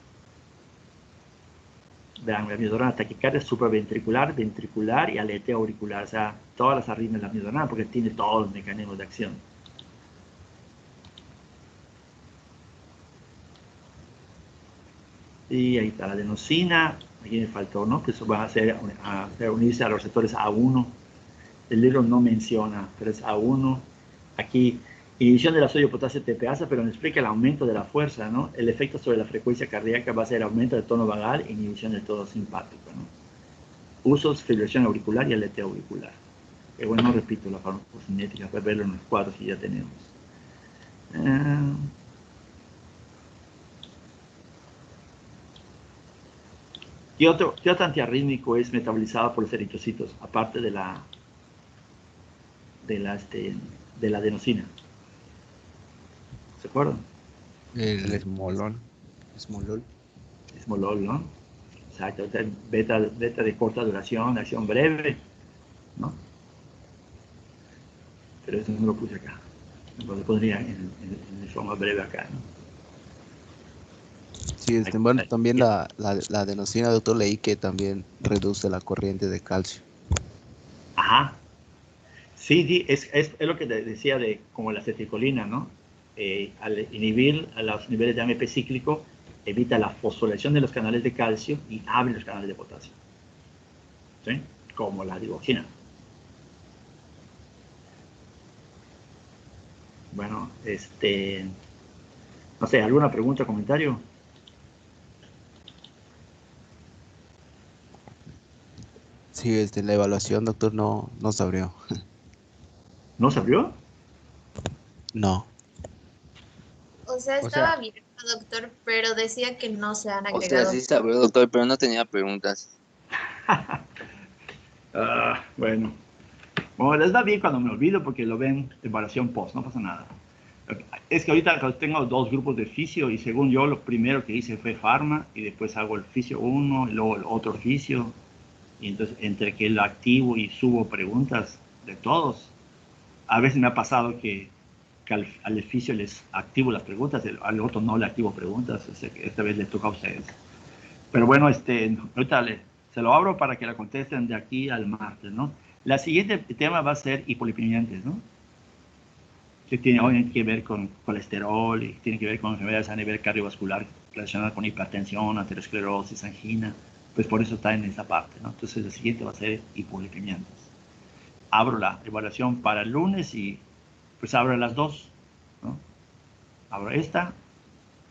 Vean, la amiodarona taquicardia supraventricular, ventricular y aleteo auricular. O sea, todas las arritmias de la amiodarona porque tiene todos los mecanismos de acción. Y ahí está la adenosina. Aquí me faltó, ¿no? Que eso va a unirse a los receptores A1. El libro no menciona, pero es A1. Aquí, inhibición de la sodio potasio TPasa, pero me explica el aumento de la fuerza, ¿no? El efecto sobre la frecuencia cardíaca va a ser aumento del tono vagal e inhibición del tono simpático, ¿no? Usos, fibrilación auricular y aleteo auricular. Que bueno, no repito la farmacocinética para verlo en los cuadros que ya tenemos. ¿Qué otro antiarrítmico es metabolizado por los eritrocitos, aparte de la adenosina? ¿Se acuerdan? El esmolón. Esmolol, ¿no? Exacto, beta de corta duración, de acción breve, ¿no? Pero eso no lo puse acá. Lo pondría en forma breve acá, ¿no? Sí, bueno, también la adenosina, doctor, leí que también reduce la corriente de calcio. Ajá. Sí, es lo que te decía de como la acetilcolina, ¿no? Al inhibir a los niveles de AMP cíclico, evita la fosforilación de los canales de calcio y abre los canales de potasio. ¿Sí? Como la digoxina. Bueno, no sé, ¿alguna pregunta o comentario? Sí, la evaluación, doctor, no se abrió. ¿No se abrió? No. O sea, O sea, estaba abierto, doctor, pero decía que no se han o sea, agregado. sí sabré, doctor, pero no tenía preguntas. Bueno. Bueno, les va bien cuando me olvido porque lo ven evaluación post, no pasa nada. Es que ahorita tengo dos grupos de fisio y según yo lo primero que hice fue farma y después hago el fisio 1 y luego el otro fisio. Y entonces, entre que lo activo y subo preguntas de todos, a veces me ha pasado que al edificio les activo las preguntas, al otro no le activo preguntas, o sea, que esta vez les toca a ustedes. Pero bueno, ahorita se lo abro para que la contesten de aquí al martes, ¿no? La siguiente tema va a ser hipolipemiantes, ¿no? Que tiene obviamente que ver con colesterol y tiene que ver con enfermedades a nivel cardiovascular relacionadas con hipertensión, aterosclerosis, angina, pues por eso está en esa parte, ¿no? Entonces la siguiente va a ser hipolipemiantes. Abro la evaluación para el lunes y pues abro las dos, ¿no? Abro esta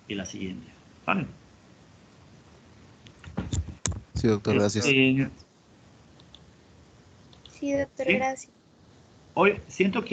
y la siguiente, ¿vale? Sí, doctor, gracias. Sí, doctor, ¿Sí? gracias. Hoy siento que